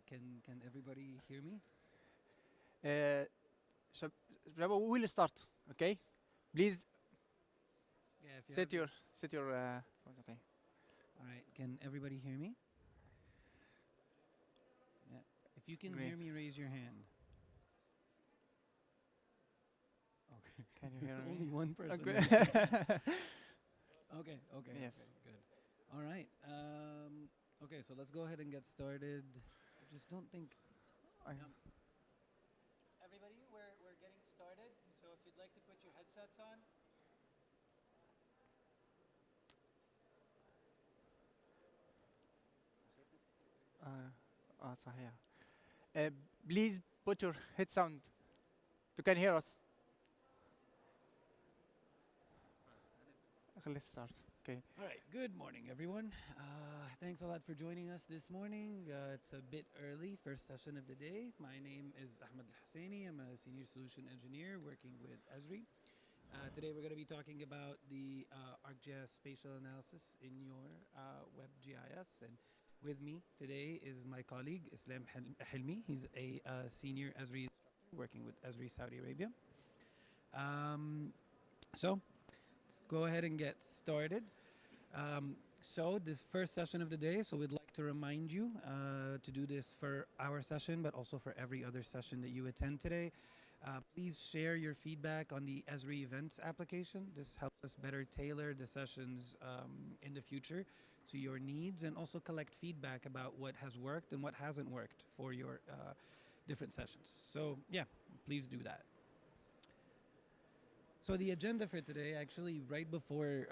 Can everybody hear me? Uh, so, we will start. Okay, please Yeah. If you set have your set your. Phones, okay. All right. Can everybody hear me? Yeah. If you can Great. hear me, raise your hand. Okay. Can you hear Only me? one person. Okay. Okay. Okay. Yes. Okay. Good. All right. Okay. So let's go ahead and get started. I just don't think. I- Everybody, we're getting started. So if you'd like to put your headsets on. صحيح. Please put your head sound. You can hear us. Let's start. Okay. All right. Good morning, everyone. Thanks a lot for joining us this morning. It's a bit early, first session of the day. My name is Ahmed Al-Husseini. I'm a senior solution engineer working with Esri. Today, we're going to be talking about the ArcGIS spatial analysis in your WebGIS. And with me today is my colleague, Islam Hilmi. He's a senior Esri instructor working with Esri Saudi Arabia. So let's go ahead and get started. So this first session of the day, so we'd like to remind you to do this for our session, but also for every other session that you attend today. Please share your feedback on the Esri events application. This helps us better tailor the sessions in the future to your needs, and also collect feedback about what has worked and what hasn't worked for your different sessions. So yeah, please do that. So the agenda for today, actually, right before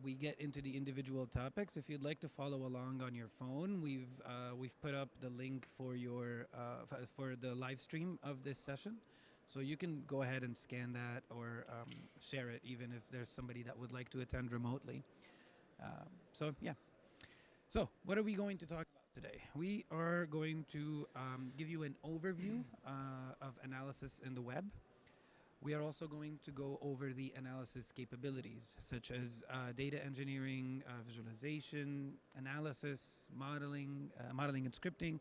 we get into the individual topics, if you'd like to follow along on your phone, we've put up the link for your for the live stream of this session, so you can go ahead and scan that or share it, even if there's somebody that would like to attend remotely. So yeah. So what are we going to talk about today? We are going to give you an overview of analysis in the web. We are also going to go over the analysis capabilities, such as data engineering, visualization, analysis, modeling and scripting,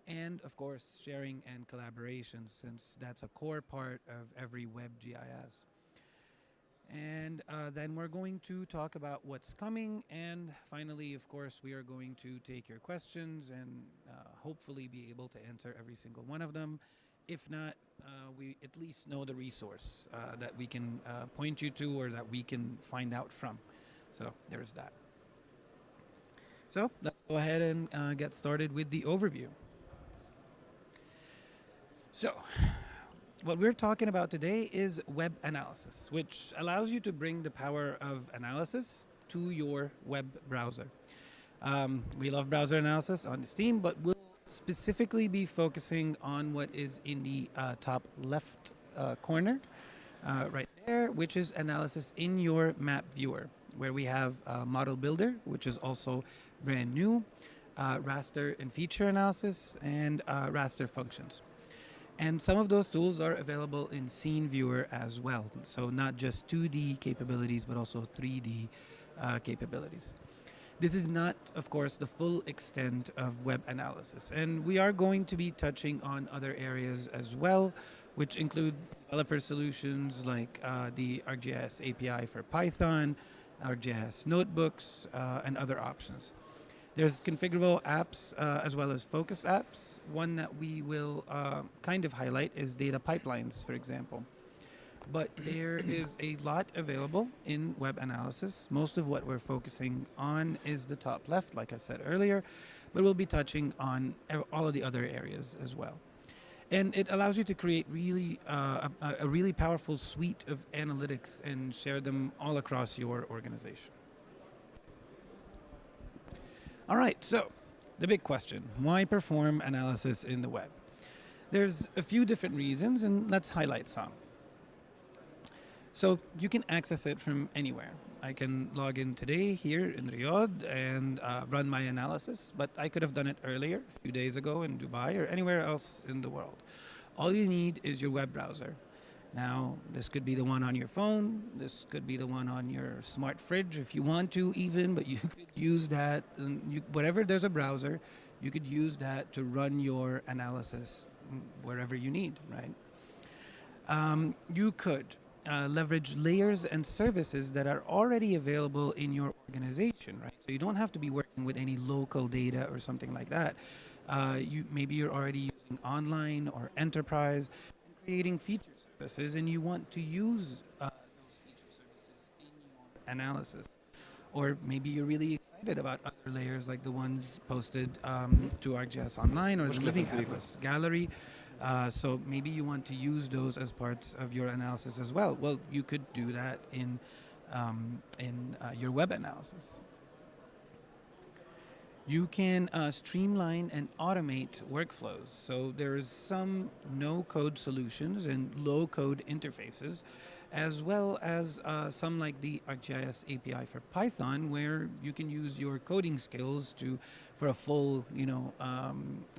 and of course, sharing and collaboration, since that's a core part of every web GIS. And then we're going to talk about what's coming, and finally, of course, we are going to take your questions and hopefully be able to answer every single one of them. If not, we at least know the resource that we can point you to, or that we can find out from. So there's that. So let's go ahead and get started with the overview. So what we're talking about today is web analysis, which allows you to bring the power of analysis to your web browser. We love browser analysis on Steam, but we'll specifically be focusing on what is in the top left corner right there, which is analysis in your map viewer, where we have Model Builder, which is also brand new, raster and feature analysis, and raster functions. And some of those tools are available in Scene Viewer as well. So not just 2D capabilities, but also 3D capabilities. This is not, of course, the full extent of web analysis. And we are going to be touching on other areas as well, which include developer solutions like the ArcGIS API for Python, ArcGIS notebooks, and other options. There's configurable apps as well as focused apps. One that we will kind of highlight is data pipelines, for example. But there is a lot available in web analysis. Most of what we're focusing on is the top left, like I said earlier, but we'll be touching on all of the other areas as well. And it allows you to create really a really powerful suite of analytics and share them all across your organization. All right, so the big question: why perform analysis in the web? There's a few different reasons, and let's highlight some. So you can access it from anywhere. I can log in today here in Riyadh and run my analysis, but I could have done it earlier, a few days ago in Dubai or anywhere else in the world. All you need is your web browser. Now, this could be the one on your phone, this could be the one on your smart fridge if you want to even, but you could use that. And whatever there's a browser, you could use that to run your analysis wherever you need, right? You could leverage layers and services that are already available in your organization, right? So you don't have to be working with any local data or something like that. Maybe you're already using online or enterprise, creating feature services, and you want to use those feature services in your analysis. Or maybe you're really excited about other layers like the ones posted to ArcGIS Online or the Living Atlas Gallery. So maybe you want to use those as parts of your analysis as well. Well, you could do that in your web analysis. You can streamline and automate workflows. So there's some no-code solutions and low-code interfaces, as well as some like the ArcGIS API for Python, where you can use your coding skills for a full,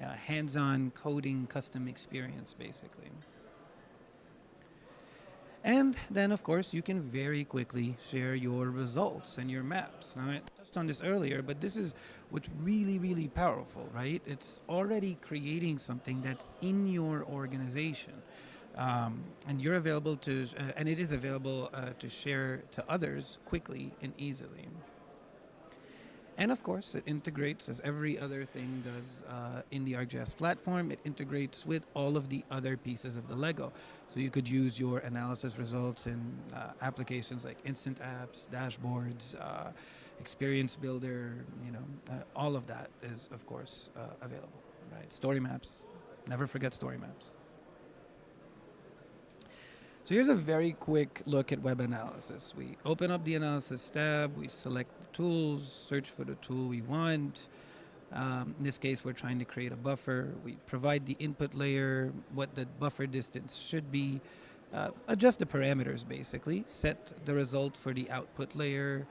hands-on coding custom experience, basically. And then, of course, you can very quickly share your results and your maps. Now, I touched on this earlier, but this is what's really, really powerful, right? It's already creating something that's in your organization. And you're available to, and it is available to share to others quickly and easily. And of course, it integrates, as every other thing does in the ArcGIS platform, it integrates with all of the other pieces of the Lego. So you could use your analysis results in applications like instant apps, dashboards, experience builder, all of that is, of course, available, right? Story maps, never forget story maps. So here's a very quick look at web analysis. We open up the analysis tab, we select the tools, search for the tool we want. In this case, we're trying to create a buffer. We provide the input layer, what the buffer distance should be, adjust the parameters basically, set the result for the output layer,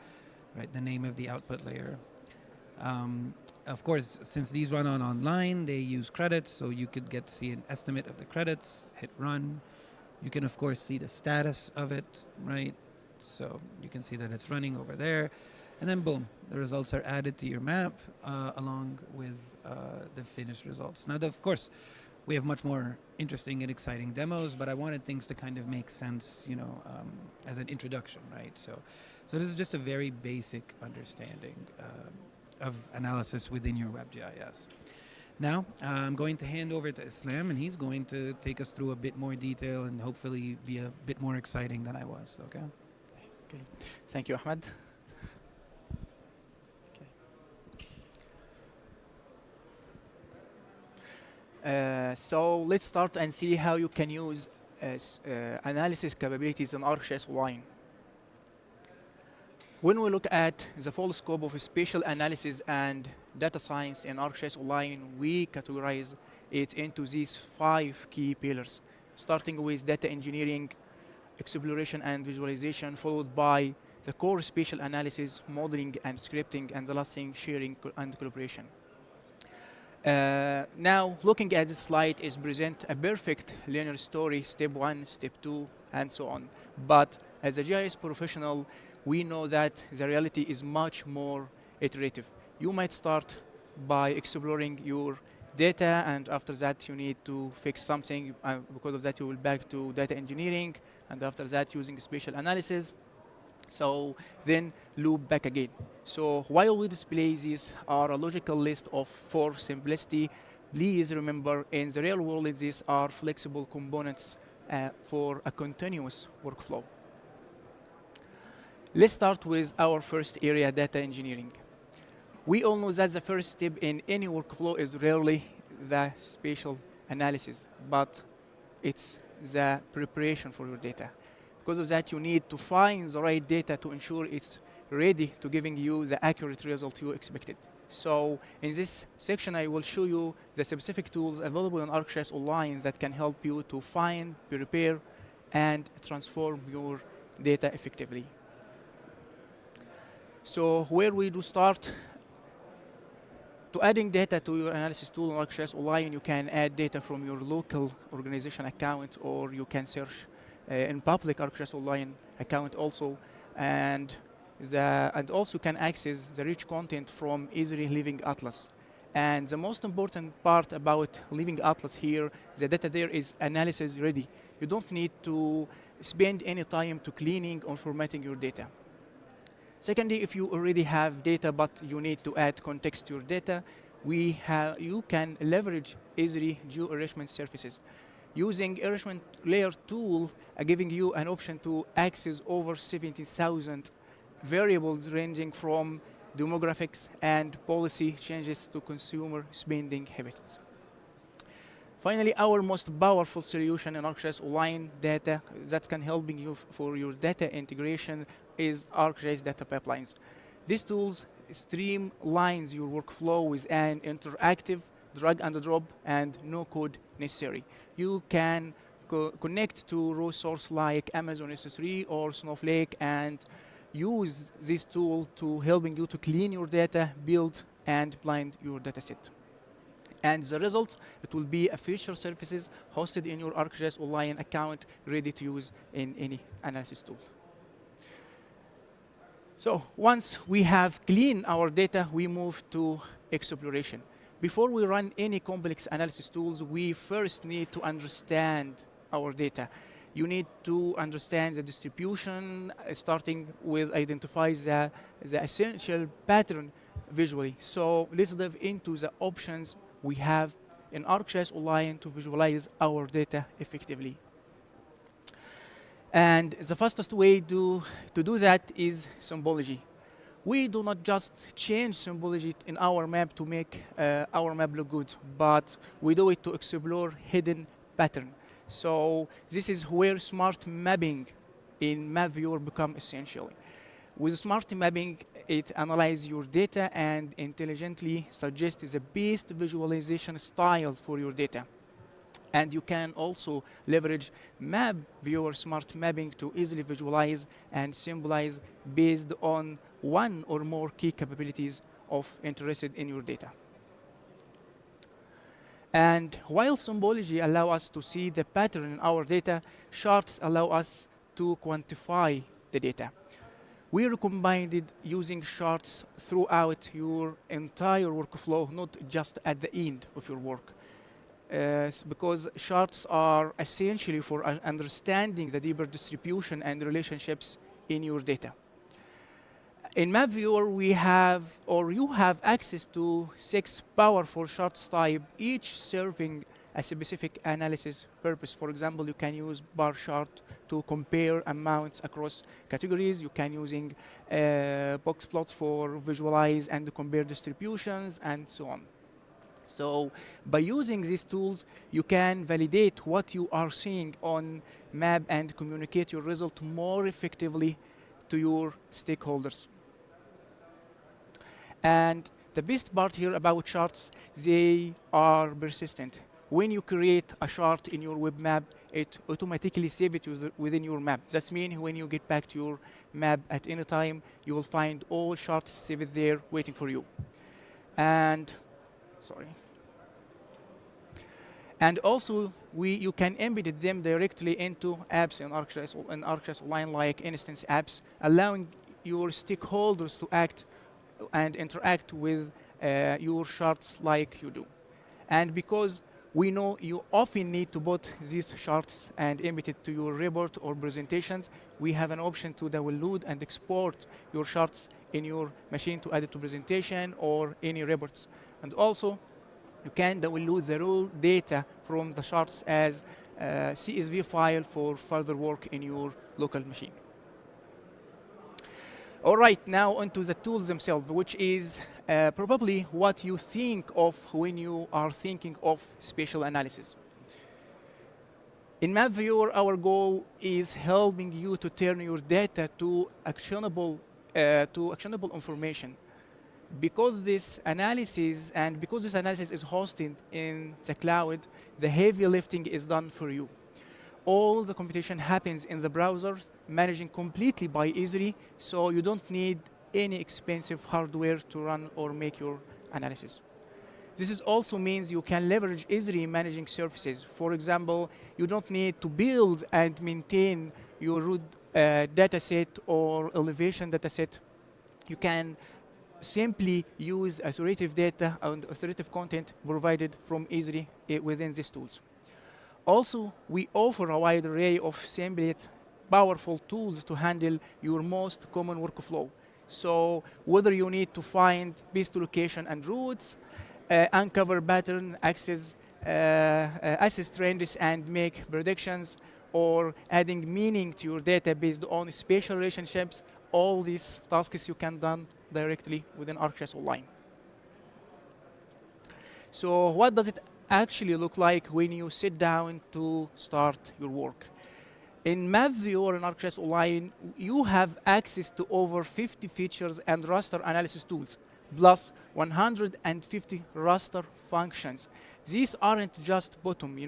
right, the name of the output layer. Of course, since these run online, they use credits, so you could get to see an estimate of the credits, hit run. You can, of course, see the status of it, right? So you can see that it's running over there. And then, boom, the results are added to your map along with the finished results. Now, of course, we have much more interesting and exciting demos, but I wanted things to kind of make sense, as an introduction, right? So this is just a very basic understanding of analysis within your WebGIS. Now, I'm going to hand over to Islam, and he's going to take us through a bit more detail and hopefully be a bit more exciting than I was, okay? Okay. Thank you, Ahmed. Okay. So let's start and see how you can use analysis capabilities in ArcGIS Online. When we look at the full scope of spatial analysis and data science in ArcGIS Online, we categorize it into these 5 key pillars, starting with data engineering, exploration and visualization, followed by the core spatial analysis, modeling and scripting, and the last thing, sharing and collaboration. Now, looking at this slide is present a perfect linear story, step 1, step 2, and so on. But as a GIS professional, we know that the reality is much more iterative. You might start by exploring your data, and after that you need to fix something. Because of that, you will back to data engineering, and after that using spatial analysis. So then loop back again. So while we display these are a logical list of for simplicity, please remember in the real world these are flexible components for a continuous workflow. Let's start with our first area, data engineering. We all know that the first step in any workflow is rarely the spatial analysis, but it's the preparation for your data. Because of that, you need to find the right data to ensure it's ready to giving you the accurate result you expected. So in this section, I will show you the specific tools available on ArcGIS Online that can help you to find, prepare, and transform your data effectively. So where we do start, to adding data to your analysis tool on ArcGIS Online, you can add data from your local organization account, or you can search in public ArcGIS Online account also, and also can access the rich content from Esri Living Atlas. And the most important part about leaving Atlas here, the data there is analysis ready. You don't need to spend any time to cleaning or formatting your data. Secondly, if you already have data but you need to add context to your data, you can leverage Esri geo-enrichment services. Using enrichment layer tool, giving you an option to access over 70,000 variables ranging from demographics and policy changes to consumer spending habits. Finally, our most powerful solution in ArcGIS Online data that can help you for your data integration is ArcGIS data pipelines. These tools streamlines your workflow with an interactive drag and drop and no code necessary. You can connect to raw source like Amazon S3 or Snowflake and use this tool to helping you to clean your data, build and blind your dataset. And the result, it will be a feature services hosted in your ArcGIS Online account, ready to use in any analysis tool. So once we have cleaned our data, we move to exploration. Before we run any complex analysis tools, we first need to understand our data. You need to understand the distribution, starting with identify the essential pattern visually. So let's dive into the options we have in ArcGIS Online to visualize our data effectively. And the fastest way to do that is symbology. We do not just change symbology in our map to make our map look good, but we do it to explore hidden pattern. So this is where smart mapping in Map Viewer become essential. With smart mapping, it analyzes your data and intelligently suggests the best visualization style for your data. And you can also leverage Map Viewer smart mapping to easily visualize and symbolize based on one or more key capabilities of interested in your data. And while symbology allows us to see the pattern in our data, charts allow us to quantify the data. We recommend it using charts throughout your entire workflow, not just at the end of your work. Because charts are essentially for understanding the deeper distribution and relationships in your data. In Map Viewer, we have, or you have access to 6 powerful charts type, each serving a specific analysis purpose. For example, you can use bar chart to compare amounts across categories. You can using box plots for visualize and compare distributions and so on. So by using these tools, you can validate what you are seeing on map and communicate your result more effectively to your stakeholders. And the best part here about charts, they are persistent. When you create a chart in your web map, it automatically saves it within your map. That means when you get back to your map at any time, you will find all charts saved there waiting for you. And also, you can embed them directly into apps in ArcGIS Online, like instance apps, allowing your stakeholders to act and interact with your charts like you do. And because we know you often need to put these charts and embed it to your report or presentations, we have an option to download and export your charts in your machine to add it to presentation or any reports. And also, you can download the raw data from the charts as a CSV file for further work in your local machine. All right, now onto the tools themselves, which is probably what you think of when you are thinking of spatial analysis. In Map Viewer, our goal is helping you to turn your data to actionable information. Because this analysis is hosted in the cloud, the heavy lifting is done for you. All the computation happens in the browser, managing completely by Esri, so you don't need any expensive hardware to run or make your analysis. This also means you can leverage Esri managing services. For example, you don't need to build and maintain your root dataset or elevation dataset. You can simply use authoritative data and authoritative content provided from Esri within these tools. Also, we offer a wide array of simple yet powerful tools to handle your most common workflow. So whether you need to find best location and routes, uncover pattern, access trends and make predictions, or adding meaning to your data based on spatial relationships, all these tasks you can done directly within ArcGIS Online. So what does it actually look like when you sit down to start your work? In Map Viewer and ArcGIS Online, you have access to over 50 features and raster analysis tools, plus 150 raster functions. These aren't just bottom,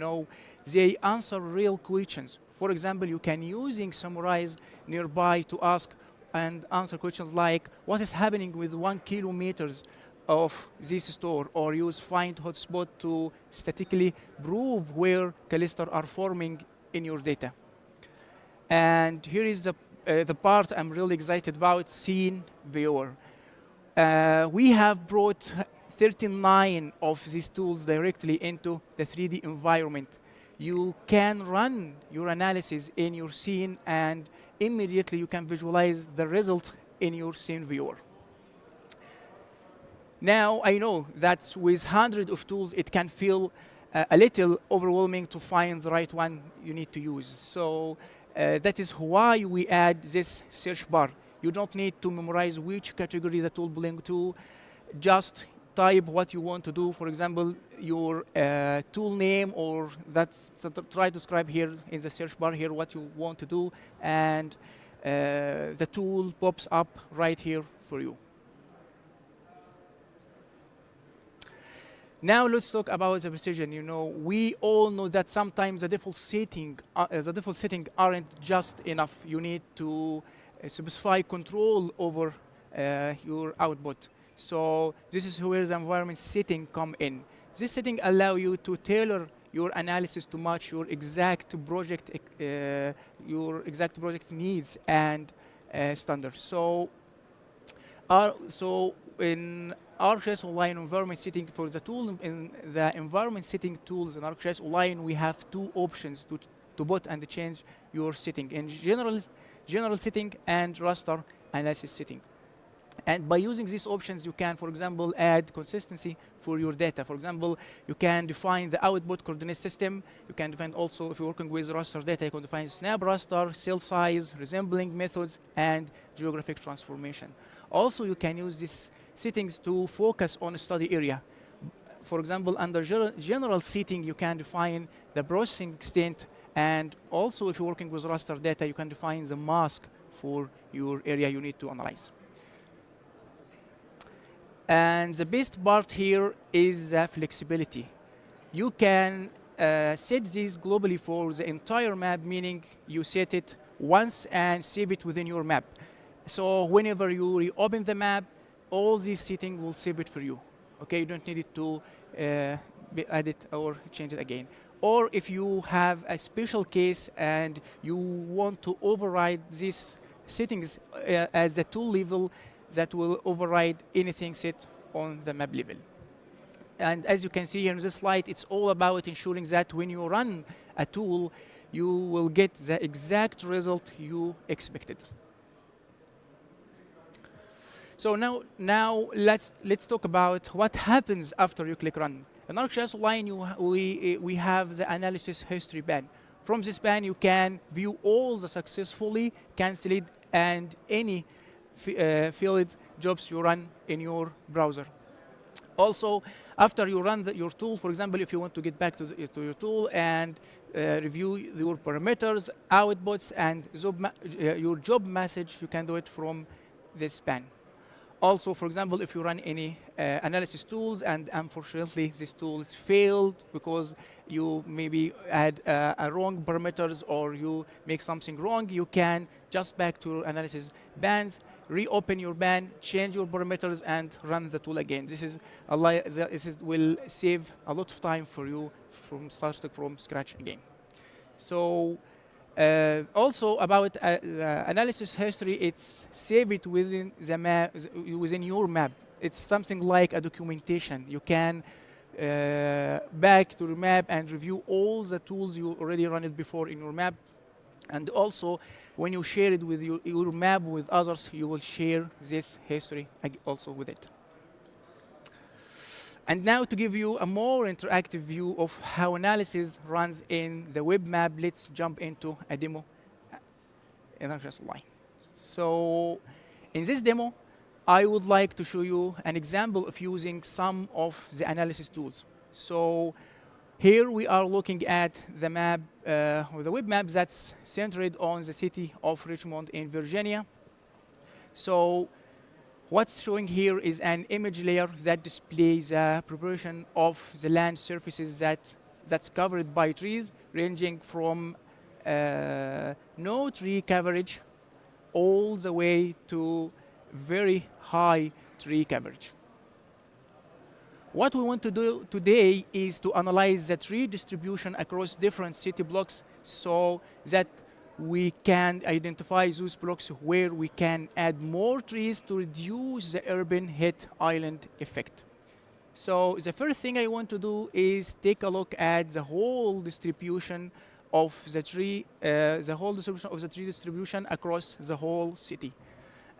they answer real questions. For example, you can using Summarize nearby to ask and answer questions like, what is happening with 1 kilometers of this store, or use Find Hotspot to statically prove where clusters are forming in your data. And here is the part I'm really excited about, Scene Viewer. We have brought 39 of these tools directly into the 3D environment. You can run your analysis in your scene, and immediately you can visualize the result in your Scene Viewer. Now, I know that with hundreds of tools, it can feel a little overwhelming to find the right one you need to use. So that is why we add this search bar. You don't need to memorize which category the tool belongs to. Just type what you want to do. For example, your tool name, or try to describe here in the search bar here what you want to do, and the tool pops up right here for you. Now let's talk about the precision. We all know that sometimes the default setting aren't just enough. You need to specify control over your output. So this is where the environment setting come in. This setting allow you to tailor your analysis to match your exact project needs and standards. So in ArcGIS Online environment setting for the tool, in the environment setting tools in ArcGIS Online, we have two options to put and change your setting in general setting and raster analysis setting. And by using these options, you can, for example, add consistency for your data. For example, you can define the output coordinate system. You can define also, if you're working with raster data, you can define snap raster, cell size, resembling methods, and geographic transformation. Also, you can use these settings to focus on a study area. For example, under general setting, you can define the processing extent, and also if you're working with raster data, you can define the mask for your area you need to analyze. And the best part here is the flexibility. You can set these globally for the entire map, meaning you set it once and save it within your map. So whenever you reopen the map, all these settings will save it for you. Okay, you don't need it to edit or change it again. Or if you have a special case and you want to override these settings at the tool level, that will override anything set on the map level. And as you can see here in this slide, it's all about ensuring that when you run a tool, you will get the exact result you expected. So now let's talk about what happens after you click run. In ArcGIS Online, we have the analysis history pane. From this pane, you can view all the successfully canceled and any field jobs you run in your browser. Also, after you run your tool, for example, if you want to get back to your tool and review your parameters, outputs, and your job message, you can do it from this pane. Also, for example, if you run any analysis tools and unfortunately this tool is failed because you maybe add a wrong parameters or you make something wrong, you can just back to analysis bands, reopen your band, change your parameters, and run the tool again. This will save a lot of time for you from starting from scratch again. So also about the analysis history, it's saved within the map, within your map. it's something like a documentation. You can back to your map and review all the tools you already run it before in your map. And also, when you share it with your map with others, you will share this history also with it. And now to give you a more interactive view of how analysis runs in the web map, let's jump into a demo in ArcGIS Online. So in this demo, I would like to show you an example of using some of the analysis tools. So here we are looking at the map, or the web map that's centered on the city of Richmond in Virginia. So what's showing here is an image layer that displays a proportion of the land surfaces that's covered by trees, ranging from no tree coverage all the way to very high tree coverage. What we want to do today is to analyze the tree distribution across different city blocks so that we can identify those blocks where we can add more trees to reduce the urban heat island effect. So the first thing I want to do is take a look at the whole distribution of the tree, distribution across the whole city.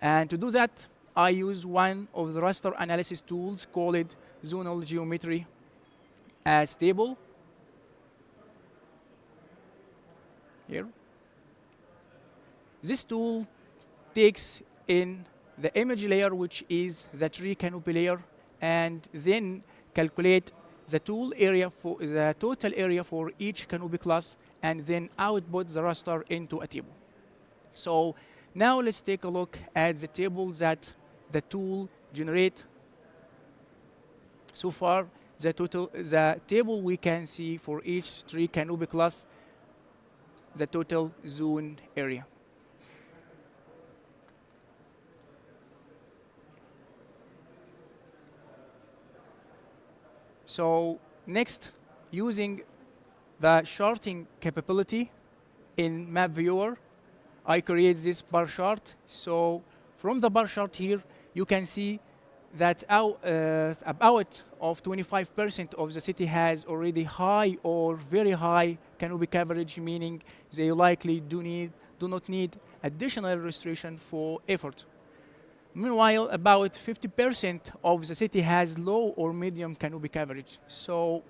And to do that, I use one of the raster analysis tools called zonal geometry as table. Here. This tool takes in the image layer, which is the tree canopy layer, and then calculate the total area for each canopy class, and then output the raster into a table. So now let's take a look at the table that the tool generate. So far, the table we can see for each tree canopy class, the total zone area. So next, using the charting capability in Map Viewer, I create this bar chart. So from the bar chart here, you can see that about of 25% of the city has already high or very high canopy coverage, meaning they likely do not need additional restoration for effort. Meanwhile, about 50% of the city has low or medium canopy coverage. So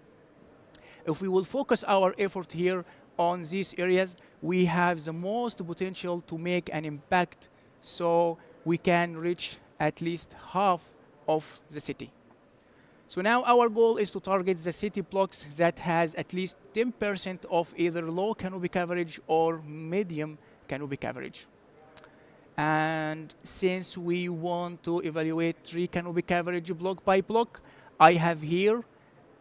if we will focus our effort here on these areas, we have the most potential to make an impact so we can reach at least half of the city. So now our goal is to target the city blocks that has at least 10% of either low canopy coverage or medium canopy coverage. And since we want to evaluate tree canopy coverage block by block, I have here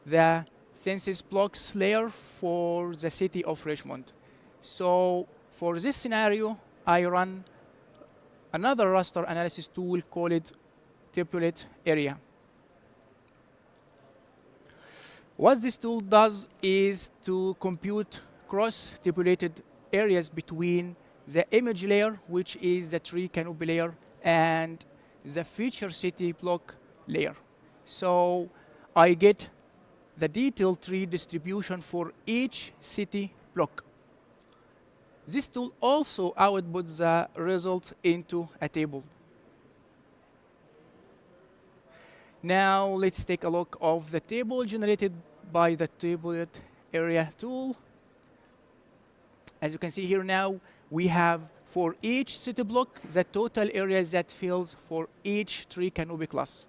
the census blocks layer for the city of Richmond. So for this scenario, I run another raster analysis tool called Tipulate Area. What this tool does is to compute cross-tipulated areas between the image layer, which is the tree canopy layer, and the feature city block layer. So I get the detailed tree distribution for each city block. This tool also outputs the result into a table. Now let's take a look of the table generated by the Tipulate Area tool. As you can see here now, we have for each city block the total area that fills for each tree canopy class.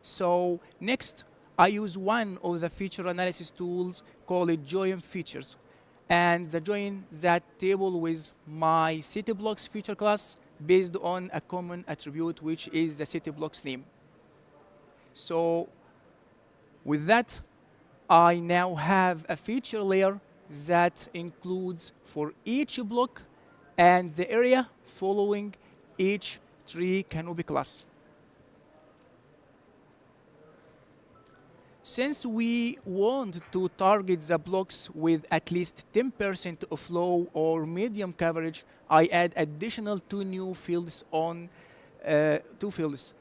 So next, I use one of the feature analysis tools called Join Features, and the join that table with my city blocks feature class based on a common attribute, which is the city block's name. So with that, I now have a feature layer that includes for each block and the area following each tree canopy class. Since we want to target the blocks with at least 10% of low or medium coverage, I add additional two new fields on two fields.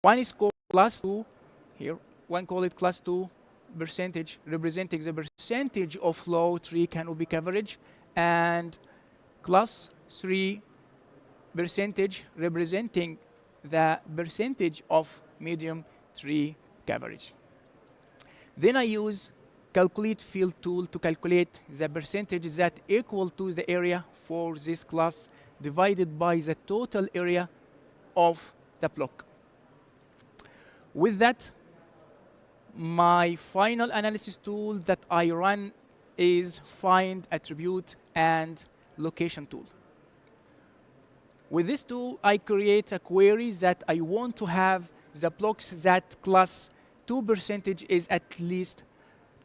One is called class 2 here. One call it class 2 percentage, representing the percentage of low tree canopy coverage, and class 3 percentage representing the percentage of medium tree coverage. Then I use calculate field tool to calculate the percentage that equal to the area for this class divided by the total area of the block. With that, my final analysis tool that I run is find attribute and location tool. With this tool, I create a query that I want to have the blocks that class 2 percentage is at least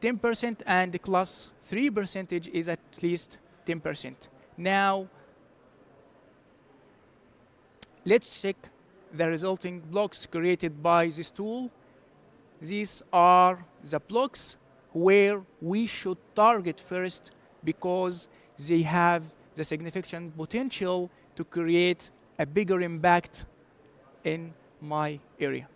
10% and the class 3 percentage is at least 10%. Now, let's check the resulting blocks created by this tool. These are the blocks where we should target first because they have the significant potential to create a bigger impact in my area.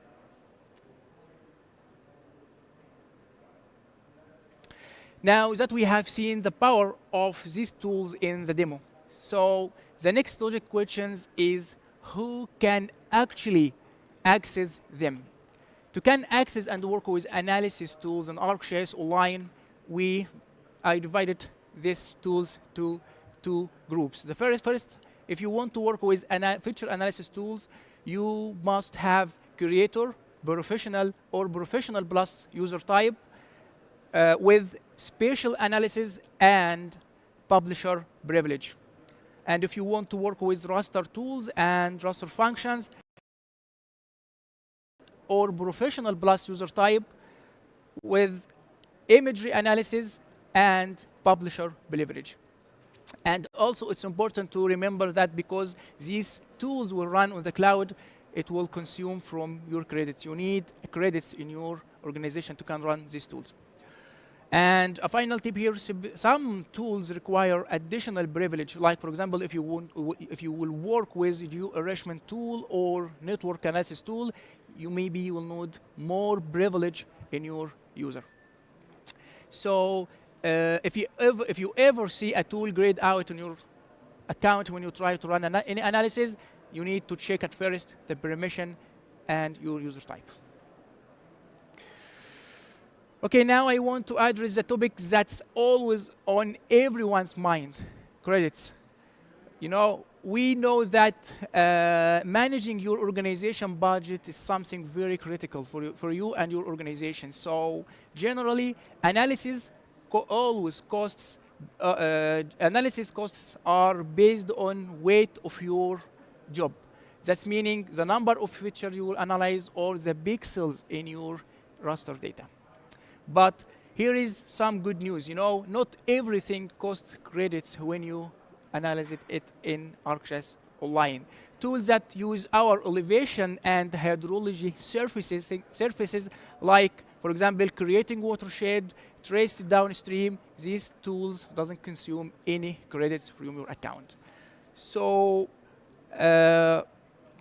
Now that we have seen the power of these tools in the demo, so the next logic questions is who can actually access them? To can access and work with analysis tools in ArcGIS Online, I divided these tools to two groups. The first, if you want to work with feature analysis tools, you must have creator, professional, or professional plus user type with spatial analysis and publisher privilege. And if you want to work with raster tools and raster functions, or professional plus user type with imagery analysis and publisher privilege. And also it's important to remember that because these tools will run on the cloud, it will consume from your credits. You need credits in your organization to can run these tools. And a final tip here, some tools require additional privilege. Like for example, if you will work with geo-arrangement tool or network analysis tool, you will need more privilege in your user. So if you ever see a tool grayed out in your account when you try to run any analysis, you need to check at first the permission and your user type. Okay, now I want to address the topic that's always on everyone's mind, credits. You know, we know that managing your organization budget is something very critical for you and your organization. So generally, analysis costs are based on weight of your job. That's meaning the number of features you will analyze or the pixels in your raster data. But here is some good news. You know, not everything costs credits when you analyze it in ArcGIS Online. Tools that use our elevation and hydrology surfaces like, for example, creating watershed, traced downstream, these tools doesn't consume any credits from your account. So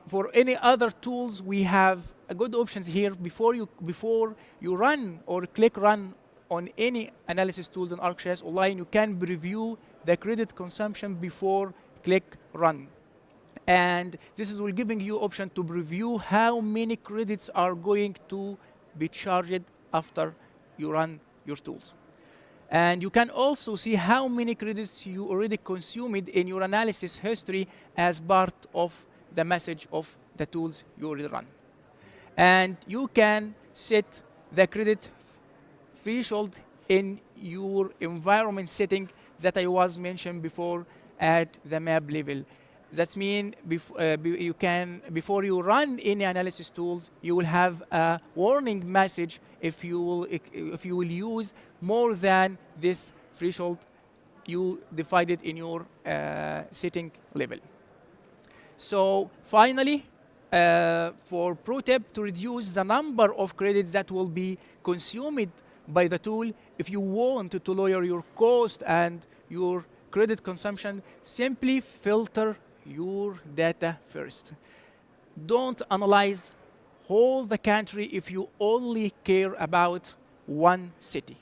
for any other tools, we have good options here. Before you run or click run on any analysis tools in ArcGIS Online, you can review the credit consumption before click run. And this will giving you option to review how many credits are going to be charged after you run your tools. And you can also see how many credits you already consumed in your analysis history as part of the message of the tools you already run. And you can set the credit threshold in your environment setting that I was mentioned before at the map level. That means before you run any analysis tools, you will have a warning message if you will use more than this threshold you defined in your setting level. So finally, for pro tip to reduce the number of credits that will be consumed by the tool, if you want to lower your cost and your credit consumption, simply filter your data first. Don't analyze whole the country if you only care about one city.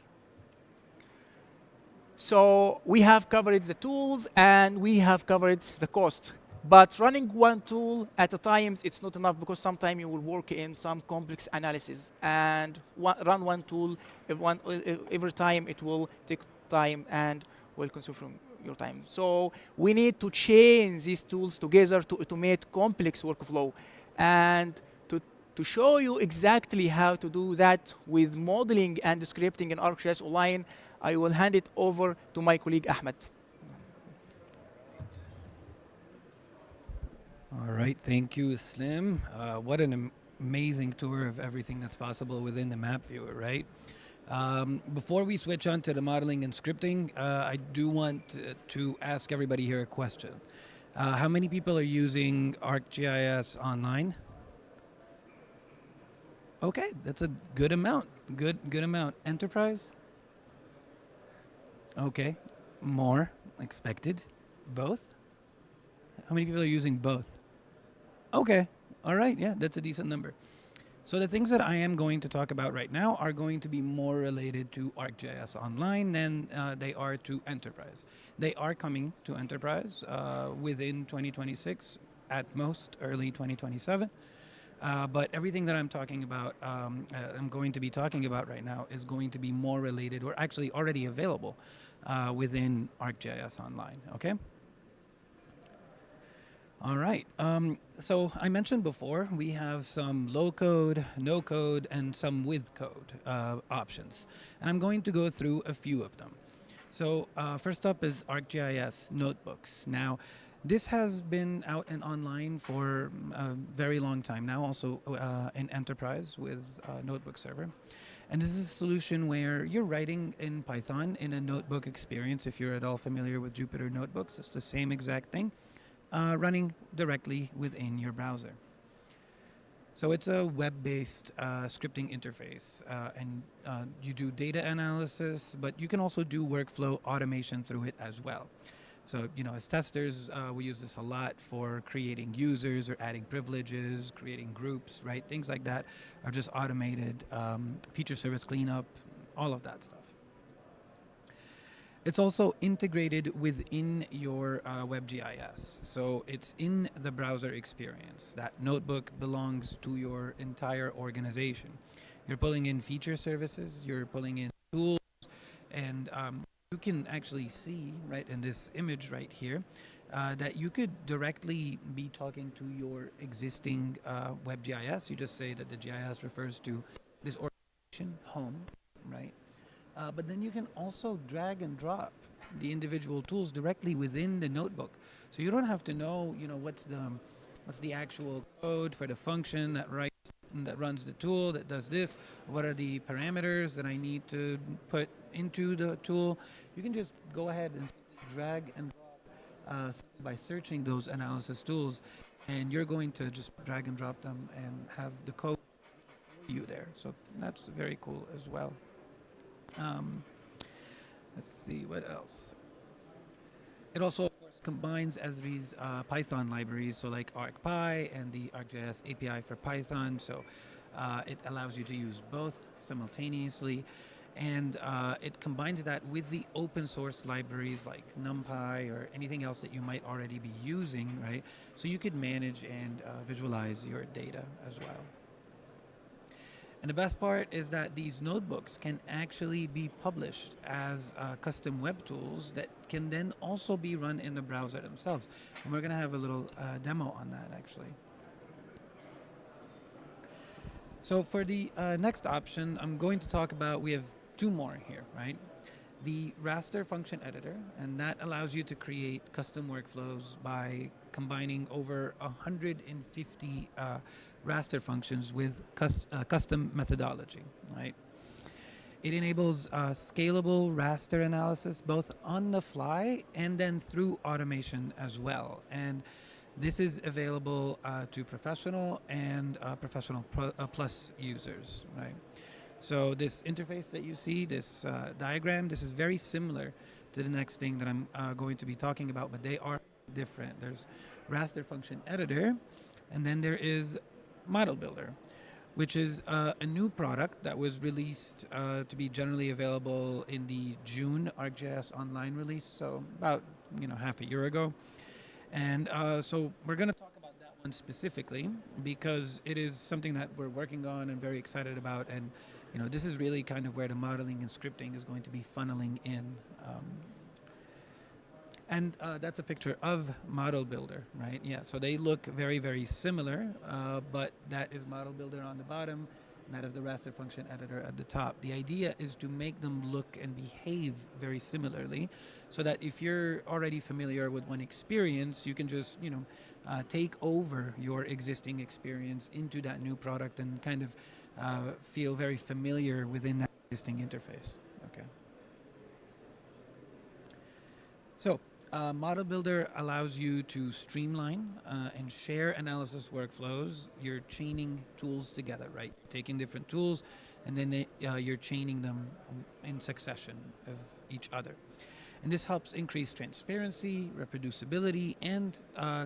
So we have covered the tools and we have covered the cost. But running one tool at a time, it's not enough because sometimes you will work in some complex analysis and run one tool every time it will take time and will consume from your time. So we need to chain these tools together to automate complex workflow. And to show you exactly how to do that with modeling and scripting in ArcGIS Online, I will hand it over to my colleague Ahmed. All right, thank you, Slim. What an amazing tour of everything that's possible within the map viewer, right? Before we switch on to the modeling and scripting, I do want to ask everybody here a question. How many people are using ArcGIS Online? Okay, that's a good amount. Good amount. Enterprise? Okay, more expected. Both? How many people are using both? Okay, all right, yeah, that's a decent number. So the things that I am going to talk about right now are going to be more related to ArcGIS Online than they are to Enterprise. They are coming to Enterprise within 2026, at most early 2027. But everything that I'm talking about, I'm going to be talking about right now is going to be more related or actually already available within ArcGIS Online, okay? All right. So I mentioned before, we have some low code, no code, and some with code options. And I'm going to go through a few of them. So first up is ArcGIS Notebooks. Now, this has been out and online for a very long time now, also in Enterprise with Notebook Server. And this is a solution where you're writing in Python in a notebook experience. If you're at all familiar with Jupyter Notebooks, it's the same exact thing. Running directly within your browser. So it's a web-based scripting interface, and you do data analysis, but you can also do workflow automation through it as well. So, you know, as testers, we use this a lot for creating users or adding privileges, creating groups, right? Things like that are just automated, feature service cleanup, all of that stuff. It's also integrated within your WebGIS. So it's in the browser experience. That notebook belongs to your entire organization. You're pulling in feature services, you're pulling in tools, and you can actually see, right, in this image right here, that you could directly be talking to your existing WebGIS. You just say that the GIS refers to this organization, home, right? But then you can also drag and drop the individual tools directly within the notebook. So you don't have to know, you know, what's the actual code for the function that runs the tool that does this. What are the parameters that I need to put into the tool? You can just go ahead and drag and drop by searching those analysis tools, and you're going to just drag and drop them and have the code for you there. So that's very cool as well. Let's see what else. It also, of course, combines Esri's Python libraries, so like ArcPy and the ArcGIS API for Python. So it allows you to use both simultaneously, and it combines that with the open source libraries like NumPy or anything else that you might already be using, right? So you could manage and visualize your data as well. And the best part is that these notebooks can actually be published as custom web tools that can then also be run in the browser themselves. And we're going to have a little demo on that, actually. So for the next option, I'm going to talk about, we have two more here, right? The raster function editor, and that allows you to create custom workflows by combining over 150 raster functions with custom methodology, right? It enables scalable raster analysis both on the fly and then through automation as well. And this is available to professional and professional plus users, right? So this interface that you see, this diagram, this is very similar to the next thing that I'm going to be talking about, but they are different. There's raster function editor, and then there is model builder. which is a new product that was released to be generally available in the June ArcGIS online release, so about half a year ago. And so we're going to talk about that one specifically because it is something that we're working on and very excited about. And this is really kind of where the modeling and scripting is going to be funneling in. And that's a picture of Model Builder, right? Yeah, so they look very, very similar, but that is Model Builder on the bottom, and that is the raster function editor at the top. The idea is to make them look and behave very similarly, so that if you're already familiar with one experience, you can just, take over your existing experience into that new product and kind of feel very familiar within that existing interface. Okay. So, Model Builder allows you to streamline and share analysis workflows. You're chaining tools together, right? Taking different tools and then you're chaining them in succession of each other. And this helps increase transparency, reproducibility, and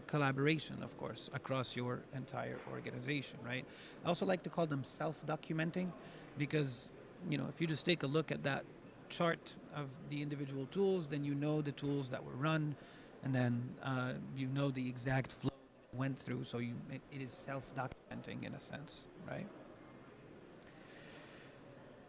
collaboration, of course, across your entire organization, right? I also like to call them self-documenting because, if you just take a look at that chart of the individual tools, then the tools that were run, and then the exact flow that went through. So it is self-documenting in a sense, right?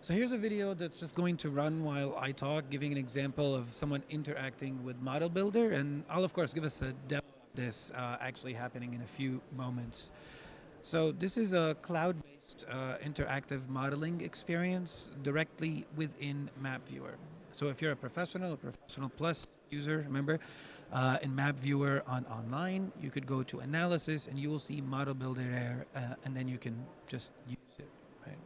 So here's a video that's just going to run while I talk, giving an example of someone interacting with Model Builder, and I'll of course give us a demo of this actually happening in a few moments. So this is a cloud-based interactive modeling experience directly within Map Viewer. So if you're a Professional Plus user, remember, in Map Viewer online, you could go to Analysis and you will see Model Builder there, and then you can just use it, right?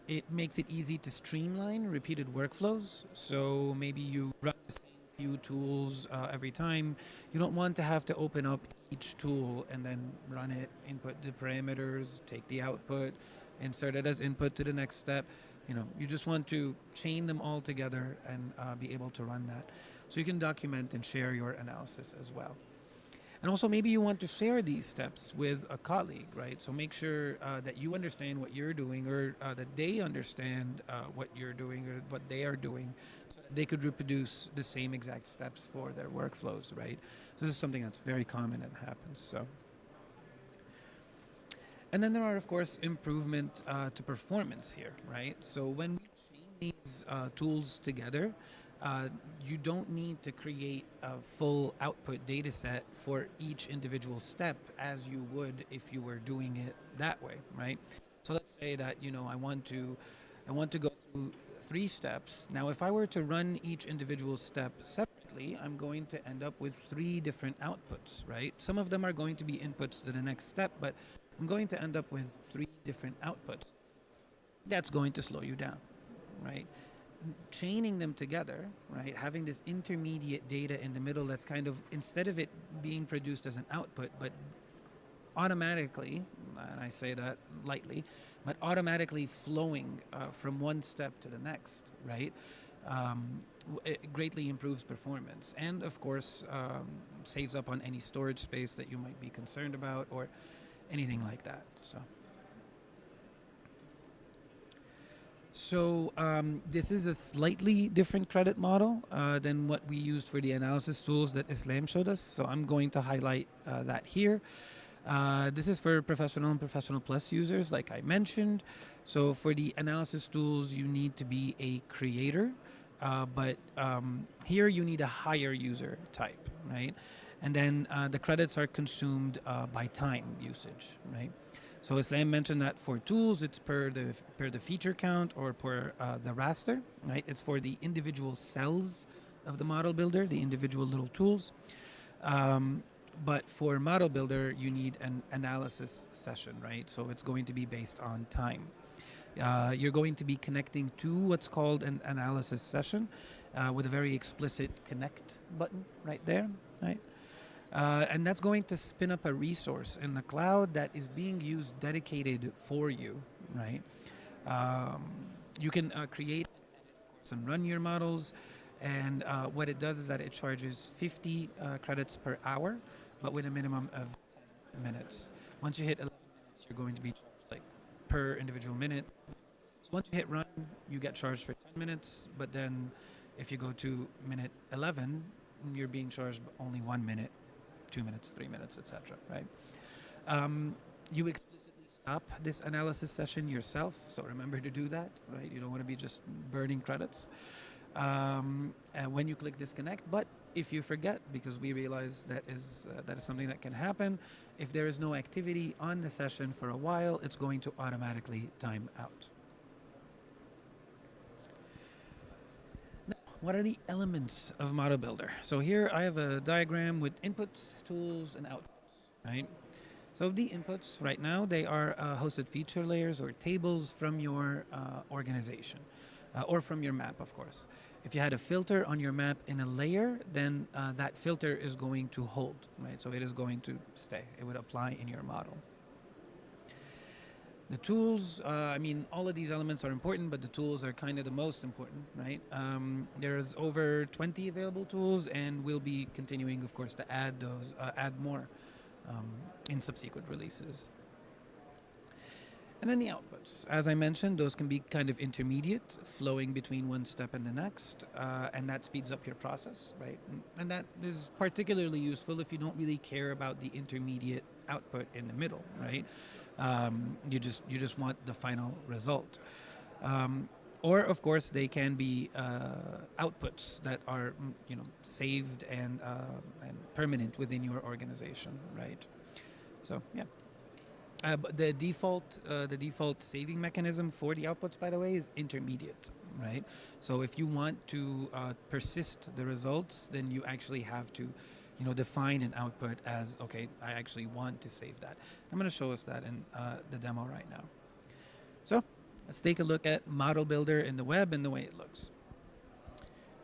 It makes it easy to streamline repeated workflows. So maybe you run the same few tools every time. You don't want to have to open up each tool and then run it, input the parameters, take the output, insert it as input to the next step. You just want to chain them all together and be able to run that. So you can document and share your analysis as well. And also maybe you want to share these steps with a colleague, right? So make sure that you understand what you're doing or that they understand what you're doing or what they are doing. They could reproduce the same exact steps for their workflows, right? So this is something that's very common and happens. So, and then there are, of course, improvement to performance here, right? So when we chain these tools together, you don't need to create a full output data set for each individual step as you would if you were doing it that way, right? So let's say that I want to go through 3 steps. Now, if I were to run each individual step separately, I'm going to end up with 3 different outputs, right? Some of them are going to be inputs to the next step, but I'm going to end up with 3 different outputs. That's going to slow you down, right? Chaining them together, right? Having this intermediate data in the middle that's kind of, instead of it being produced as an output, but automatically, and I say that lightly, but automatically flowing from one step to the next, right? It greatly improves performance and, of course, saves up on any storage space that you might be concerned about or anything like that. So this is a slightly different credit model than what we used for the analysis tools that Islam showed us. So I'm going to highlight that here. This is for Professional and Professional Plus users, like I mentioned. So for the analysis tools, you need to be a creator, but here you need a higher user type, right? And then the credits are consumed by time usage, right? So Islam mentioned that for tools, it's per the feature count or per the raster, right? It's for the individual cells of the model builder, the individual little tools. But for Model Builder, you need an analysis session, right? So it's going to be based on time. You're going to be connecting to what's called an analysis session with a very explicit connect button right there, right? And that's going to spin up a resource in the cloud that is being used dedicated for you, right? You can create and run your models, and what it does is that it charges 50 credits per hour, but with a minimum of 10 minutes. Once you hit 11 minutes, you're going to be charged like per individual minute. So once you hit run, you get charged for 10 minutes, but then if you go to minute 11, you're being charged only 1 minute, 2 minutes, 3 minutes, etc. Right? You explicitly stop this analysis session yourself, so remember to do that. Right? You don't want to be just burning credits when you click disconnect. But if you forget, because we realize that is something that can happen, if there is no activity on the session for a while, it's going to automatically time out. What are the elements of Model Builder? So here I have a diagram with inputs, tools, and outputs, right? So the inputs right now, they are hosted feature layers or tables from your organization or from your map, of course. If you had a filter on your map in a layer, then that filter is going to hold, right? So it is going to stay. It would apply in your model. The tools, I mean, all of these elements are important, but the tools are kind of the most important, right? There's over 20 available tools, and we'll be continuing, of course, to add those, add more in subsequent releases. And then the outputs. As I mentioned, those can be kind of intermediate, flowing between one step and the next, and that speeds up your process, right? And that is particularly useful if you don't really care about the intermediate output in the middle, right? You just want the final result. Or of course they can be outputs that are saved and permanent within your organization, right? So yeah. But the default saving mechanism for the outputs, by the way, is intermediate, right? So if you want to persist the results, then you actually have to define an output as, okay, I actually want to save that. I'm going to show us that in the demo right now. So let's take a look at Model Builder in the web and the way it looks.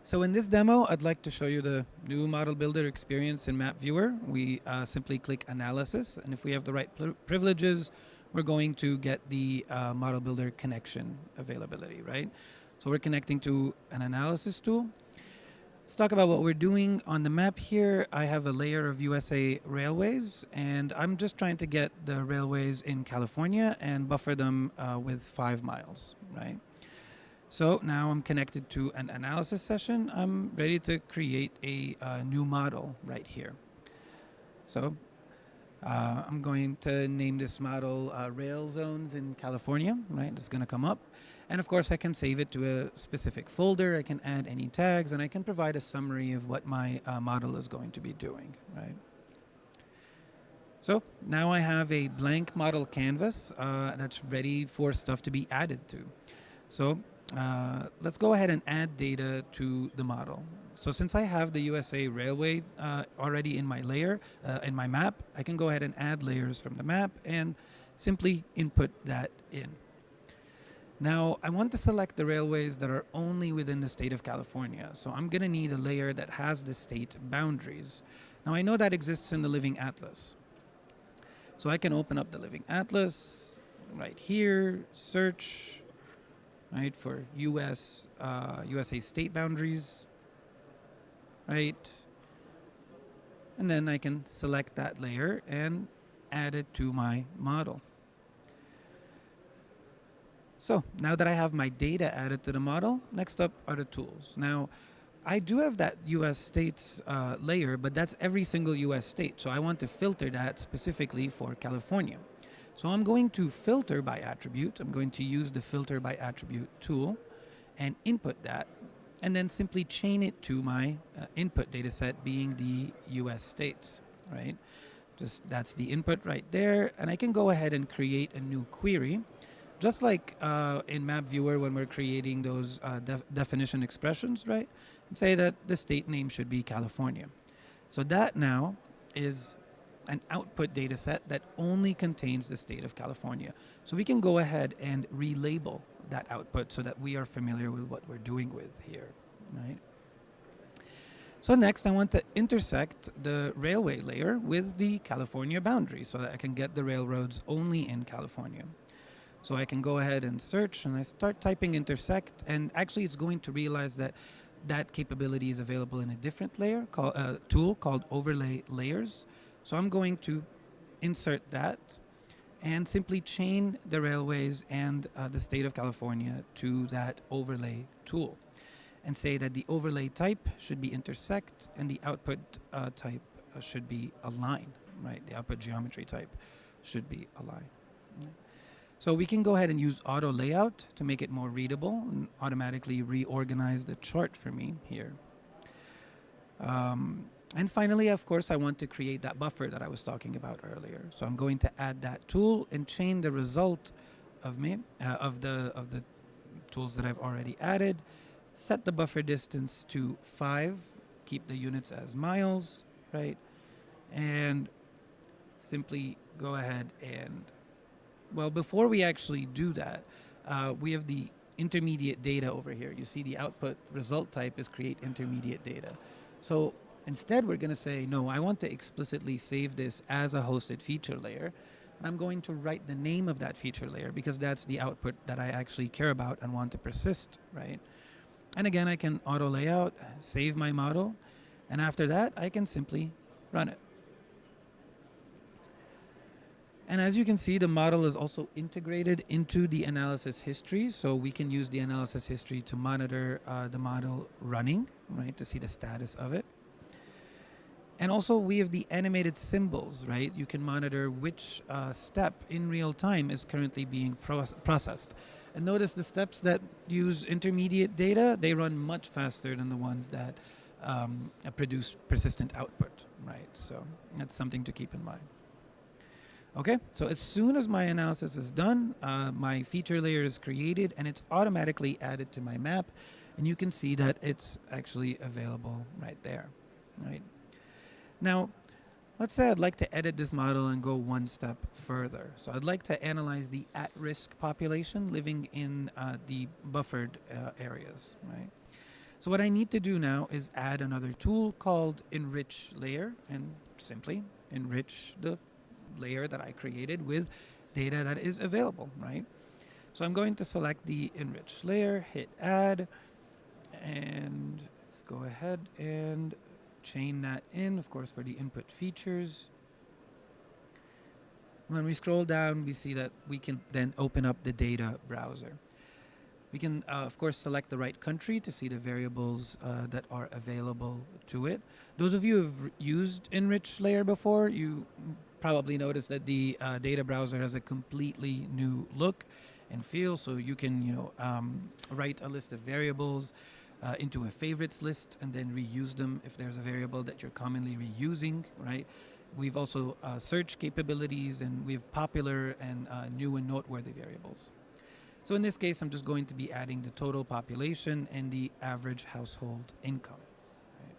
So in this demo, I'd like to show you the new Model Builder experience in Map Viewer. We simply click Analysis, and if we have the right privileges, we're going to get the Model Builder connection availability, right? So we're connecting to an analysis tool. Let's talk about what we're doing on the map here. I have a layer of USA railways, and I'm just trying to get the railways in California and buffer them with 5 miles, right? So now I'm connected to an analysis session. I'm ready to create a new model right here. So I'm going to name this model Rail Zones in California, right? It's going to come up. And of course, I can save it to a specific folder. I can add any tags, and I can provide a summary of what my model is going to be doing, right? So now I have a blank model canvas that's ready for stuff to be added to. So let's go ahead and add data to the model. So since I have the USA Railway already in my layer, in my map, I can go ahead and add layers from the map and simply input that in. Now, I want to select the railways that are only within the state of California. So I'm going to need a layer that has the state boundaries. Now, I know that exists in the Living Atlas. So I can open up the Living Atlas right here, search, right, for USA state boundaries, right? And then I can select that layer and add it to my model. So now that I have my data added to the model, next up are the tools. Now, I do have that US states layer, but that's every single US state. So I want to filter that specifically for California. So I'm going to filter by attribute. I'm going to use the filter by attribute tool and input that, and then simply chain it to my input data set being the US states, right? That's the input right there. And I can go ahead and create a new query. Just like in Map Viewer when we're creating those definition expressions, right? And say that the state name should be California. So that now is an output data set that only contains the state of California. So we can go ahead and relabel that output so that we are familiar with what we're doing with here, right? So next I want to intersect the railway layer with the California boundary so that I can get the railroads only in California. So I can go ahead and search, and I start typing intersect, and actually it's going to realize that that capability is available in a different layer, tool called overlay layers. So I'm going to insert that and simply chain the railways and the state of California to that overlay tool, and say that the overlay type should be intersect and the output type should be align, right? The output geometry type should be align. So we can go ahead and use auto layout to make it more readable and automatically reorganize the chart for me here. And finally, of course, I want to create that buffer that I was talking about earlier. So I'm going to add that tool and chain the result of the tools that I've already added. Set the buffer distance to 5. Keep the units as miles, right? And simply go ahead and, well, before we actually do that, we have the intermediate data over here. You see the output result type is create intermediate data. So instead, we're going to say, no, I want to explicitly save this as a hosted feature layer. I'm going to write the name of that feature layer because that's the output that I actually care about and want to persist, right? And again, I can auto layout, save my model, and after that, I can simply run it. And as you can see, the model is also integrated into the analysis history. So we can use the analysis history to monitor the model running, right, to see the status of it. And also we have the animated symbols, right? You can monitor which step in real time is currently being processed. And notice the steps that use intermediate data, they run much faster than the ones that produce persistent output, right? So that's something to keep in mind. Okay, so as soon as my analysis is done, my feature layer is created and it's automatically added to my map. And you can see that it's actually available right there, right? Now, let's say I'd like to edit this model and go one step further. So I'd like to analyze the at-risk population living in the buffered areas, right? So what I need to do now is add another tool called enrich layer and simply enrich the layer that I created with data that is available, right? So I'm going to select the enrich layer, hit add, and let's go ahead and chain that in, of course, for the input features. When we scroll down, we see that we can then open up the data browser. We can, of course, select the right country to see the variables that are available to it. Those of you who've used enrich layer before, you probably noticed that the data browser has a completely new look and feel. So you can, write a list of variables into a favorites list and then reuse them if there's a variable that you're commonly reusing, right? We've also search capabilities, and we have popular and new and noteworthy variables. So in this case, I'm just going to be adding the total population and the average household income. Right?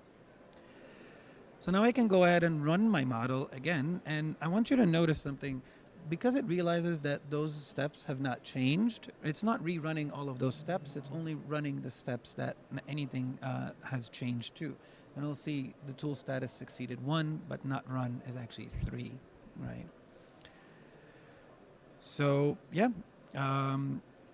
So now I can go ahead and run my model again, and I want you to notice something. Because it realizes that those steps have not changed, it's not rerunning all of those steps, it's only running the steps that anything has changed to. And we'll see the tool status succeeded 1, but not run is actually 3, right? So yeah,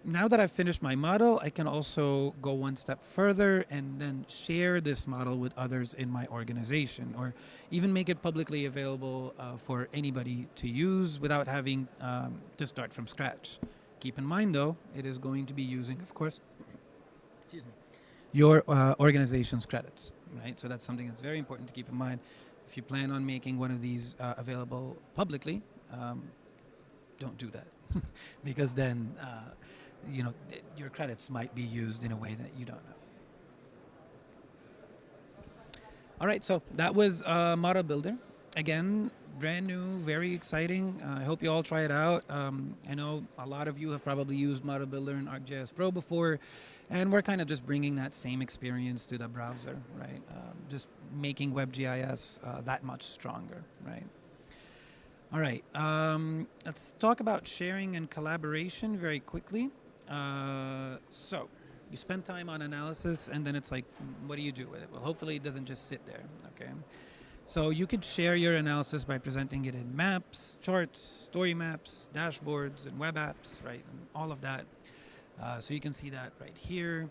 now that I've finished my model, I can also go one step further and then share this model with others in my organization, or even make it publicly available for anybody to use without having to start from scratch. Keep in mind, though, it is going to be using, of course, your organization's credits, right? So that's something that's very important to keep in mind. If you plan on making one of these available publicly, don't do that because then your credits might be used in a way that you don't know. All right, so that was Model Builder. Again, brand new, very exciting. I hope you all try it out. I know a lot of you have probably used Model Builder in ArcGIS Pro before, and we're kind of just bringing that same experience to the browser, right? Just making WebGIS that much stronger, right? All right, let's talk about sharing and collaboration very quickly. So you spend time on analysis and then it's like, what do you do with it? Well, hopefully it doesn't just sit there, okay? So you could share your analysis by presenting it in maps, charts, story maps, dashboards, and web apps, right? And all of that. So you can see that right here.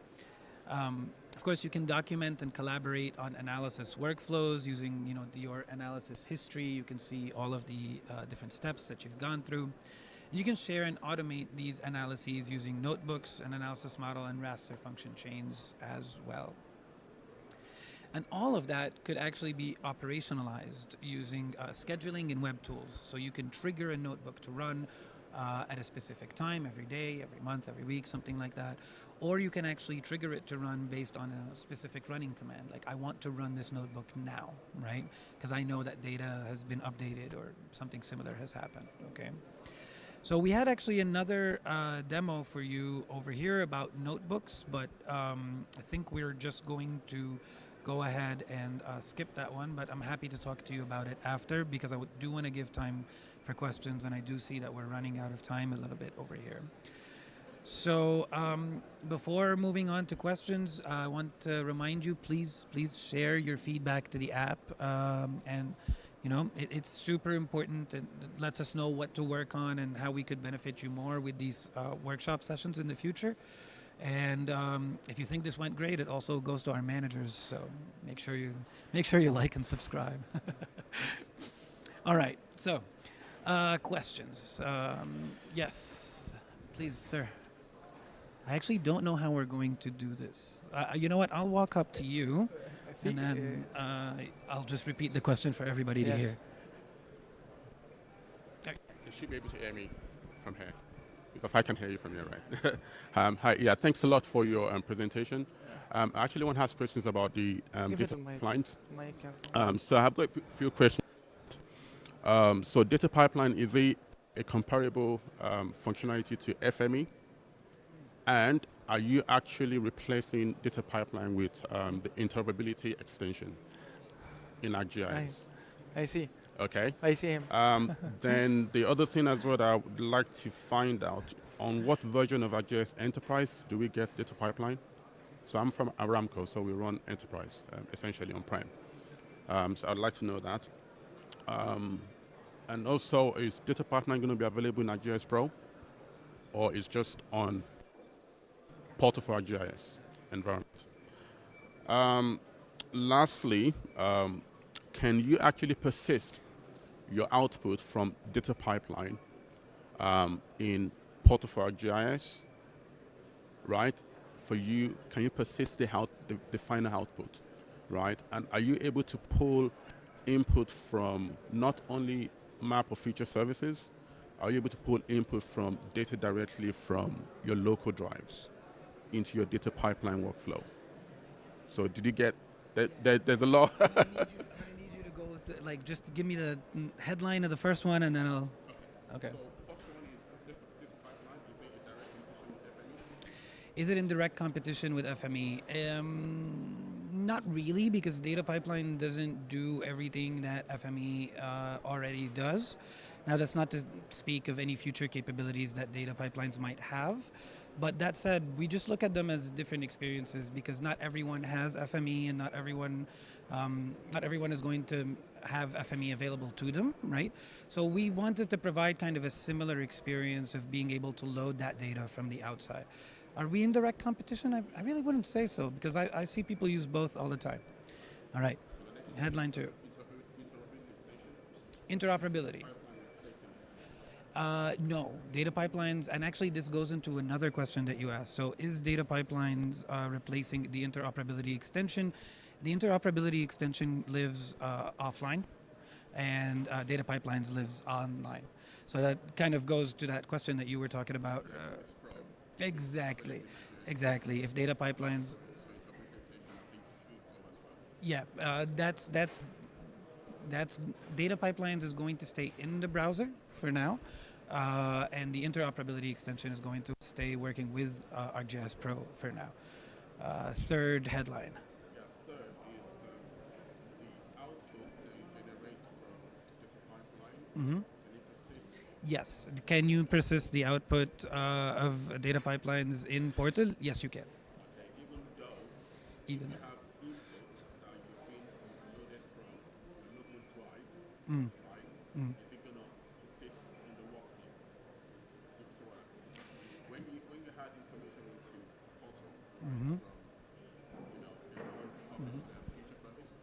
Of course, you can document and collaborate on analysis workflows using, your analysis history. You can see all of the different steps that you've gone through. You can share and automate these analyses using notebooks, an analysis model, and raster function chains as well. And all of that could actually be operationalized using scheduling and web tools. So you can trigger a notebook to run at a specific time, every day, every month, every week, something like that. Or you can actually trigger it to run based on a specific running command. Like, I want to run this notebook now, right? Because I know that data has been updated or something similar has happened, okay? So we had actually another demo for you over here about notebooks, but I think we're just going to go ahead and skip that one, but I'm happy to talk to you about it after, because I do want to give time for questions, and I do see that we're running out of time a little bit over here. So before moving on to questions, I want to remind you, please share your feedback to the app, and you know, it's super important. It lets us know what to work on and how we could benefit you more with these workshop sessions in the future. And if you think this went great, it also goes to our managers. So make sure you like and subscribe. All right. So questions. Yes, please, sir. I actually don't know how we're going to do this. You know what? I'll walk up to you, and then I'll just repeat the question for everybody to hear. You should be able to hear me from here, because I can hear you from here, right? Hi, yeah, thanks a lot for your presentation. I actually want to ask questions about the data pipelines. So I have got a few questions. So data pipeline, is a comparable functionality to FME? And are you actually replacing data pipeline with the interoperability extension in ArcGIS? I see. Okay. I see him. Then the other thing as well that I would like to find out, on what version of ArcGIS Enterprise do we get data pipeline? So I'm from Aramco, so we run Enterprise, essentially on-prem. So I'd like to know that. And also, is data pipeline going to be available in ArcGIS Pro, or is just on Portal for ArcGIS environment? Lastly, can you actually persist your output from data pipeline in Portal for ArcGIS, right? For you, can you persist the final output, right? And are you able to pull input from not only map or feature services, are you able to pull input from data directly from your local drives into your data pipeline workflow? So did you get, there's a lot. I need you to go with, like, just give me the headline of the first one, and then I'll, okay. So first one is data pipeline, Is it in direct competition with FME? Not really, because data pipeline doesn't do everything that FME already does. Now, that's not to speak of any future capabilities that data pipelines might have. But that said, we just look at them as different experiences, because not everyone has FME, and not everyone is going to have FME available to them, right? So we wanted to provide kind of a similar experience of being able to load that data from the outside. Are we in direct competition? I really wouldn't say so, because I see people use both all the time. All right, headline 2. Interoperability. No, data pipelines, and actually this goes into another question that you asked. So is data pipelines replacing the interoperability extension? The interoperability extension lives offline, and data pipelines lives online. So that kind of goes to that question that you were talking about. Exactly. If data pipelines, yeah, that's data pipelines is going to stay in the browser for now, and the interoperability extension is going to stay working with ArcGIS Pro for now. Third headline. Yeah, third is the output that you generate from data pipeline. Mm-hmm. Can you persist? Yes. Can you persist the output of data pipelines in Portal? Yes, you can. Okay, even though Even. you have inputs that you've been loaded from a local drive, Mm. right? Mm. Is it going to persist in the workflow? So when you had information into Portal Mm-hmm. from your feature service,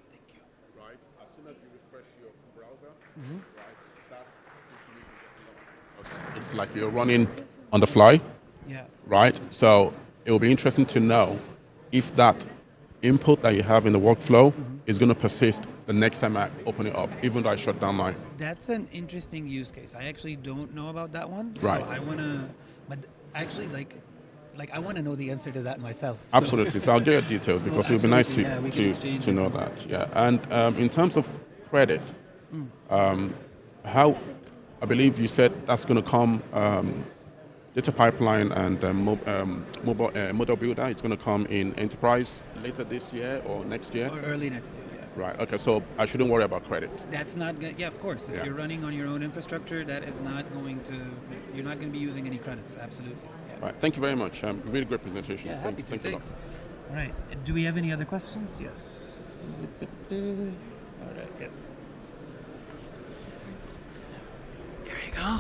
Thank you. right? As soon as you refresh your browser, Mm-hmm. right, that information gets lost It's like you're running on the fly, Yeah. right? So it will be interesting to know if that input that you have in the workflow is going to persist the next time I open it up, even though I shut down mine. That's an interesting use case. I actually don't know about that one. Right. So I wanna, but actually like I want to know the answer to that myself. So- Absolutely. So I'll get your details because it would be nice to, absolutely, yeah, we can exchange to know that. Yeah. And in terms of credit, how I believe you said that's going to come. Data pipeline and model builder is going to come in enterprise later this year or next year. Or early next year. Yeah. Right. Okay. So I shouldn't worry about credit. That's not good. Yeah, of course. If Yeah. you're running on your own infrastructure, that is not going to. You're not going to be using any credits. Absolutely. Yeah. Right. Thank you very much. Really great presentation. Yeah, happy Thanks. to. Thanks a lot. Thanks. Right. Do we have any other questions? Yes. All right. Yes. There you go.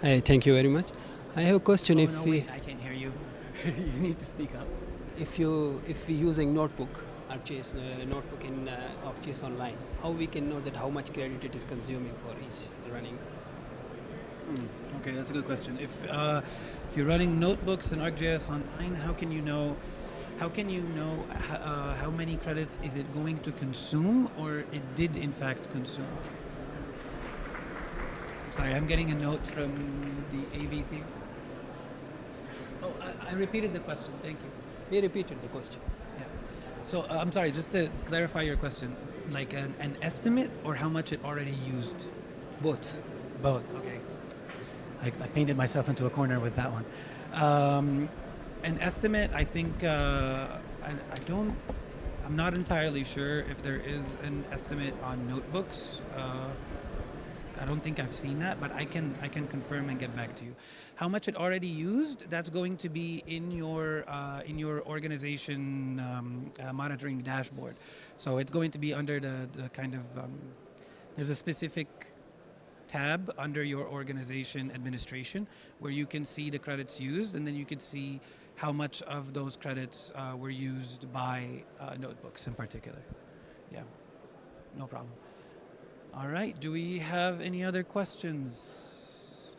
Hey, thank you very much. I have a question. Oh, If no, we wait, I can't hear you. You need to speak up. if we using notebook ArcGIS notebook in ArcGIS Online, how we can know that how much credit it is consuming for each running? Okay, that's a good question. If you're running notebooks in ArcGIS Online, how can you know? How many credits is it going to consume, or it did in fact consume? Sorry, I'm getting a note from the AV team. Oh, I repeated the question. Thank you. He repeated the question. Yeah. So I'm sorry, just to clarify your question, like an estimate or how much it already used? Both. Both. Okay. I painted myself into a corner with that one. An estimate, I think, I'm not entirely sure if there is an estimate on notebooks. I don't think I've seen that, but I can confirm and get back to you. How much it already used? That's going to be in your organization monitoring dashboard. So it's going to be under the kind of there's a specific tab under your organization administration where you can see the credits used, and then you can see how much of those credits were used by notebooks in particular. Yeah, no problem. All right, do we have any other questions?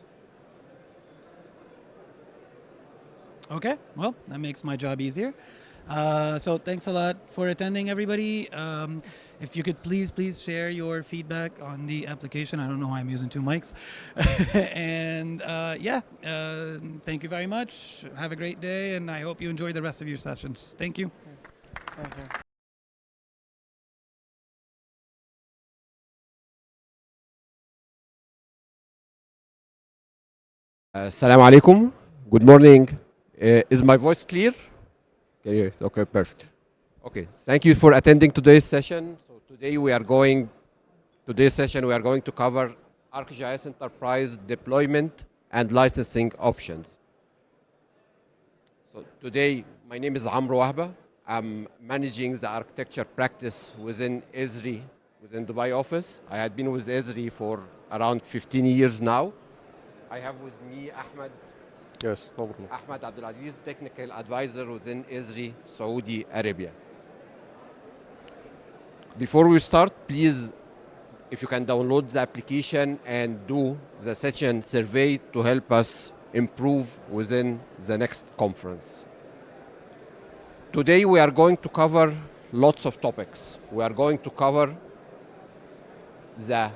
Okay, well, that makes my job easier. So thanks a lot for attending, everybody. If you could please share your feedback on the application. I don't know why I'm using two mics. And thank you very much. Have a great day, and I hope you enjoy the rest of your sessions. Thank you. Thank you. Assalamu alaikum. Good morning. Is my voice clear? Can you hear it? Okay, perfect. Okay, thank you for attending today's session. So today's session we are going to cover ArcGIS Enterprise deployment and licensing options. So today, my name is Amro Wahba. I'm managing the architecture practice within Esri, within Dubai office. I had been with Esri for around 15 years now. I have with me Ahmed. Yes, no problem. Ahmed Abdulaziz, technical advisor within Esri, Saudi Arabia. Before we start, please, if you can download the application and do the session survey to help us improve within the next conference. Today we are going to cover lots of topics. We are going to cover the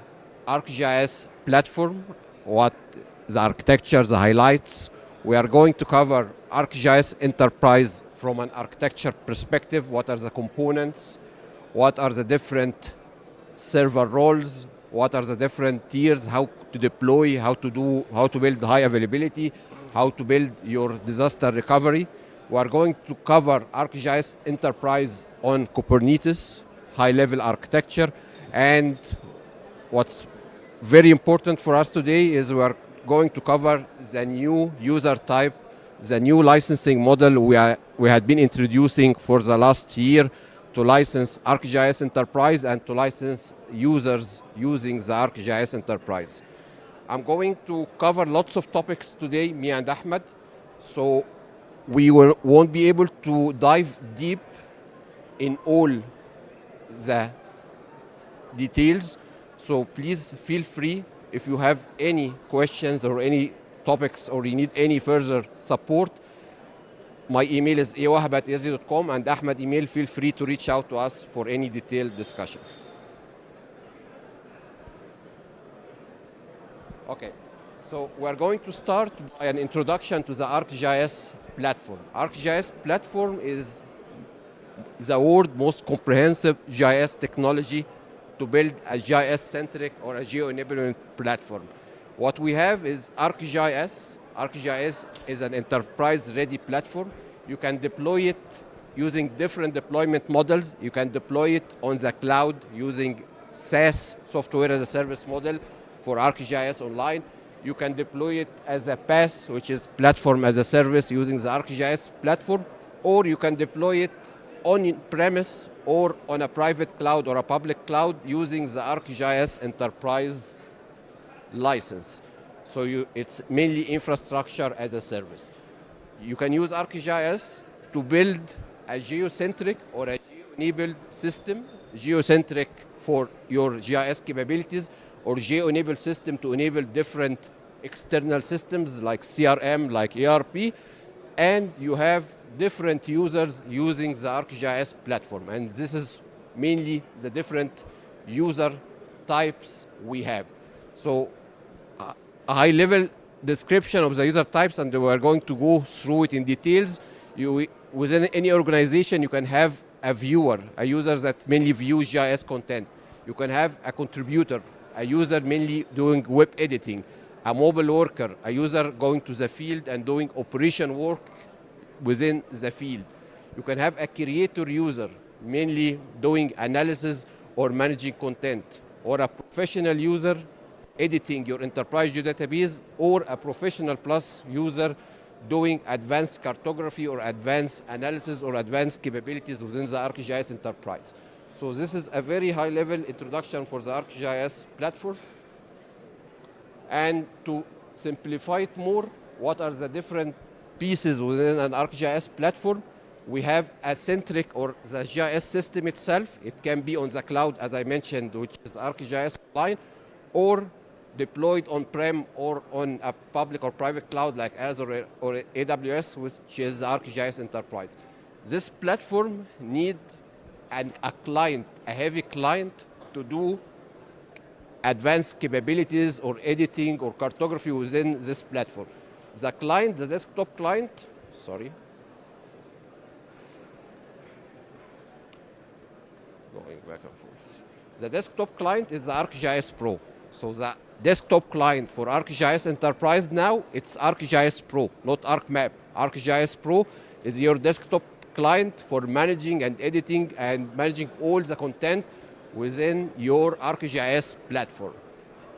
ArcGIS platform, what the architecture, the highlights. We are going to cover ArcGIS Enterprise from an architecture perspective. What are the components? What are the different server roles? What are the different tiers? How to deploy? How to build high availability? How to build your disaster recovery? We are going to cover ArcGIS Enterprise on Kubernetes, high-level architecture, and what's very important for us today is we are going to cover the new user type, the new licensing model we had been introducing for the last year to license ArcGIS Enterprise and to license users using the ArcGIS Enterprise. I'm going to cover lots of topics today, me and Ahmed, so we won't be able to dive deep in all the details. So please feel free If you have any questions or any topics or you need any further support, my email is awahab@esri.com, and Ahmed email, feel free to reach out to us for any detailed discussion. Okay, so we're going to start by an introduction to the ArcGIS platform. ArcGIS platform is the world's most comprehensive GIS technology to build a GIS-centric or a geo-enablement platform. What we have is ArcGIS. ArcGIS is an enterprise-ready platform. You can deploy it using different deployment models. You can deploy it on the cloud using SaaS, software as a service model, for ArcGIS Online. You can deploy it as a PaaS, which is platform as a service, using the ArcGIS platform, or you can deploy it on-premise or on a private cloud or a public cloud using the ArcGIS Enterprise license. So it's mainly infrastructure as a service. You can use ArcGIS to build a geocentric or a geo-enabled system, geocentric for your GIS capabilities, or geo-enabled system to enable different external systems like CRM, like ERP, and you have different users using the ArcGIS platform. And this is mainly the different user types we have. So a high-level description of the user types, and we're going to go through it in details. Within any organization, you can have a viewer, a user that mainly views GIS content. You can have a contributor, a user mainly doing web editing, a mobile worker, a user going to the field and doing operation work within the field. You can have a creator user, mainly doing analysis or managing content, or a professional user editing your enterprise database, or a professional plus user doing advanced cartography or advanced analysis or advanced capabilities within the ArcGIS enterprise. So this is a very high-level introduction for the ArcGIS platform. And to simplify it more, what are the different pieces within an ArcGIS platform? We have a centric, or the GIS system itself. It can be on the cloud, as I mentioned, which is ArcGIS Online, or deployed on-prem or on a public or private cloud like Azure or AWS, which is ArcGIS Enterprise. This platform needs a client, a heavy client, to do advanced capabilities or editing or cartography within this platform. The client, the desktop client, sorry, going back and forth. The desktop client is the ArcGIS Pro. So the desktop client for ArcGIS Enterprise now, it's ArcGIS Pro, not ArcMap. ArcGIS Pro is your desktop client for managing and editing and managing all the content within your ArcGIS platform.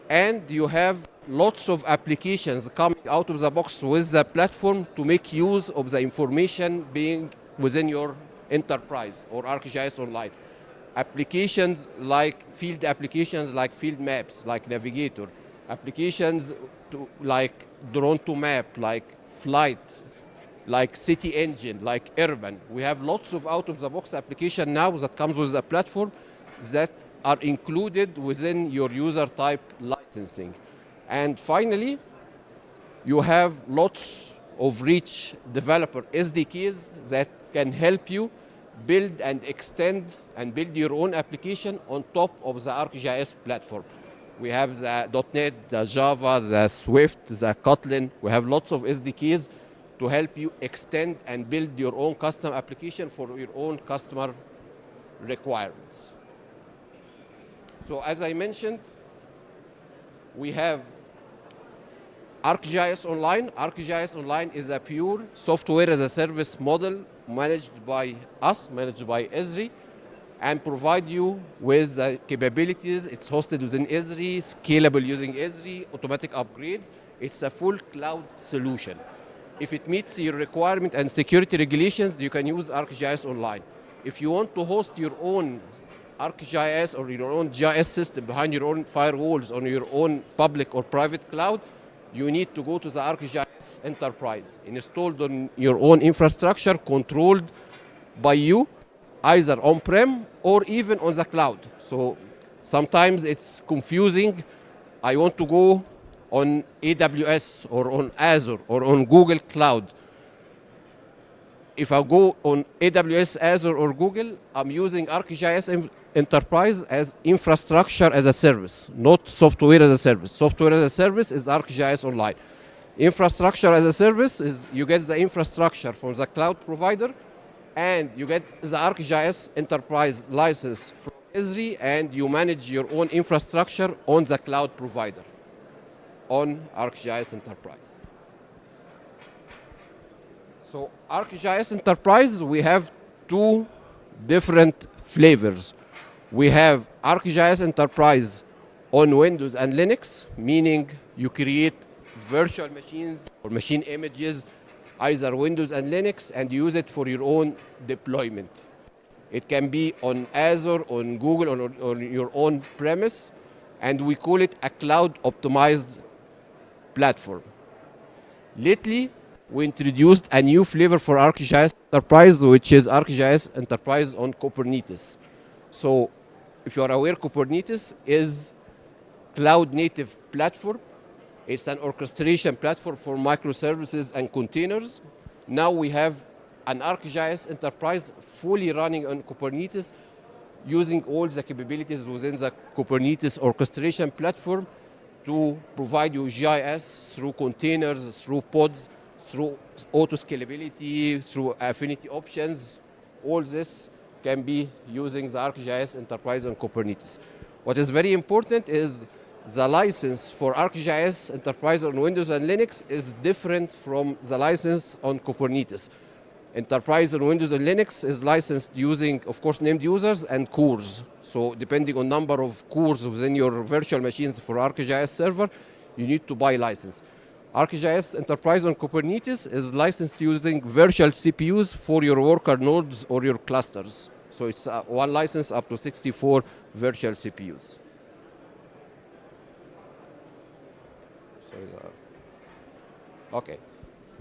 And you have lots of applications coming out of the box with the platform to make use of the information being within your enterprise or ArcGIS Online. Applications like field maps, like Navigator, applications like drone to map, like flight, like city engine, like urban. We have lots of out-of-the-box application now that comes with the platform that are included within your user type licensing. And finally, you have lots of rich developer SDKs that can help you build and extend and build your own application on top of the ArcGIS platform. We have the .NET, the Java, the Swift, the Kotlin. We have lots of SDKs to help you extend and build your own custom application for your own customer requirements. So as I mentioned, we have ArcGIS Online. ArcGIS Online is a pure software as a service model managed by us, managed by Esri, and provide you with the capabilities. It's hosted within Esri, scalable using Esri, automatic upgrades. It's a full cloud solution. If it meets your requirement and security regulations, you can use ArcGIS Online. If you want to host your own ArcGIS or your own GIS system behind your own firewalls on your own public or private cloud, you need to go to the ArcGIS Enterprise, installed on your own infrastructure, controlled by you, either on-prem or even on the cloud. So sometimes it's confusing I want to go on AWS or on Azure or on Google Cloud. If I go on AWS, Azure, or Google, I'm using ArcGIS Enterprise as infrastructure as a service, not software as a service. Software as a service is ArcGIS Online. Infrastructure as a service is you get the infrastructure from the cloud provider, and you get the ArcGIS Enterprise license from Esri, and you manage your own infrastructure on the cloud provider on ArcGIS Enterprise. So ArcGIS Enterprise, we have two different flavors. We have ArcGIS Enterprise on Windows and Linux, meaning you create virtual machines or machine images, either Windows and Linux, and use it for your own deployment. It can be on Azure, on Google, on your own premise, and we call it a cloud-optimized platform. Lately, we introduced a new flavor for ArcGIS Enterprise, which is ArcGIS Enterprise on Kubernetes. So, if you are aware, Kubernetes is cloud-native platform. It's an orchestration platform for microservices and containers. Now we have an ArcGIS Enterprise fully running on Kubernetes, using all the capabilities within the Kubernetes orchestration platform to provide you GIS through containers, through pods, through auto scalability, through affinity options. All this can be using the ArcGIS Enterprise on Kubernetes. What is very important is the license for ArcGIS Enterprise on Windows and Linux is different from the license on Kubernetes. Enterprise on Windows and Linux is licensed using, of course, named users and cores. So depending on number of cores within your virtual machines for ArcGIS server, you need to buy license. ArcGIS Enterprise on Kubernetes is licensed using virtual CPUs for your worker nodes or your clusters. So it's one license up to 64 virtual CPUs. Okay.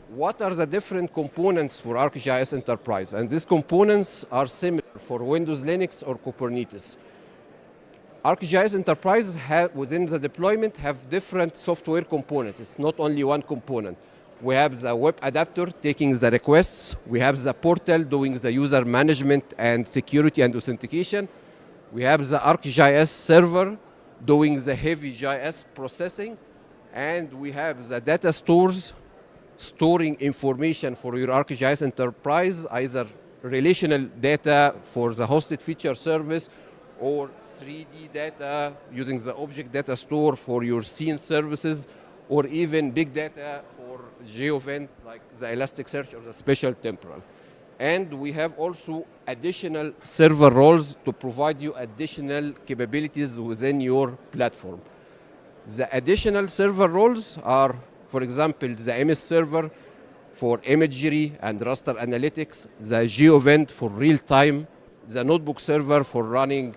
What are the different components for ArcGIS Enterprise? And these components are similar for Windows, Linux, or Kubernetes. ArcGIS Enterprise within the deployment have different software components. It's not only one component. We have the web adapter taking the requests. We have the portal doing the user management and security and authentication. We have the ArcGIS server doing the heavy GIS processing. And we have the data stores storing information for your ArcGIS Enterprise, either relational data for the hosted feature service or 3D data using the object data store for your scene services, or even big data for GeoEvent like the Elasticsearch or the Spatial Temporal. And we have also additional server roles to provide you additional capabilities within your platform. The additional server roles are, for example, the MS server for imagery and raster analytics, the GeoEvent for real-time, the notebook server for running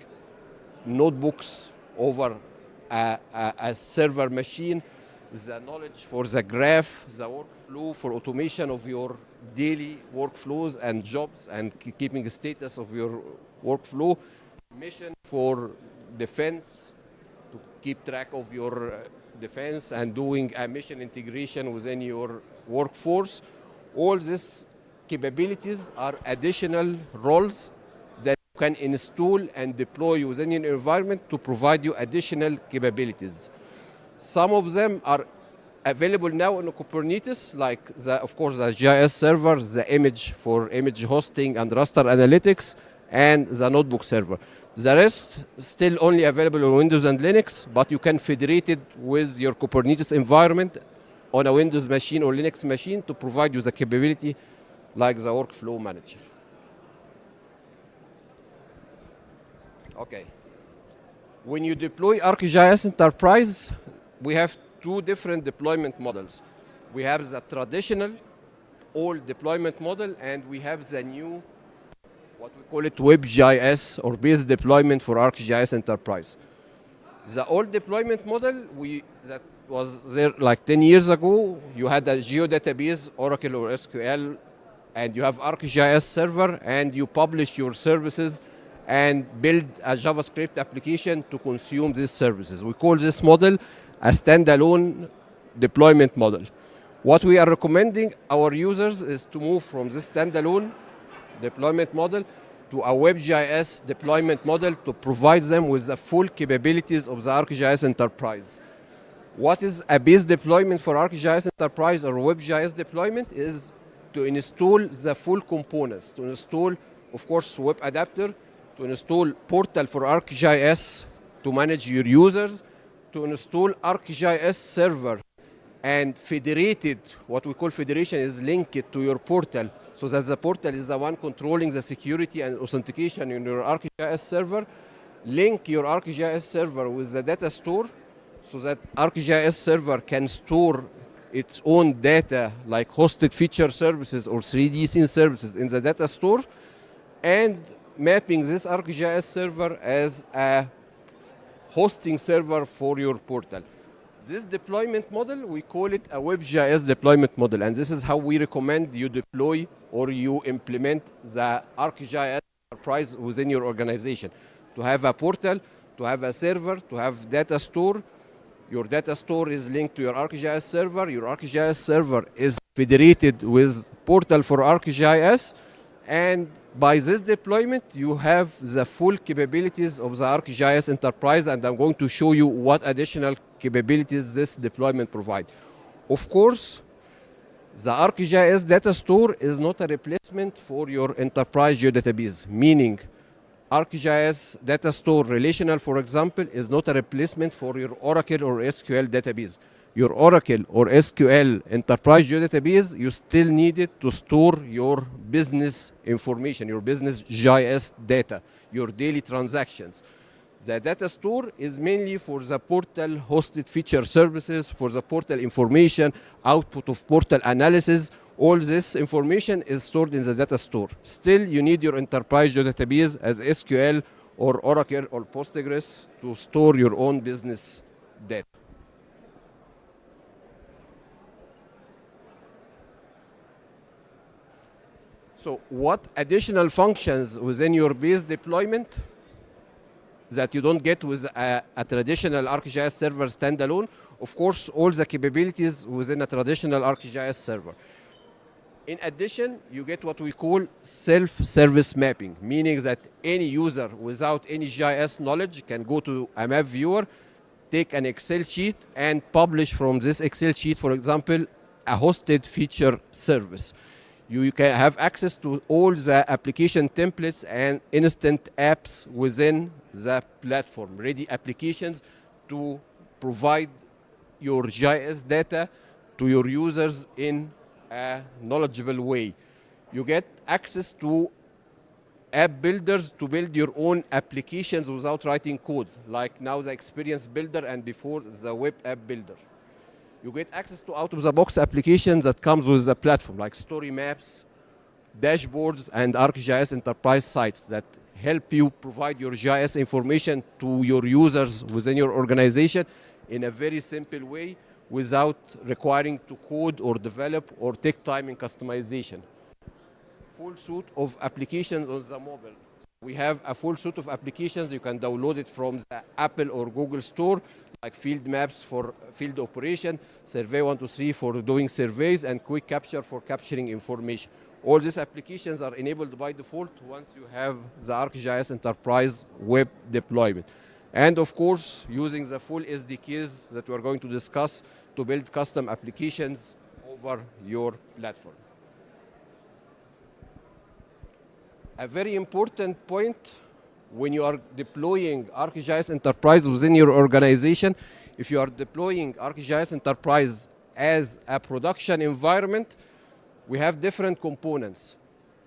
notebooks over a server machine, the knowledge for the graph, the workflow for automation of your daily workflows and jobs and keeping the status of your workflow, mission for defense, to keep track of your defense and doing a mission integration within your workforce. All these capabilities are additional roles that you can install and deploy within your environment to provide you additional capabilities. Some of them are available now in Kubernetes, like of course the GIS server, the image for image hosting and raster analytics, and the notebook server. The rest still only available on Windows and Linux, but you can federate it with your Kubernetes environment on a Windows machine or Linux machine to provide you the capability like the workflow manager. Okay. When you deploy ArcGIS Enterprise, we have two different deployment models. We have the traditional old deployment model, and we have the new, what we call it, WebGIS or base deployment for ArcGIS Enterprise. The old deployment model, that was there like 10 years ago. You had a geodatabase, Oracle or SQL, and you have ArcGIS server, and you publish your services and build a JavaScript application to consume these services. We call this model a standalone deployment model. What we are recommending our users is to move from this standalone deployment model to a WebGIS deployment model to provide them with the full capabilities of the ArcGIS Enterprise. What is a base deployment for ArcGIS Enterprise or WebGIS deployment is to install the full components, to install, of course, web adapter, to install portal for ArcGIS to manage your users, to install ArcGIS server and federated, what we call federation is linked to your portal so that the portal is the one controlling the security and authentication in your ArcGIS server. Link your ArcGIS server with the data store so that ArcGIS server can store its own data like hosted feature services or 3D scene services in the data store, and mapping this ArcGIS server as a hosting server for your portal. This deployment model, we call it a WebGIS deployment model, and this is how we recommend you deploy or you implement the ArcGIS Enterprise within your organization. To have a portal, to have a server, to have data store. Your data store is linked to your ArcGIS server. Your ArcGIS server is federated with portal for ArcGIS, and by this deployment, you have the full capabilities of the ArcGIS Enterprise, and I'm going to show you what additional capabilities this deployment provides. Of course, the ArcGIS data store is not a replacement for your enterprise geodatabase, meaning ArcGIS data store relational, for example, is not a replacement for your Oracle or SQL database. Your Oracle or SQL enterprise geodatabase, you still need it to store your business information, your business GIS data, your daily transactions. The data store is mainly for the portal hosted feature services, for the portal information, output of portal analysis. All this information is stored in the data store. Still, you need your enterprise geodatabase as SQL or Oracle or Postgres to store your own business data. So what additional functions within your base deployment that you don't get with a traditional ArcGIS server standalone? Of course, all the capabilities within a traditional ArcGIS server. In addition, you get what we call self-service mapping, meaning that any user without any GIS knowledge can go to a map viewer, take an Excel sheet, and publish from this Excel sheet, for example, a hosted feature service. You can have access to all the application templates and instant apps within the platform, ready applications to provide your GIS data to your users in a knowledgeable way. You get access to app builders to build your own applications without writing code, like now the Experience Builder and before the Web App Builder. You get access to out-of-the-box applications that comes with the platform, like story maps, dashboards, and ArcGIS Enterprise sites that help you provide your GIS information to your users within your organization in a very simple way without requiring to code or develop or take time in customization. Full suite of applications on the mobile. We have a full suite of applications. You can download it from the Apple or Google store, like field maps for field operation, survey 123 for doing surveys, and quick capture for capturing information. All these applications are enabled by default once you have the ArcGIS Enterprise web deployment. And of course, using the full SDKs that we're going to discuss to build custom applications over your platform. A very important point when you are deploying ArcGIS Enterprise within your organization, if you are deploying ArcGIS Enterprise as a production environment, we have different components.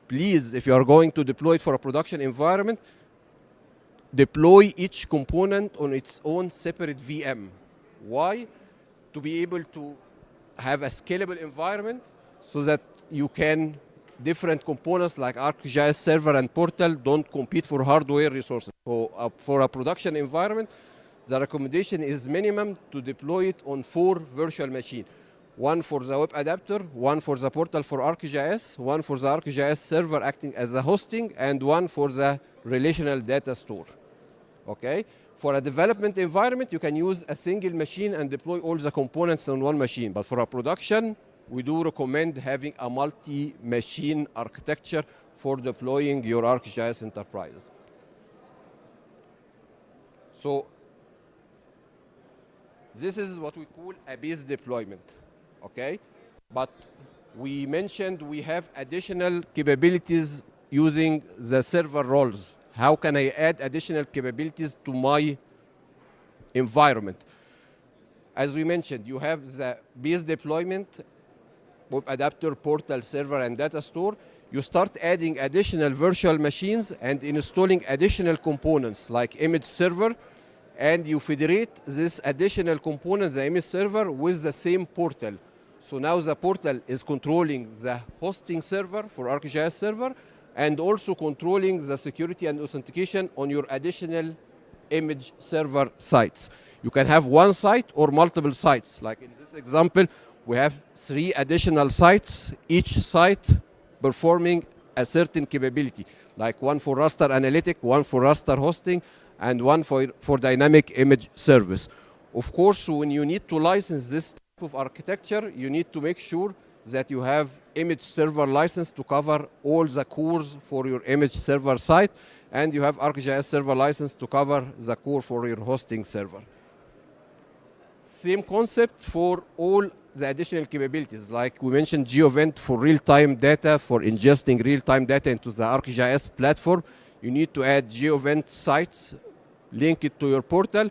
Please, if you are going to deploy it for a production environment, deploy each component on its own separate VM. Why? To be able to have a scalable environment so that you can different components like ArcGIS server and portal don't compete for hardware resources. So for a production environment, the recommendation is minimum to deploy it on 4 virtual machines. One for the web adapter, one for the portal for ArcGIS, one for the ArcGIS server acting as a hosting, and one for the relational data store. Okay? For a development environment, you can use a single machine and deploy all the components on one machine. But for a production, we do recommend having a multi-machine architecture for deploying your ArcGIS enterprise. So this is what we call a base deployment, okay? But we mentioned we have additional capabilities using the server roles. How can I add additional capabilities to my environment? As we mentioned, you have the base deployment, web adapter, portal, server, and data store. You start adding additional virtual machines and installing additional components like image server, and you federate this additional component, the image server, with the same portal. So now the portal is controlling the hosting server for ArcGIS server, and also controlling the security and authentication on your additional image server sites. You can have one site or multiple sites. Like in this example, we have 3 additional sites, each site performing a certain capability, like one for raster analytic, one for raster hosting, and one for dynamic image service. Of course, when you need to license this type of architecture, you need to make sure that you have image server license to cover all the cores for your image server site, and you have ArcGIS server license to cover the core for your hosting server. Same concept for all the additional capabilities. Like we mentioned, GeoVent for real-time data, for ingesting real-time data into the ArcGIS platform. You need to add GeoVent sites, link it to your portal,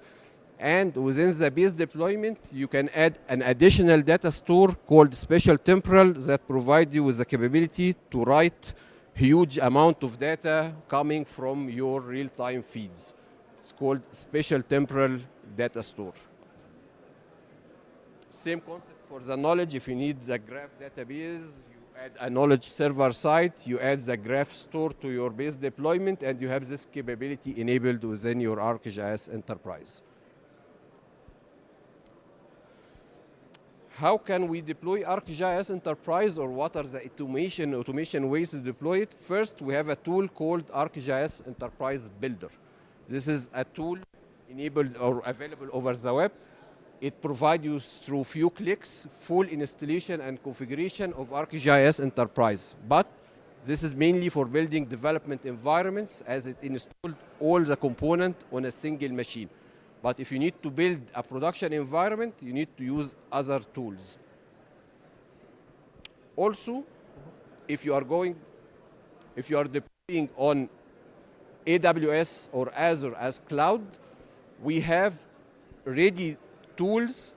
and within the base deployment, you can add an additional data store called Spatial Temporal that provides you with the capability to write huge amount of data coming from your real-time feeds. It's called Spatial Temporal Data Store. Same concept for the knowledge. If you need the graph database, you add a knowledge server site, you add the graph store to your base deployment, and you have this capability enabled within your ArcGIS enterprise. How can we deploy ArcGIS Enterprise, or what are the automation ways to deploy it? First, we have a tool called ArcGIS Enterprise Builder. This is a tool enabled or available over the web. It provides you through few clicks full installation and configuration of ArcGIS Enterprise. But this is mainly for building development environments, as it installs all the components on a single machine. But if you need to build a production environment, you need to use other tools. Also, if you are deploying on AWS or Azure as cloud, we have ready tools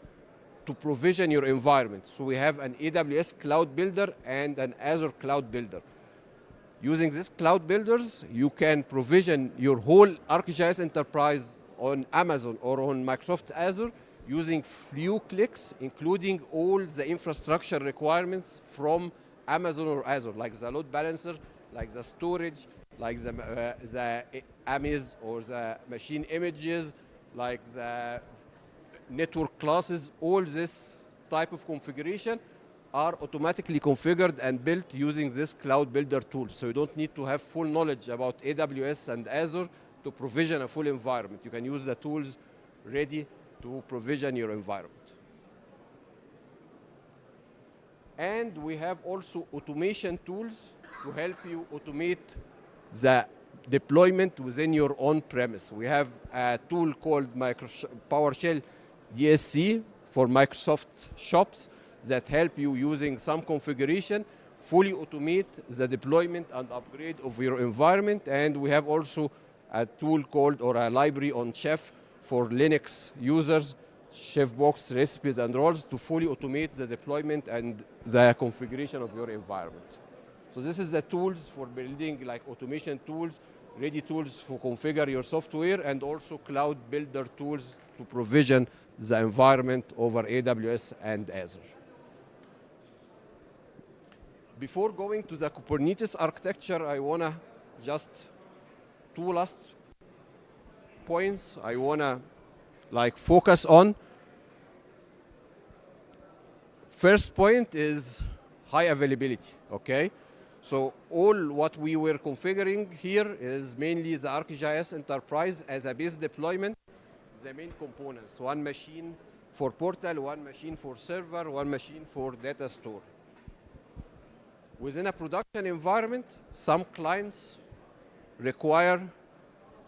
to provision your environment. So we have an AWS Cloud Builder and an Azure Cloud Builder. Using these cloud builders, you can provision your whole ArcGIS enterprise on Amazon or on Microsoft Azure using few clicks, including all the infrastructure requirements from Amazon or Azure, like the load balancer, like the storage, like the AMIs or the machine images, like the network classes. All this type of configuration are automatically configured and built using this cloud builder tool. So you don't need to have full knowledge about AWS and Azure to provision a full environment. You can use the tools ready to provision your environment. And we have also automation tools to help you automate the deployment within your own premise. We have a tool called PowerShell DSC for Microsoft shops that help you using some configuration fully automate the deployment and upgrade of your environment. And we have also a tool called, or a library on Chef for Linux users, Chefbox recipes and roles, to fully automate the deployment and the configuration of your environment. So this is the tools for building, like automation tools, ready tools for configure your software, and also cloud builder tools to provision the environment over AWS and Azure. Before going to the Kubernetes architecture, I want to just two last points I want to focus on. First point is high availability, okay? So all what we were configuring here is mainly the ArcGIS Enterprise as a base deployment. the main components. One machine for portal, one machine for server, one machine for data store. Within a production environment, some clients require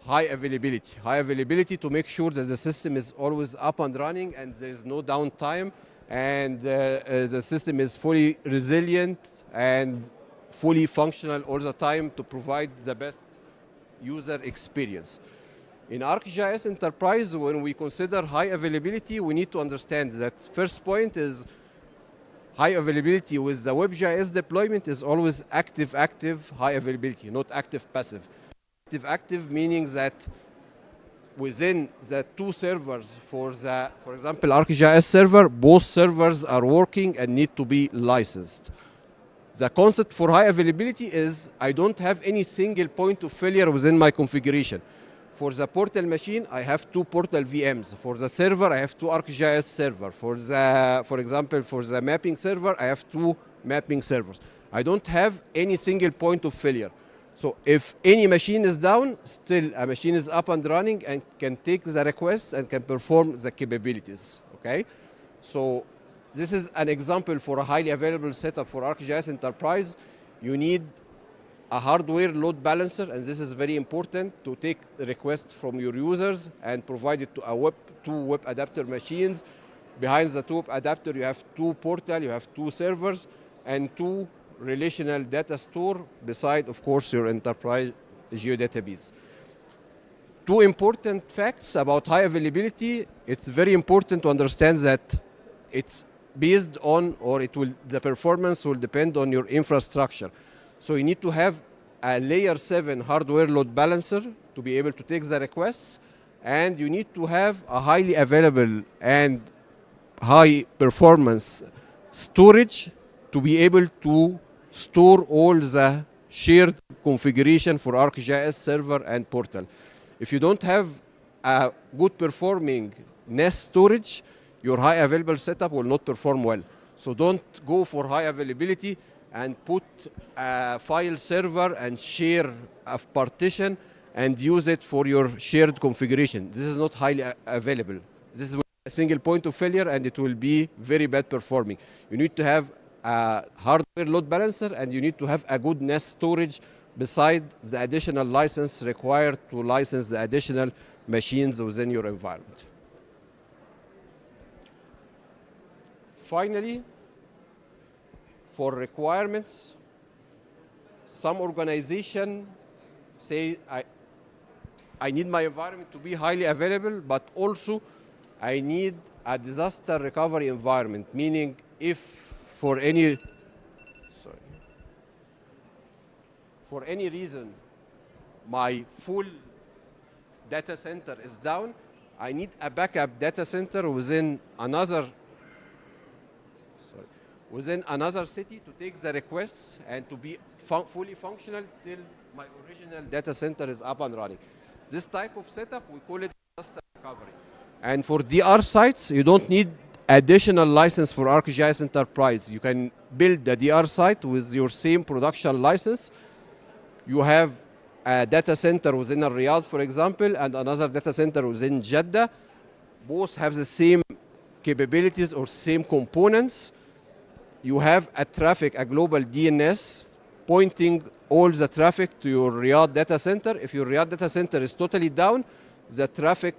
high availability to make sure that the system is always up and running and there is no downtime, and the system is fully resilient and fully functional all the time to provide the best user experience. In ArcGIS Enterprise, when we consider high availability, we need to understand that first point is high availability with the WebGIS deployment is always active high availability, not active-passive. Active meaning that within the two servers for example, ArcGIS server, both servers are working and need to be licensed. The concept for high availability is I don't have any single point of failure within my configuration. For the portal machine, I have two portal VMs. For the server, I have two ArcGIS server. For example, for the mapping server, I have two mapping servers. I don't have any single point of failure. So if any machine is down, still a machine is up and running and can take the request and can perform the capabilities, okay? So this is an example for a highly available setup for ArcGIS Enterprise. You need a hardware load balancer, and this is very important to take the request from your users and provide it to two web adapter machines. Behind the two web adapter, you have two portal, you have two servers, and two relational data store beside, of course, your enterprise geodatabase. Two important facts about high availability. It's very important to understand that it's based on, or the performance will depend on your infrastructure. So you need to have a layer 7 hardware load balancer to be able to take the requests, and you need to have a highly available and high performance storage to be able to store all the shared configuration for ArcGIS server and portal. If you don't have a good performing NAS storage, your high available setup will not perform well. So don't go for high availability and put a file server and share a partition and use it for your shared configuration. This is not highly available. This is a single point of failure and it will be very bad performing. You need to have a hardware load balancer and you need to have a good NAS storage beside the additional license required to license the additional machines within your environment. Finally, for requirements, some organization say I need my environment to be highly available, but also I need a disaster recovery environment, meaning if for any reason my full data center is down, I need a backup data center within another city to take the requests and to be fully functional till my original data center is up and running. This type of setup, we call it disaster recovery. And for DR sites, you don't need additional license for ArcGIS Enterprise. You can build the DR site with your same production license. You have a data center within Riyadh, for example, and another data center within Jeddah. Both have the same capabilities or same components. You have a global DNS pointing all the traffic to your Riyadh data center. If your Riyadh data center is totally down, the traffic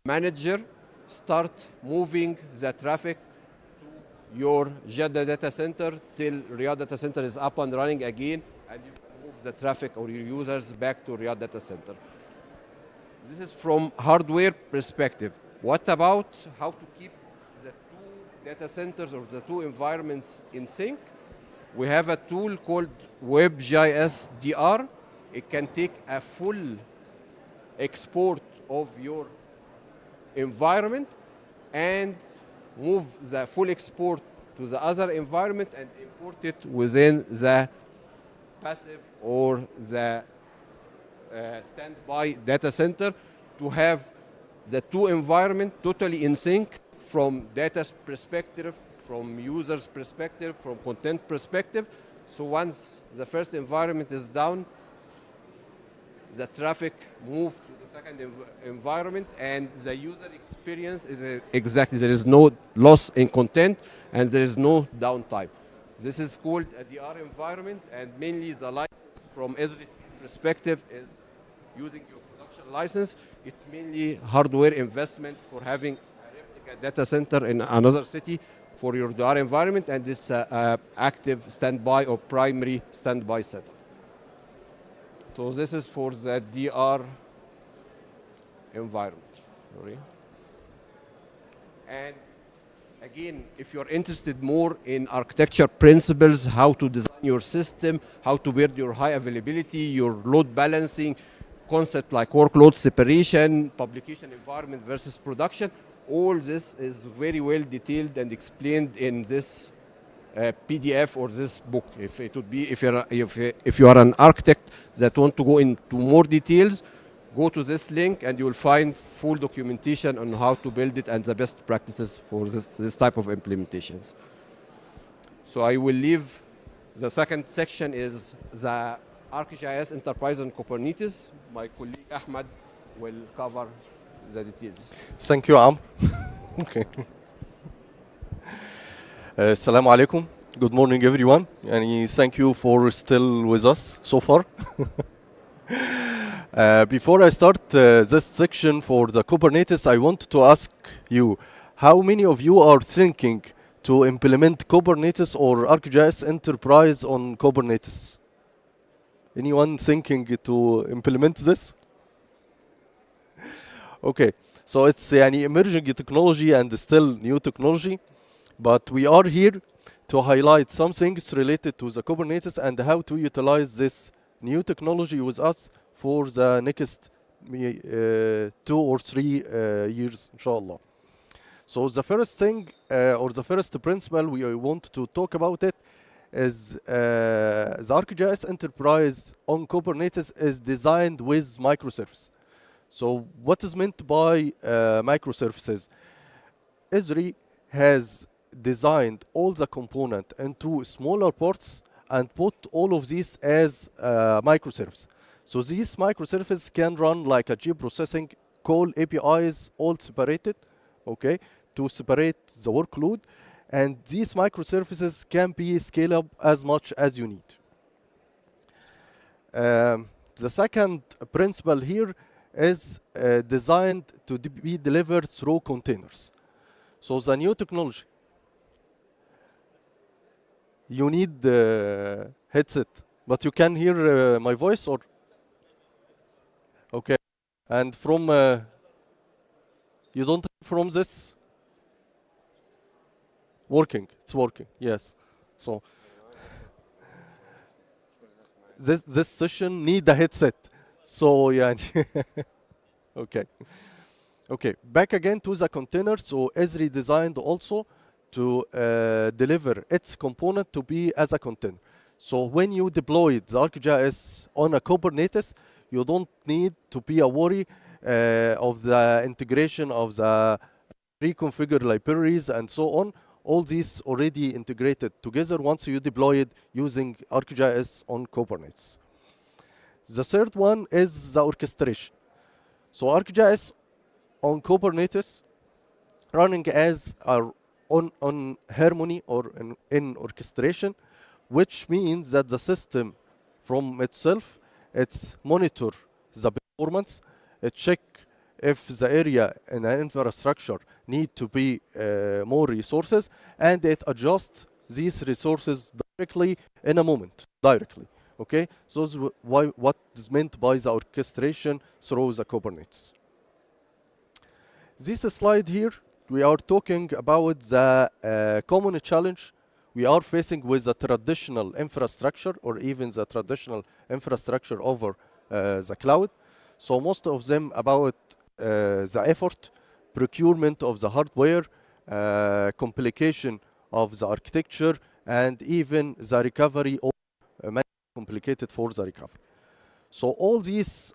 manager start moving the traffic to your Jeddah data center till Riyadh data center is up and running again, and you move the traffic or your users back to Riyadh data center. This is from hardware perspective. What about how to keep the two data centers or the two environments in sync? We have a tool called WebGIS DR. It can take a full export of your environment and move the full export to the other environment and import it within the passive or the standby data center to have the two environments totally in sync from data's perspective, from user's perspective, from content perspective. So once the first environment is down, the traffic move to the second environment, and the user experience is exactly, there is no loss in content and there is no downtime. This is called a DR environment, and mainly the license from Esri perspective is using your production license. It's mainly hardware investment for having a replica data center in another city for your DR environment, and it's active standby or primary standby setup. So this is for the DR environment. Sorry. And again, if you're interested more in architecture principles, how to design your system, how to build your high availability, your load balancing, concept like workload separation, publication environment versus production, all this is very well detailed and explained in this PDF or this book. If it would be, if you are an architect that want to go into more details, go to this link and you will find full documentation on how to build it and the best practices for this type of implementations. So I will leave the second section is the ArcGIS Enterprise on Kubernetes. My colleague Ahmad will cover the details. Thank you, Am. Okay. Assalamu alaikum. Good morning, everyone. And thank you for still with us so far. Before I start this section for the Kubernetes, I want to ask you, how many of you are thinking to implement Kubernetes or ArcGIS Enterprise on Kubernetes? Anyone thinking to implement this? Okay, so it's an emerging technology and still new technology, but we are here to highlight some things related to the Kubernetes and how to utilize this new technology with us for the next 2 or 3 years, inshallah. So the first thing, or the first principle we want to talk about it is the ArcGIS Enterprise on Kubernetes is designed with microservices. So what is meant by microservices? Esri has designed all the component into smaller parts and put all of these as microservices. So these microservices can run like a geoprocessing, call APIs, all separated, okay, to separate the workload. And these microservices can be scaled up as much as you need. The second principle here is designed to be delivered through containers. So the new technology, you need the headset, but you can hear my voice or? Okay, and from, you don't hear from this? Working, it's working, yes. So this session need a headset. So yeah, okay. Okay, back again to the container. So Esri designed also to deliver its component to be as a container. So when you deploy the ArcGIS on a Kubernetes, you don't need to be a worry of the integration of the pre-configured libraries and so on. All these already integrated together once you deploy it using ArcGIS on Kubernetes. The third one is the orchestration. So ArcGIS on Kubernetes running as on Harmony or in orchestration, which means that the system from itself, it's monitor the performance, it check if the area in an infrastructure need to be more resources, and it adjusts these resources directly in a moment, directly. Okay, so this is what is meant by the orchestration through the Kubernetes. This slide here, we are talking about the common challenge we are facing with the traditional infrastructure or even the traditional infrastructure over the cloud. So most of them about the effort, procurement of the hardware, complication of the architecture, and even the recovery or complicated for the recovery. So all these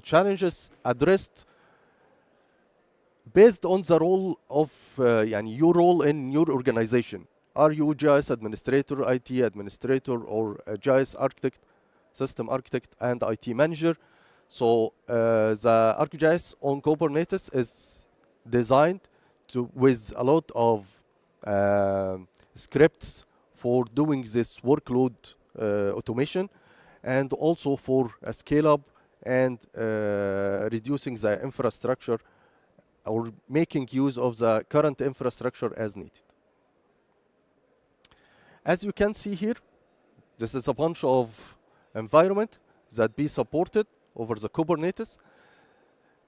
challenges addressed based on the role of your role in your organization. Are you GIS administrator, IT administrator, or a GIS architect? system architect, and IT manager. So the ArcGIS on Kubernetes is designed with a lot of scripts for doing this workload automation, and also for a scale up and reducing the infrastructure or making use of the current infrastructure as needed. As you can see here, this is a bunch of environment that be supported over the Kubernetes.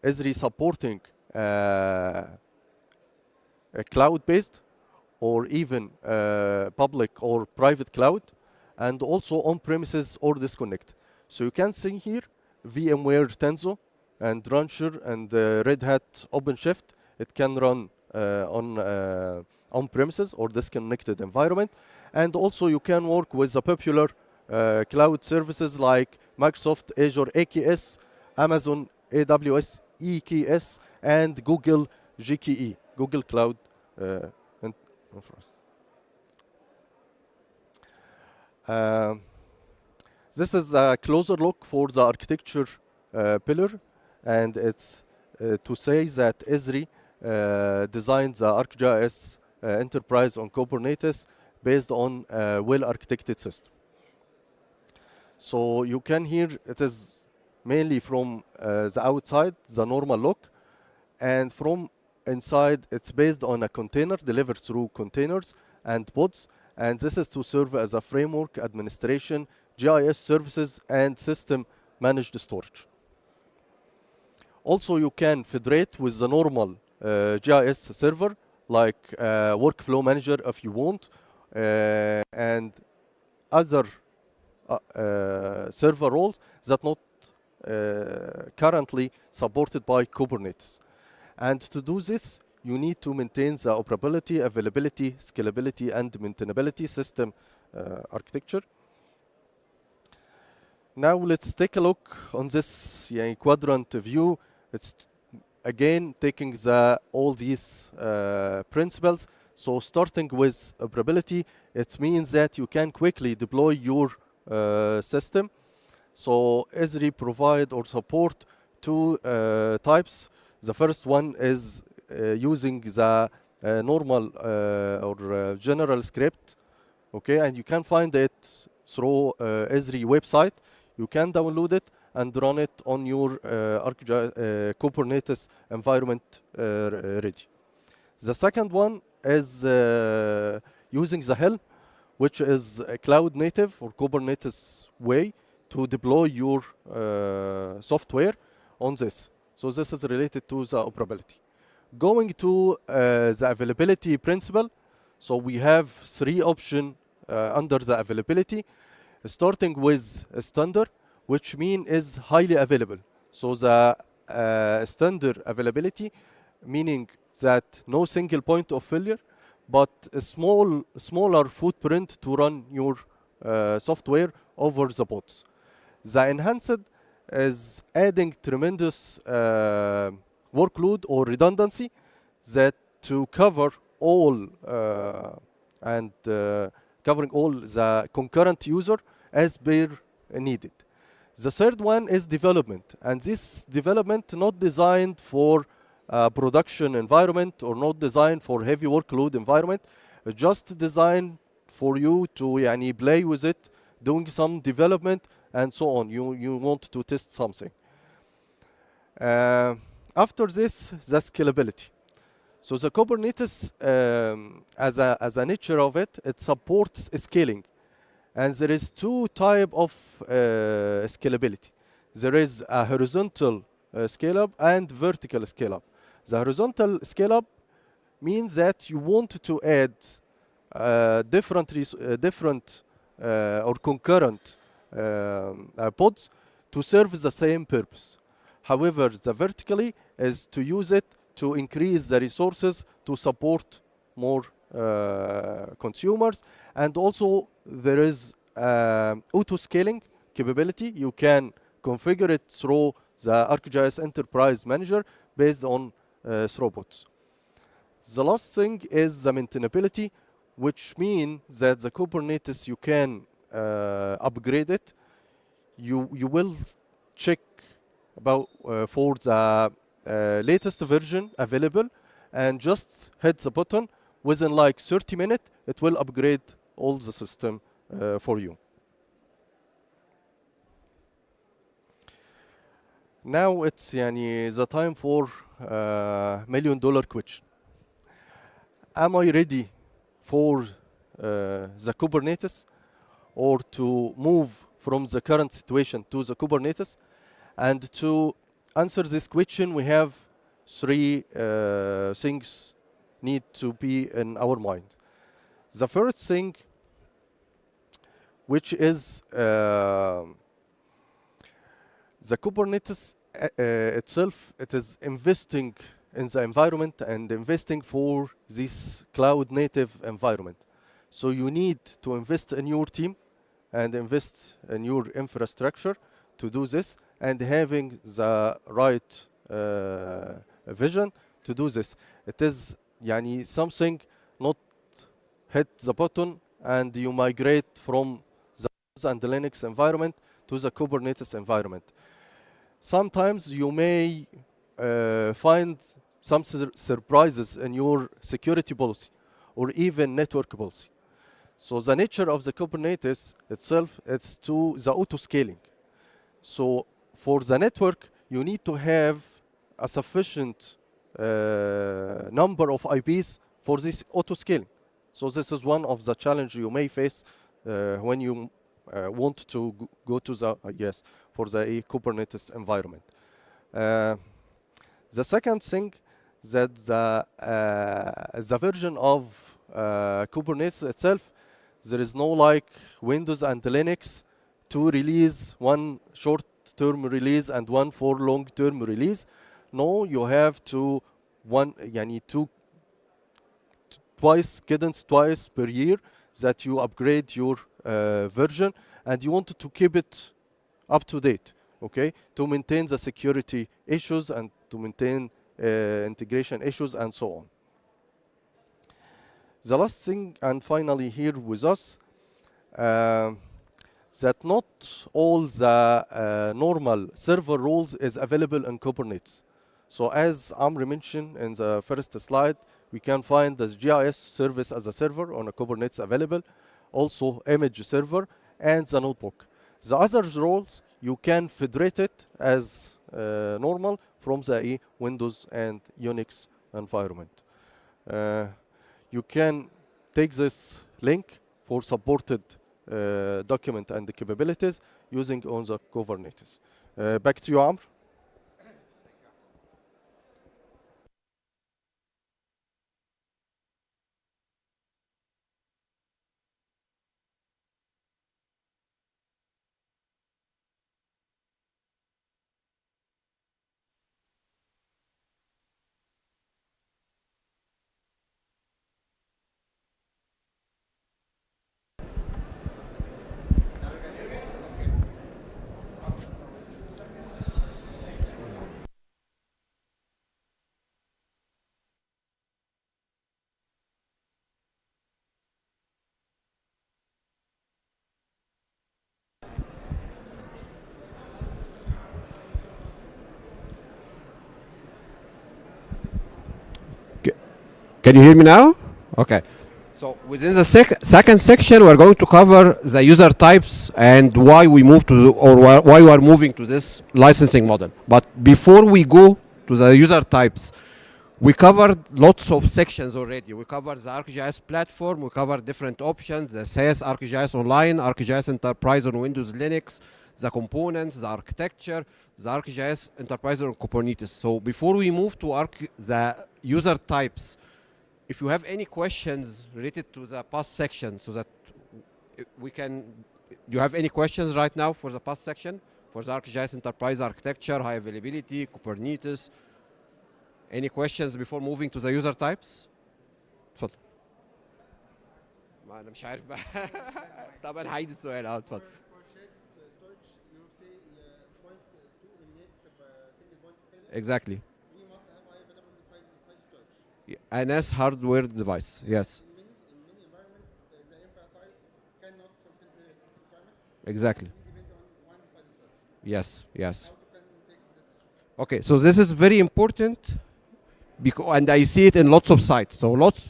Esri supporting a cloud-based or even public or private cloud, and also on-premises or disconnect. So you can see here VMware Tenzo and Rancher and Red Hat OpenShift. It can run on-premises or disconnected environment. And also you can work with the popular cloud services like Microsoft Azure AKS, Amazon AWS EKS, and Google GKE, Google Cloud this is a closer look for the architecture pillar, and it's to say that Esri designed the ArcGIS enterprise on Kubernetes based on a well-architected system. So you can hear it is mainly from the outside, the normal look, and from inside it's based on a container delivered through containers and pods, and this is to serve as a framework, administration, GIS services, and system managed storage. Also, you can federate with the normal GIS server, like workflow manager if you want, and other server roles that not currently supported by Kubernetes. And to do this, you need to maintain the operability, availability, scalability, and maintainability system architecture. Now let's take a look on this quadrant view. It's again taking all these principles. So starting with operability, it means that you can quickly deploy your system. So Esri provide or support two types. The first one is using the normal or general script, okay, and you can find it through Esri website. You can download it and run it on your Kubernetes environment ready. The second one is using the Helm, which is a cloud native or Kubernetes way to deploy your software on this. So this is related to the operability. Going to the availability principle, so we have three options under the availability, starting with a standard, which means is highly available. So the standard availability, meaning that no single point of failure, but a smaller footprint to run your software over the pods. The enhanced is adding tremendous workload or redundancy that to cover all and covering all the concurrent user as per needed. The third one is development, and this development not designed for production environment or not designed for heavy workload environment, just designed for you to play with it, doing some development and so on. You want to test something. After this, the scalability. So the Kubernetes, as a nature of it, it supports scaling. And there is two types of scalability. There is a horizontal scale-up and vertical scale-up. The horizontal scale-up means that you want to add different or concurrent pods to serve the same purpose. However, the vertically is to use it to increase the resources to support more consumers, and also there is auto-scaling capability. You can configure it through the ArcGIS Enterprise Manager based on throughput. The last thing is the maintainability, which means that the Kubernetes you can upgrade it. you will check about for the latest version available, and just hit the button. Within like 30 minutes, it will upgrade all the system for you. Now it's the time for $1,000,000 question. Am I ready for the Kubernetes, or to move from the current situation to the Kubernetes? And to answer this question, we have three things need to be in our mind. The first thing, which is the Kubernetes itself, it is investing in the environment and investing for this cloud native environment. So you need to invest in your team and invest in your infrastructure to do this, and having the right vision to do this. It is something, not hit the button and you migrate from the Windows and the Linux environment to the Kubernetes environment. Sometimes you may find some surprises in your security policy or even network policy. So the nature of the Kubernetes itself, it's to the auto-scaling. So for the network, you need to have a sufficient number of IPs for this auto-scaling. So this is one of the challenges you may face when you want to go to the for the Kubernetes environment. The second thing, that the version of Kubernetes itself, there is no like Windows and Linux to release one short-term release and one for long-term release. No, you have to cadence twice per year that you upgrade your version, and you want to keep it up to date, okay, to maintain the security issues and to maintain integration issues and so on. The last thing, and finally here with us, that not all the normal server roles is available in Kubernetes. So as Amr mentioned in the first slide, we can find the GIS service as a server on a Kubernetes available, also image server, and the notebook. The other roles, you can federate it as normal from the Windows and Unix environment. You can take this link for supported document and the capabilities using on the Kubernetes. Back to you, Amr. Can you hear me now? Okay. So within the second section, we're going to cover the user types and why we move to, or why we are moving to this licensing model. But before we go to the user types, we covered lots of sections already. We covered the ArcGIS platform, we covered different options, the SaaS ArcGIS Online, ArcGIS Enterprise on Windows, Linux, the components, the architecture, the ArcGIS Enterprise on Kubernetes. So before we move to the user types, if you have any questions related to the past section, so that we can, do you have any questions right now for the past section? For the ArcGIS Enterprise architecture, high availability, Kubernetes? Any questions before moving to the user types? اتفضل. ما أنا مش عارف بقى. طب أنا هعيد السؤال. اتفضل. Exactly. An S hardware device, yes. Exactly. Yes, yes. Okay, so this is very important, and I see it in lots of sites. So lots.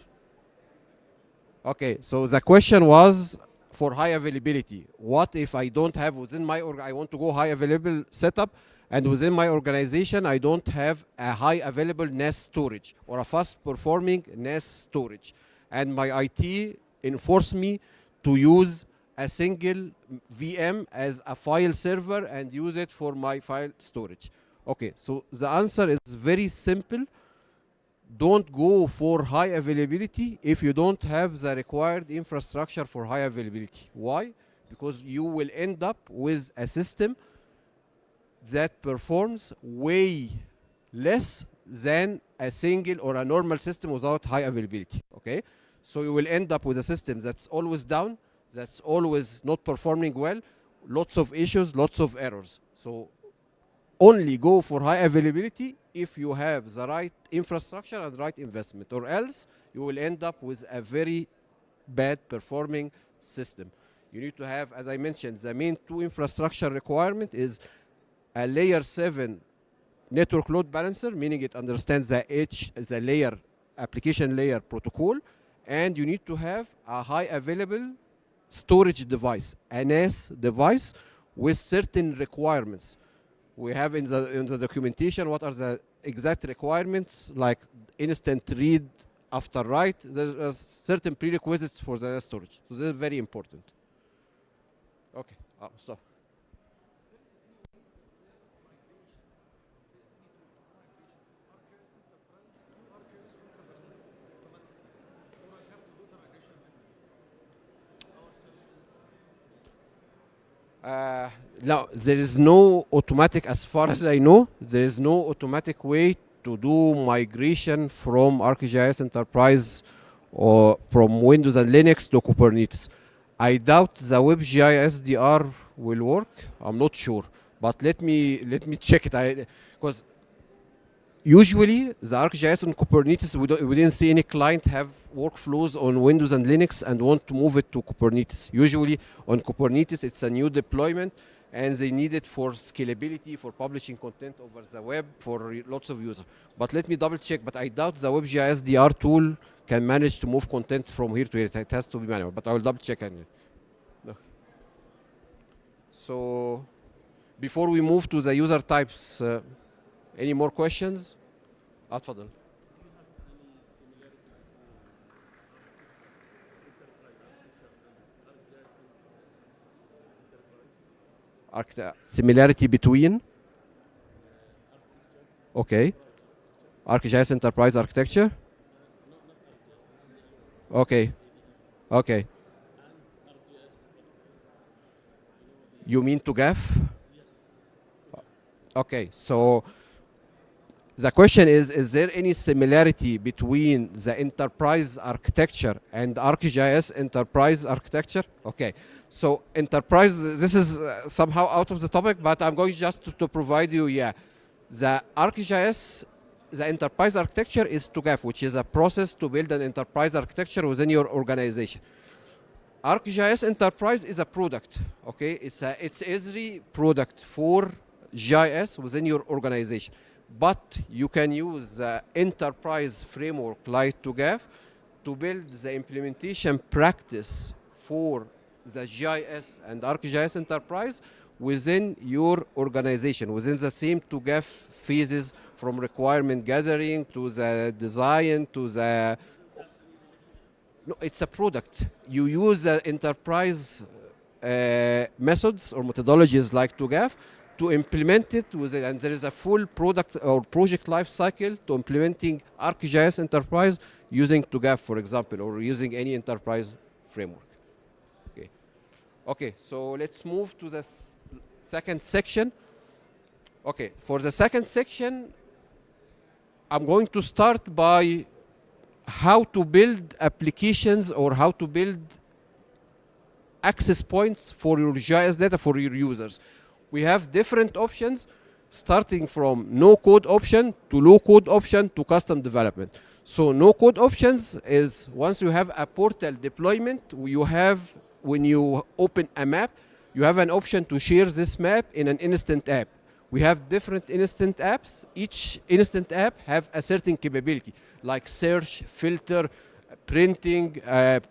Okay, so the question was for high availability. What if I don't have within my I want to go high available setup, and within my organization I don't have a high available NAS storage or a fast performing NAS storage, and my IT enforce me to use a single VM as a file server and use it for my file storage. Okay, so the answer is very simple. Don't go for high availability if you don't have the required infrastructure for high availability. Why? Because you will end up with a system that performs way less than a single or a normal system without high availability. Okay? So you will end up with a system that's always down, that's always not performing well, lots of issues, lots of errors. So only go for high availability if you have the right infrastructure and right investment, or else you will end up with a very bad performing system. You need to have, as I mentioned, the main two infrastructure requirement is a layer 7 network load balancer, meaning it understands the layer, application layer protocol, and you need to have a high available storage device, a NAS device with certain requirements. We have in the documentation what are the exact requirements, like instant read after write. There are certain prerequisites for the storage. So this is very important. Okay, stop. No, there is no automatic, as far as I know, there is no automatic way to do migration from ArcGIS Enterprise or from Windows and Linux to Kubernetes. I doubt the WebGIS DR will work. I'm not sure, but let me check it. Because usually the ArcGIS on Kubernetes, we didn't see any client have workflows on Windows and Linux and want to move it to Kubernetes. Usually on Kubernetes, it's a new deployment, and they need it for scalability, for publishing content over the web, for lots of users. But let me double check, but I doubt the WebGIS DR tool can manage to move content from here to here. It has to be manual, but I will double check. So before we move to the user types, any more questions? اتفضل. Similarity between? Okay. ArcGIS Enterprise Architecture? Okay. Okay. You mean to GAF? Okay, so the question is there any similarity between the enterprise architecture and ArcGIS enterprise architecture? Okay, so enterprise, this is somehow out of the topic, but I'm going just to provide you, the ArcGIS, the enterprise architecture is TOGAF, which is a process to build an enterprise architecture within your organization. ArcGIS Enterprise is a product, okay? It's Esri product for GIS within your organization. But you can use the enterprise framework like TOGAF to build the implementation practice for the GIS and ArcGIS Enterprise within your organization, within the same TOGAF phases, from requirement gathering to the design to the... No, it's a product. You use the enterprise methods or methodologies like TOGAF to implement it with it, and there is a full product or project life cycle to implementing ArcGIS Enterprise using TOGAF, for example, or using any enterprise framework. Okay, okay. So let's move to the second section. Okay, for the second section, I'm going to start by how to build applications or how to build access points for your GIS data for your users. We have different options, starting from no-code option to low-code option to custom development. So no-code options is once you have a portal deployment, you have, when you open a map, you have an option to share this map in an instant app. We have different instant apps. Each instant app have a certain capability, like search, filter, printing,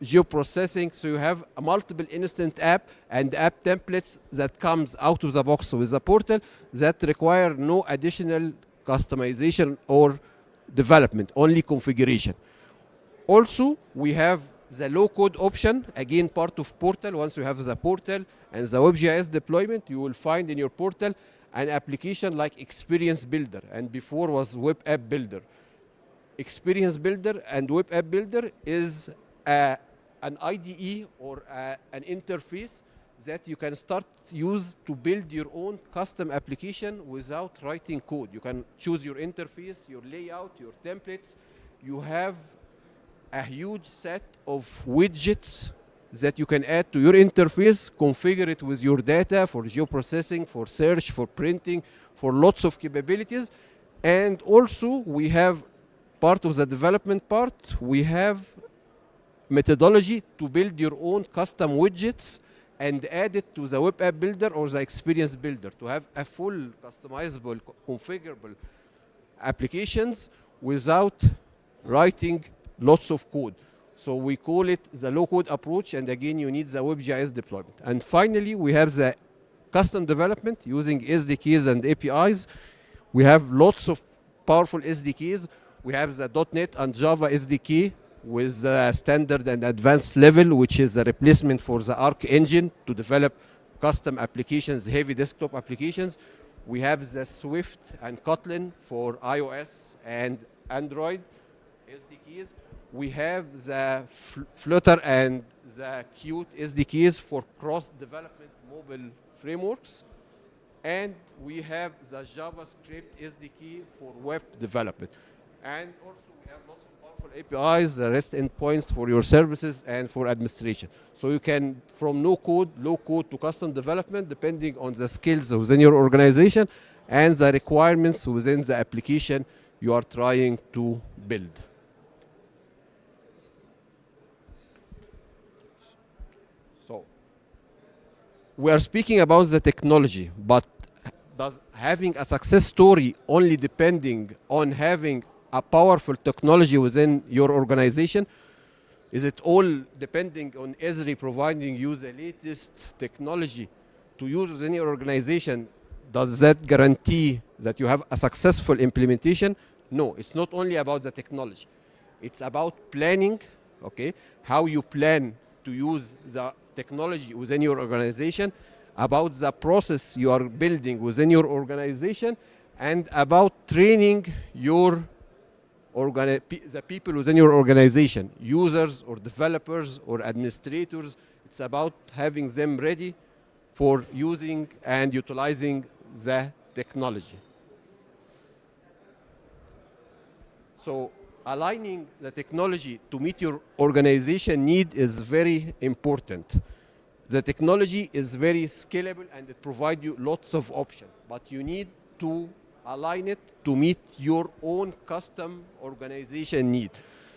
geoprocessing. So you have a multiple instant app and app templates that comes out of the box with the portal that require no additional customization or development, only configuration. Also, we have the low-code option, again part of portal. Once you have the portal and the WebGIS deployment, you will find in your portal an application like Experience Builder, and before was Web App Builder. Experience Builder and Web App Builder is an IDE or an interface that you can start use to build your own custom application without writing code. You can choose your interface, your layout, your templates. You have a huge set of widgets that you can add to your interface, configure it with your data for geoprocessing, for search, for printing, for lots of capabilities. And also we have part of the development part, we have methodology to build your own custom widgets and add it to the Web App Builder or the Experience Builder to have a full customizable, configurable applications without writing lots of code. So we call it the low-code approach, and again, you need the WebGIS deployment. And finally, we have the custom development using SDKs and APIs. We have lots of powerful SDKs. We have the .NET and Java SDK with the standard and advanced level, which is a replacement for the Arc engine to develop custom applications, heavy desktop applications. We have the Swift and Kotlin for iOS and Android SDKs. We have the Flutter and the Qt SDKs for cross-development mobile frameworks. And we have the JavaScript SDK for web development. And also we have lots of powerful APIs, the REST endpoints for your services and for administration. So you can, from no code, low code to custom development, depending on the skills within your organization and the requirements within the application you are trying to build. So we are speaking about the technology, but does having a success story only depending on having a powerful technology within your organization? Is it all depending on Esri providing you the latest technology to use within your organization? Does that guarantee that you have a successful implementation? No, it's not only about the technology. It's about planning, okay? How you plan to use the technology within your organization, about the process you are building within your organization, and about training your the people within your organization, users or developers or administrators. It's about having them ready for using and utilizing the technology. So aligning the technology to meet your organization need is very important. The technology is very scalable and it provides you lots of options, but you need to align it to meet your own custom organization need.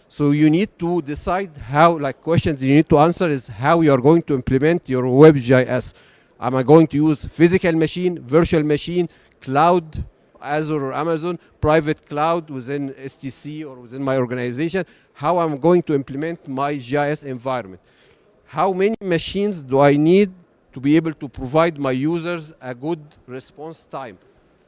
So you need to decide how, like questions you need to answer is how you are going to implement your WebGIS. Am I going to use physical machine, virtual machine, cloud, Azure or Amazon, private cloud within STC or within my organization? How I'm going to implement my GIS environment? How many machines do I need to be able to provide my users a good response time?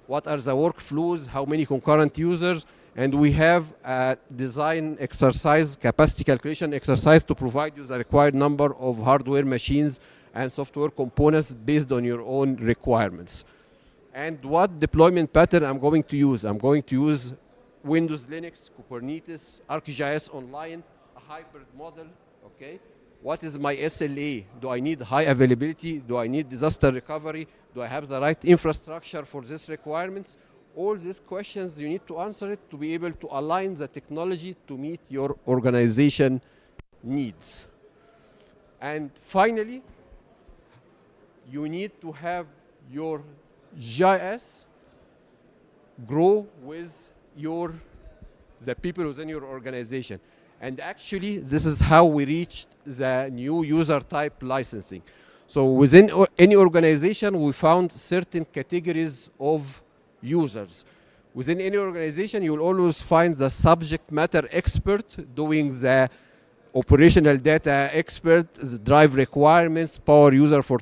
What are the workflows? How many concurrent users? And we have a design exercise, capacity calculation exercise to provide you the required number of hardware machines and software components based on your own requirements. And what deployment pattern I'm going to use? I'm going to use Windows, Linux, Kubernetes, ArcGIS Online, a hybrid model, okay? What is my SLA? Do I need high availability? Do I need disaster recovery? Do I have the right infrastructure for these requirements? All these questions, you need to answer it to be able to align the technology to meet your organization needs. And finally, you need to have your GIS grow with the people within your organization. And actually, this is how we reached the new user type licensing. So within any organization, we found certain categories of users. Within any organization, you'll always find the subject matter expert doing the operational data expert, the drive requirements, power user for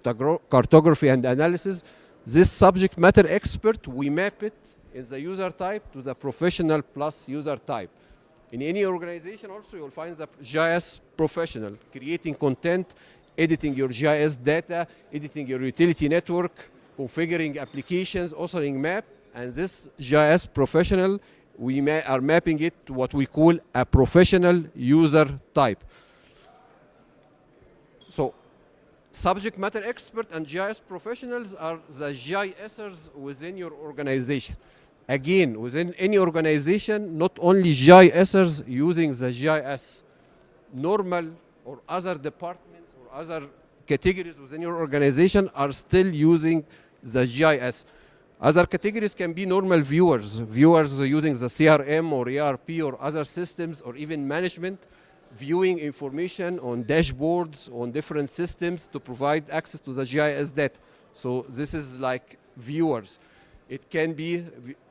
cartography and analysis. This subject matter expert, we map it in the user type to the professional plus user type. In any organization also, you'll find the GIS professional creating content, editing your GIS data, editing your utility network, configuring applications, authoring map, and this GIS professional, we are mapping it to what we call a professional user type. So subject matter expert and GIS professionals are the GISers within your organization. Again, within any organization, not only GISers using the GIS, normal or other departments or other categories within your organization are still using the GIS. Other categories can be normal viewers using the CRM or ERP or other systems, or even management, viewing information on dashboards, on different systems to provide access to the GIS data. So this is like viewers. It can be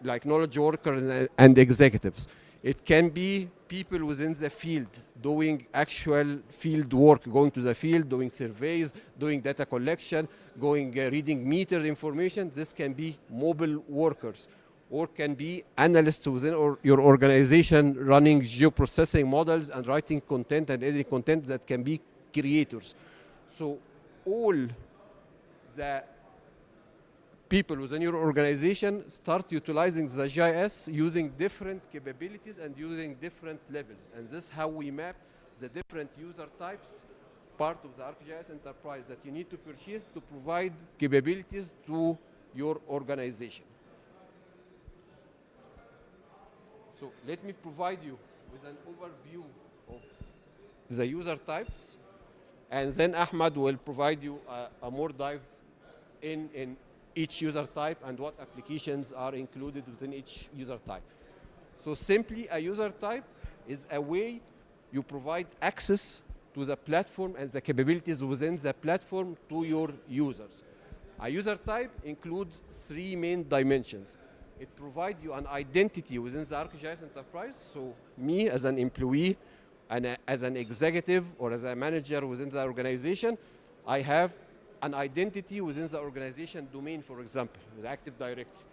like knowledge workers and executives. It can be people within the field doing actual field work, going to the field, doing surveys, doing data collection, reading meter information. This can be mobile workers, or can be analysts within your organization running geoprocessing models and writing content and editing content. That can be creators. So all the people within your organization start utilizing the GIS using different capabilities and using different levels. And this is how we map the different user types, part of the ArcGIS enterprise that you need to purchase to provide capabilities to your organization. So let me provide you with an overview of the user types, and then Ahmad will provide you a more dive in each user type and what applications are included within each user type. So simply, a user type is a way you provide access to the platform and the capabilities within the platform to your users. A user type includes three main dimensions. It provides you an identity within the ArcGIS enterprise. So me as an employee and as an executive or as a manager within the organization, I have an identity within the organization domain, for example, with Active Directory.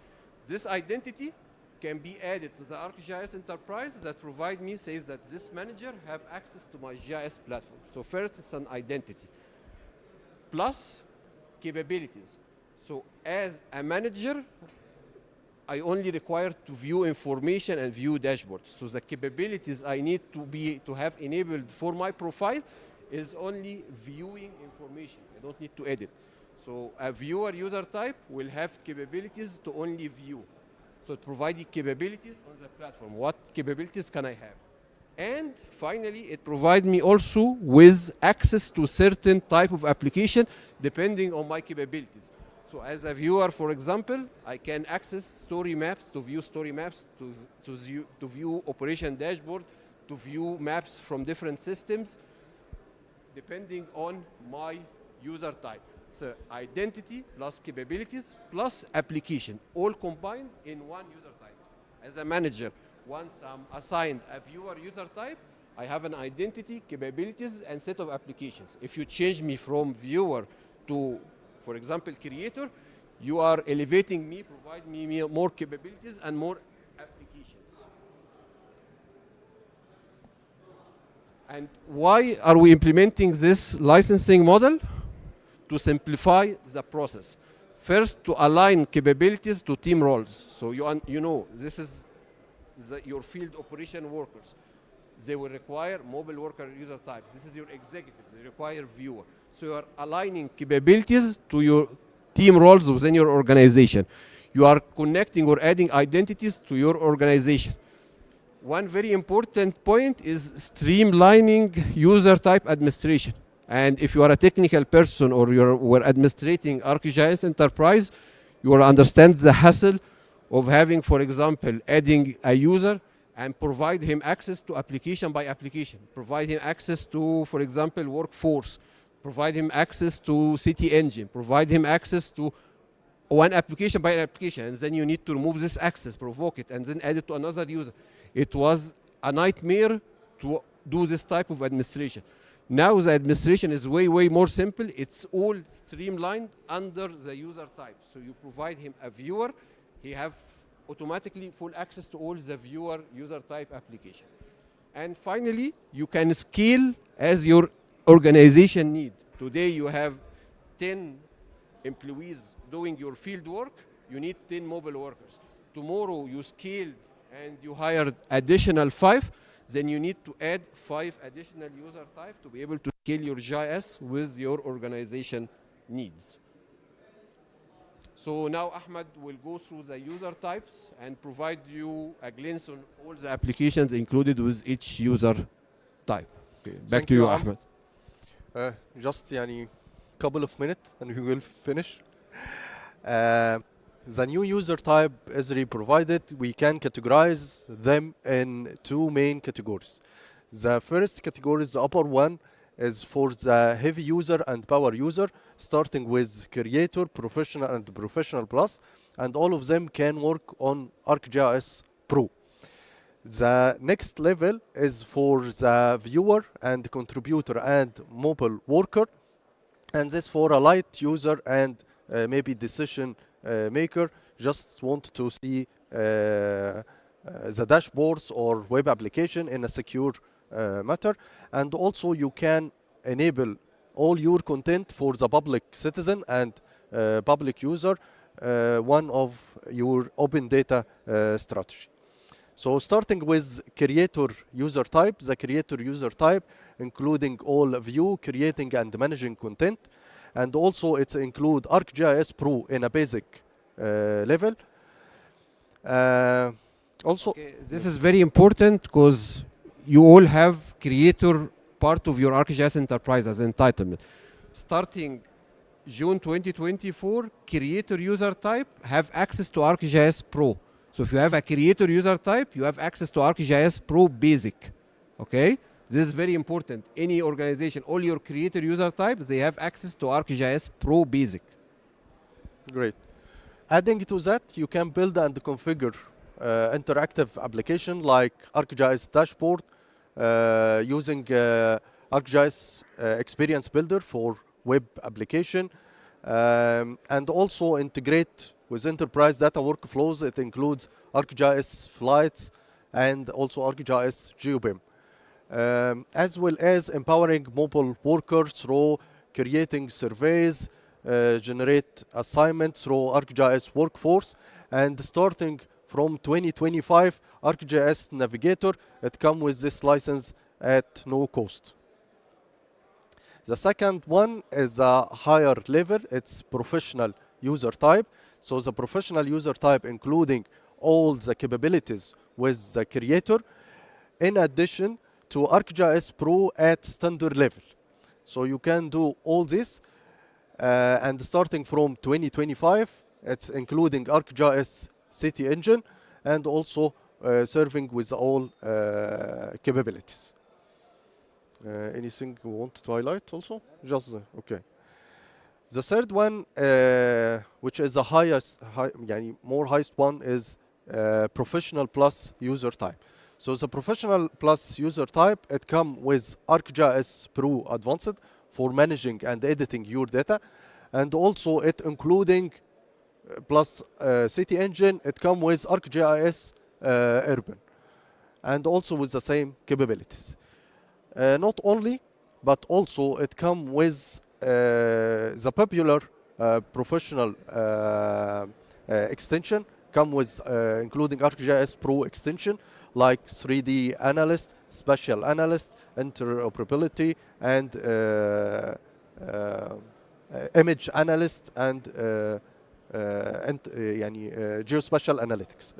This identity can be added to the ArcGIS enterprise that provide me, says that this manager have access to my GIS platform. So first, it's an identity, plus capabilities. So as a manager, I only require to view information and view dashboards. So the capabilities I need to have enabled for my profile is only viewing information. I don't need to edit. So a viewer user type will have capabilities to only view. So it provides capabilities on the platform. What capabilities can I have? And finally, it provides me also with access to certain type of application depending on my capabilities. So as a viewer, for example, I can access story maps, to view story maps, to view operation dashboard, to view maps from different systems, depending on my user type. So identity plus capabilities plus application, all combined in one user type. As a manager, once I'm assigned a viewer user type, I have an identity, capabilities, and set of applications. If you change me from viewer to, for example, creator, you are elevating me, provide me more capabilities and more applications. And why are we implementing this licensing model? To simplify the process. First, to align capabilities to team roles. So you know, this is your field operation workers. They will require mobile worker user type. This is your executive. They require viewer. So you are aligning capabilities to your team roles within your organization. You are connecting or adding identities to your organization. One very important point is streamlining user type administration. And if you are a technical person or were administrating ArcGIS Enterprise, you will understand the hassle of having, for example, adding a user and provide him access to application by application. Provide him access to, for example, workforce, provide him access to city engine, provide him access to one application by an application, and then you need to remove this access, provoke it, and then add it to another user. It was a nightmare to do this type of administration. Now the administration is way, way more simple. It's all streamlined under the user type. So you provide him a viewer, he have automatically full access to all the viewer user type application. And finally, you can scale as your organization need. Today you have 10 employees doing your field work, you need 10 mobile workers. Tomorrow you scaled and you hired additional 5, then you need to add 5 additional user types to be able to scale your GIS with your organization needs. So now Ahmed will go through the user types and provide you a glance on all the applications included with each user type. Okay, back Thank to you, Am. Ahmed. Just يعني couple of minutes and we will finish. The new user type Esri provided, we can categorize them in 2 main categories. The first category, the upper one, is for the heavy user and power user, starting with Creator, Professional, and Professional Plus, and all of them can work on ArcGIS Pro. The next level is for the viewer and contributor and mobile worker, and this for a light user and maybe decision maker, just want to see the dashboards or web application in a secure matter. And also you can enable all your content for the public citizen and public user, one of your open data strategy. So starting with creator user type, the creator user type including all view, creating and managing content, and also it's include ArcGIS Pro in a basic level. Also, Okay, this is very important because you all have creator part of your ArcGIS enterprise as entitlement. Starting June 2024, creator user type have access to ArcGIS Pro. So if you have a creator user type, you have access to ArcGIS Pro Basic. Okay? This is very important. Any organization, all your creator user types, they have access to ArcGIS Pro Basic. great. Adding to that, you can build and configure interactive application like ArcGIS Dashboard using ArcGIS Experience Builder for web application, and also integrate with enterprise data workflows. It includes ArcGIS Flights and also ArcGIS GeoBIM, as well as empowering mobile workers through creating surveys, generate assignments through ArcGIS Workforce, and starting from 2025, ArcGIS Navigator, it comes with this license at no cost. The second one is a higher level, it's professional user type. So the professional user type including all the capabilities with the creator, in addition to ArcGIS Pro at standard level. So you can do all this, and starting from 2025, it's including ArcGIS City Engine and also serving with all capabilities. Anything you want to highlight also? Just okay. The third one, which is the more highest one, is Professional Plus user type. So the Professional Plus user type, it comes with ArcGIS Pro Advanced for managing and editing your data, and also it including plus City Engine, it comes with ArcGIS Urban, and also with the same capabilities. Not only, but also it comes with the popular professional extension, come with including ArcGIS Pro extension like 3D Analyst, Spatial Analyst, Interoperability, and Image Analyst, and Geospatial Analytics.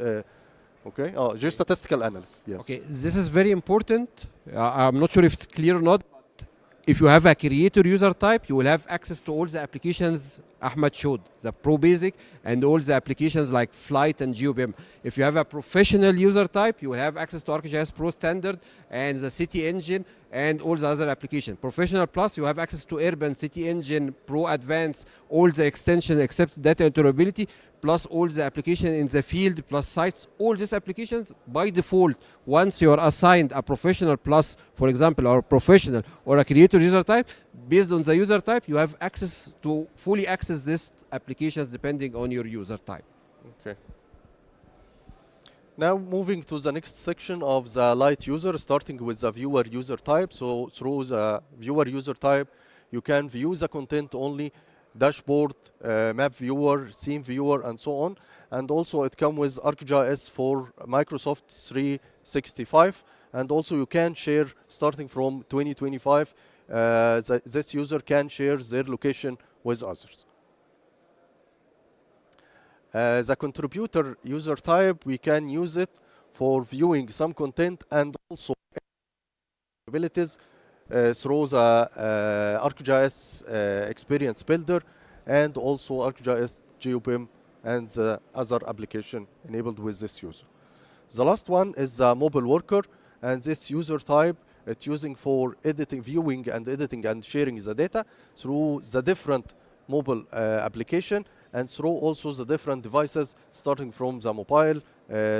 Okay, Geostatistical Analyst, yes. Okay, this is very important. I'm not sure if it's clear or not, but if you have a creator user type, you will have access to all the applications Ahmed showed, the Pro Basic and all the applications like Flight and GeoBIM. If you have a professional user type, you will have access to ArcGIS Pro Standard and the City Engine and all the other applications. Professional Plus, you have access to Urban, City Engine, Pro Advanced, all the extensions except data interoperability, plus all the application in the field, plus sites. All these applications, by default, once you are assigned a Professional Plus, for example, or a professional or a creator user type, based on the user type, you have access to fully access these applications depending on your user type. Okay. Now moving to the next section of the light user, starting with the viewer user type. So through the viewer user type, you can view the content only, dashboard, map viewer, scene viewer, and so on. And also it comes with ArcGIS for Microsoft 365. And also you can share, starting from 2025, this user can share their location with others. The contributor user type, we can use it for viewing some content and also abilities through the ArcGIS Experience Builder and also ArcGIS GeoBIM and the other application enabled with this user. The last one is the mobile worker, and this user type it's using for editing, viewing and editing and sharing the data through the different mobile application and through also the different devices starting from the mobile,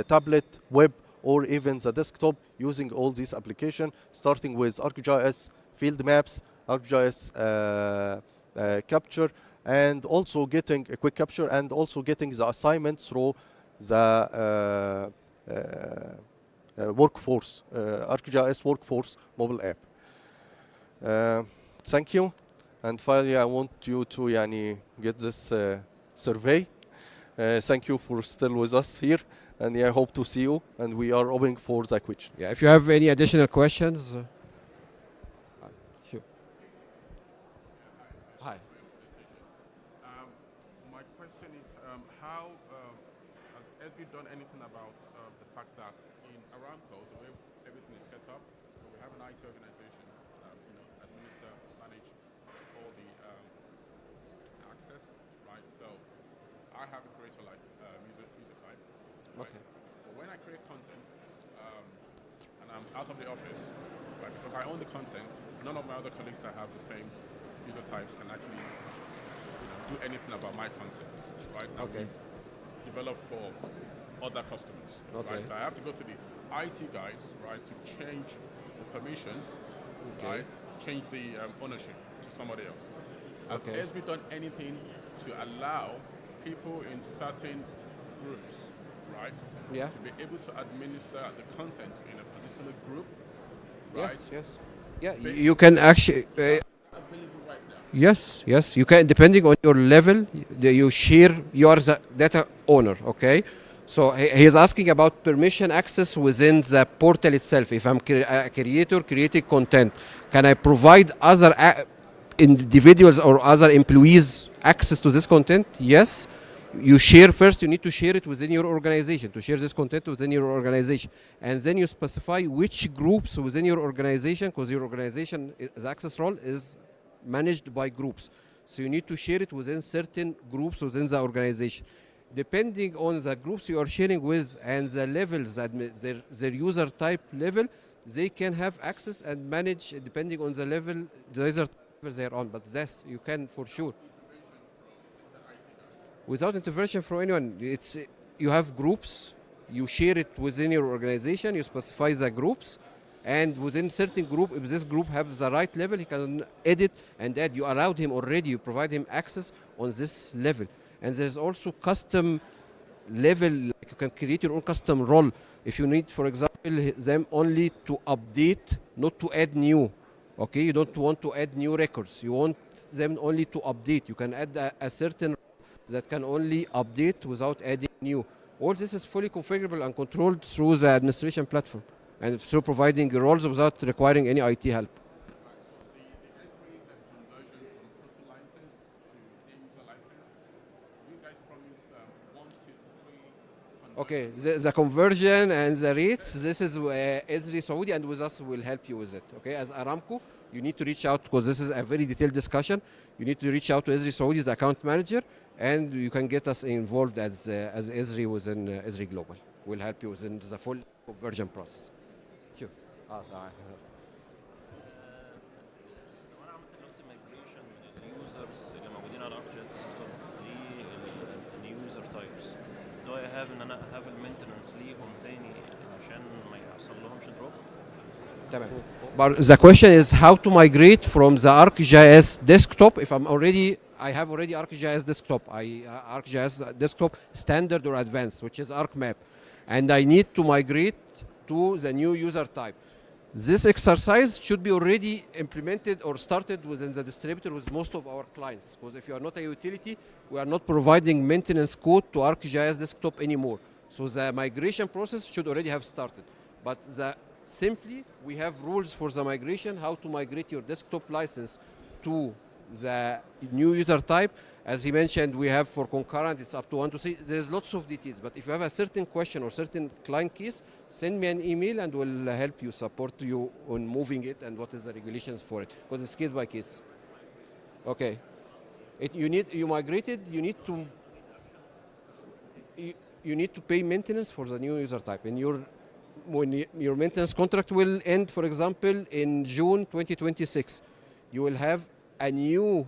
tablet, web, or even the desktop, using all these applications, starting with ArcGIS field maps, ArcGIS capture, and also getting a quick capture and also getting the assignments through the workforce, ArcGIS workforce mobile app. Thank you. And finally, I want you to get this survey. Thank you for still with us here, and I hope to see you. And we are open for the question. Yeah, if you have any additional questions. Sure. Hi. My question is, how has Esri done anything about the fact that in Aramco, the way everything is set up, we have an IT organization that administer, manage all the access, right? So I have a creator license, user type. Right? Okay. But when I create content and I'm out of the office, right, because I own the content, none of my other colleagues that have the same user types can actually do anything about my content, right? That Okay. we develop for other customers, Okay. right? So I have to go to the IT guys, right, to change the permission, Okay. right? Change the ownership to somebody else. Has Okay. Esri done anything to allow people in certain groups, right, Yeah. to be able to administer the content in a particular group, right? Yes. Yes. Yeah. You can actually. Available right now. Yes, yes, you can, depending on your level, you share, you are the data owner, okay? So he is asking about permission access within the portal itself. If I'm a creator creating content, can I provide other individuals or other employees access to this content? Yes. You share first, you need to share it within your organization, to share this content within your organization. And then you specify which groups within your organization, because your organization, the access role is managed by groups. So you need to share it within certain groups within the organization. Depending on the groups you are sharing with and the levels, their user type level, they can have access and manage depending on the level, the user type they are on. But this you can for sure. Without intervention from anyone, it's you have groups, you share it within your organization, you specify the groups, and within certain group, if this group has the right level, he can edit and add. You allowed him already, you provide him access on this level. And there's also custom level, like you can create your own custom role. If you need, for example, them only to update, not to add new. Okay, you don't want to add new records. You want them only to update. You can add a certain that can only update without adding new. All this is fully configurable and controlled through the administration platform and through providing roles without requiring any IT help. Okay, the conversion and the rates, this is Esri Saudi, and with us will help you with it. Okay, as Aramco, you need to reach out, because this is a very detailed discussion. You need to reach out to Esri Saudi's account manager, and you can get us involved as Esri within Esri Global. We'll help you within the full conversion process. Sure. Sorry. لو انا عملت دلوقتي مايجريشن من اليوزرز اللي موجودين على ArcGIS ديسكتوب لليوزر تايبس، do I have ان انا have المينتنس ليهم تاني عشان ما يحصل لهمش دروب؟ تمام. But the question is how to migrate from the ArcGIS desktop. If I have already ArcGIS desktop, ArcGIS desktop standard or advanced, which is ArcMap, and I need to migrate to the new user type. This exercise should be already implemented or started within the distributor with most of our clients. Because if you are not a utility, we are not providing maintenance code to ArcGIS desktop anymore. So the migration process should already have started. But simply, we have rules for the migration, how to migrate your desktop license to the new user type. As he mentioned, we have for concurrent, it's up to 1 to 3. There's lots of details, but if you have a certain question or certain client case, send me an email and we'll help you, support you on moving it and what is the regulations for it, because it's case by case. Okay. You migrated, you need to pay maintenance for the new user type. And when your maintenance contract will end, for example, in June 2026, you will have a new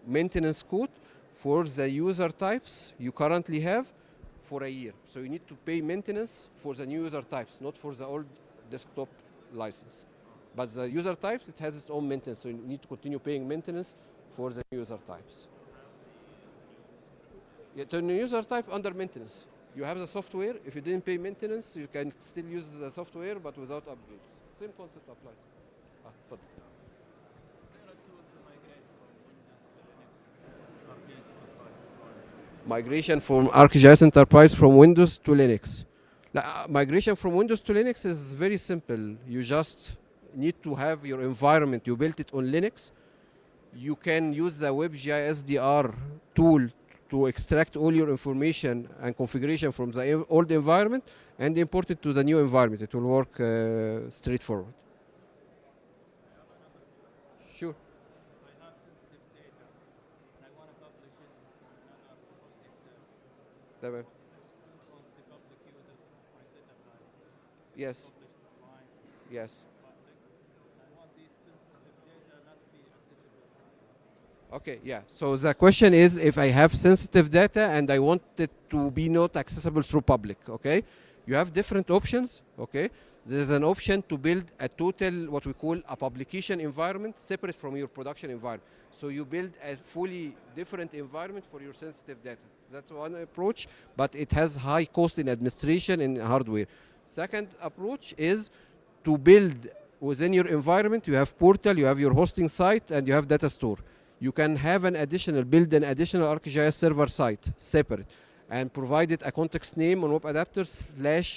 maintenance code for the user types you currently have for a year. So you need to pay maintenance for the new user types, not for the old desktop license. But the user types, it has its own maintenance, so you need to continue paying maintenance for the new user types. The new user type under maintenance. You have the software. If you didn't pay maintenance, you can still use the software, but without upgrades. Same concept applies. تفضل. Migration from ArcGIS Enterprise from Windows to Linux. Migration from Windows to Linux is very simple. You just need to have your environment. You built it on Linux. You can use the WebGIS DR tool to extract all your information and configuration from the old environment and import it to the new environment. It will work straightforward. Sure. I have sensitive data and I want to publish it in another hosting server. تمام. All the public users I set up like Yes. published online, Yes. public. I want these sensitive data not to be accessible. Okay, yeah. So the question is if I have sensitive data and I want it to be not accessible through public, okay? You have different options, okay? There's an option to build a total, what we call a publication environment separate from your production environment. So you build a fully different environment for your sensitive data. That's one approach, but it has high cost in administration and hardware. Second approach is to build within your environment. You have portal, you have your hosting site, and you have data store. You can have build an additional ArcGIS server site separate and provide it a context name on web adapters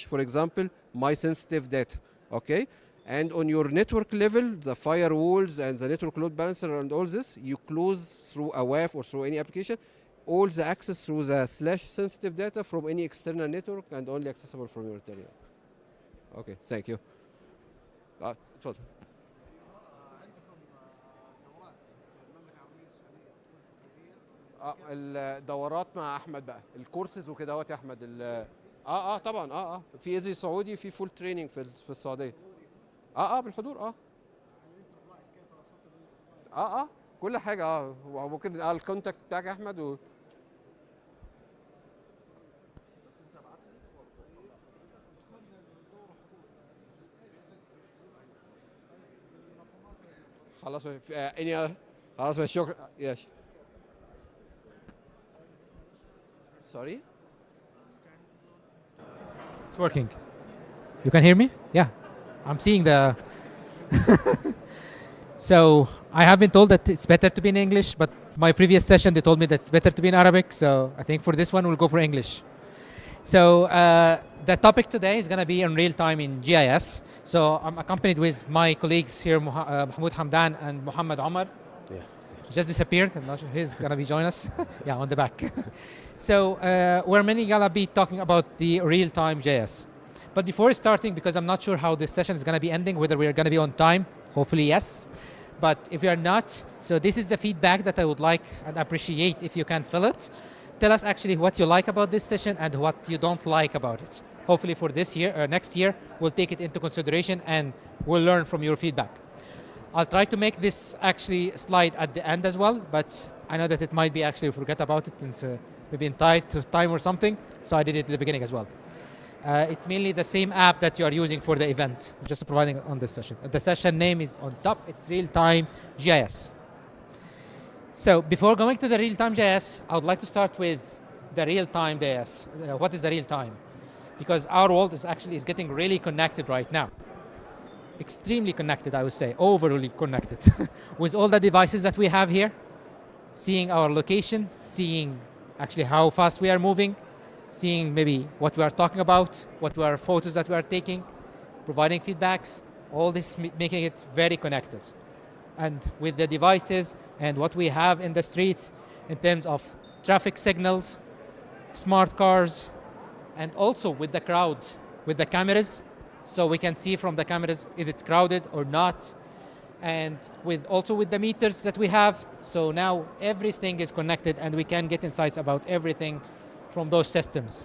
/ for example, my sensitive data, okay? And on your network level, the firewalls and the network load balancer and all this, you close through a WAF or through any application, all the access through the / sensitive data from any external network and only accessible from your terminal. Okay, thank you. اتفضل. الدورات مع احمد بقى الكورسز وكده اهوت يا احمد طبعا في ازري سعودي في فول تريننج في السعوديه بالحضور كل حاجه ممكن الكونتاكت بتاعك يا احمد خلاص خلاص شكرا يس Sorry? It's working. You can hear me? Yeah. I'm seeing the... So, I have been told that it's better to be in English, but my previous session, they told me that it's better to be in Arabic, so I think for this one, we'll go for English. So, the topic today is going to be in real time in GIS. So, I'm accompanied with my colleagues here, Mahmoud Hamdan and Muhammad Omar. just disappeared. I'm not sure he's gonna be joining us. Yeah, on the back. So we're mainly gonna be talking about the real-time JS. But before starting, because I'm not sure how this session is gonna be ending, whether we're gonna be on time, hopefully yes. But if we are not, so this is the feedback that I would like and appreciate if you can fill it. Tell us actually what you like about this session and what you don't like about it. Hopefully for this year or next year, we'll take it into consideration and we'll learn from your feedback. I'll try to make this actually slide at the end as well, but I know that it might be actually forget about it and maybe in tight to time or something, so I did it at the beginning as well. It's mainly the same app that you are using for the event, just providing on this session. The session name is on top, it's real-time GIS. So before going to the real-time JS, I would like to start with the real-time JS. What is the real-time? Because our world is getting really connected right now. Extremely connected, I would say, overly connected. With all the devices that we have here, seeing our location, seeing actually how fast we are moving, seeing maybe what we are talking about, what were photos that we are taking, providing feedbacks, all this making it very connected. And with the devices and what we have in the streets in terms of traffic signals, smart cars, and also with the crowd, with the cameras, so we can see from the cameras if it's crowded or not, and also with the meters that we have. So now everything is connected and we can get insights about everything from those systems.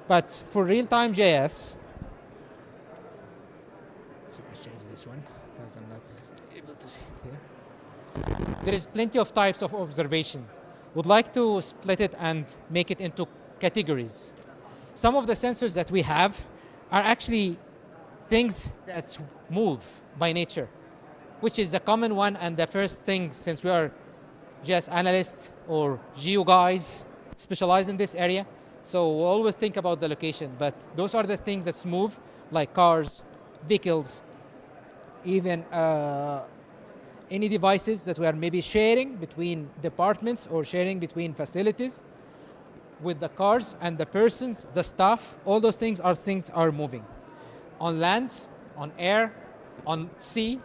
But for real-time JS, so let's change this one because I'm not able to see it here. There is plenty of types of observation. Would like to split it and make it into categories. Some of the sensors that we have are actually things that move by nature, which is the common one and the first thing, since we are GIS analysts or geo guys specialized in this area. So we always think about the location, but those are the things that move, like cars, vehicles, even any devices that we are maybe sharing between departments or sharing between facilities with the cars and the persons, the staff. All those things are moving. On land, on air, on sea,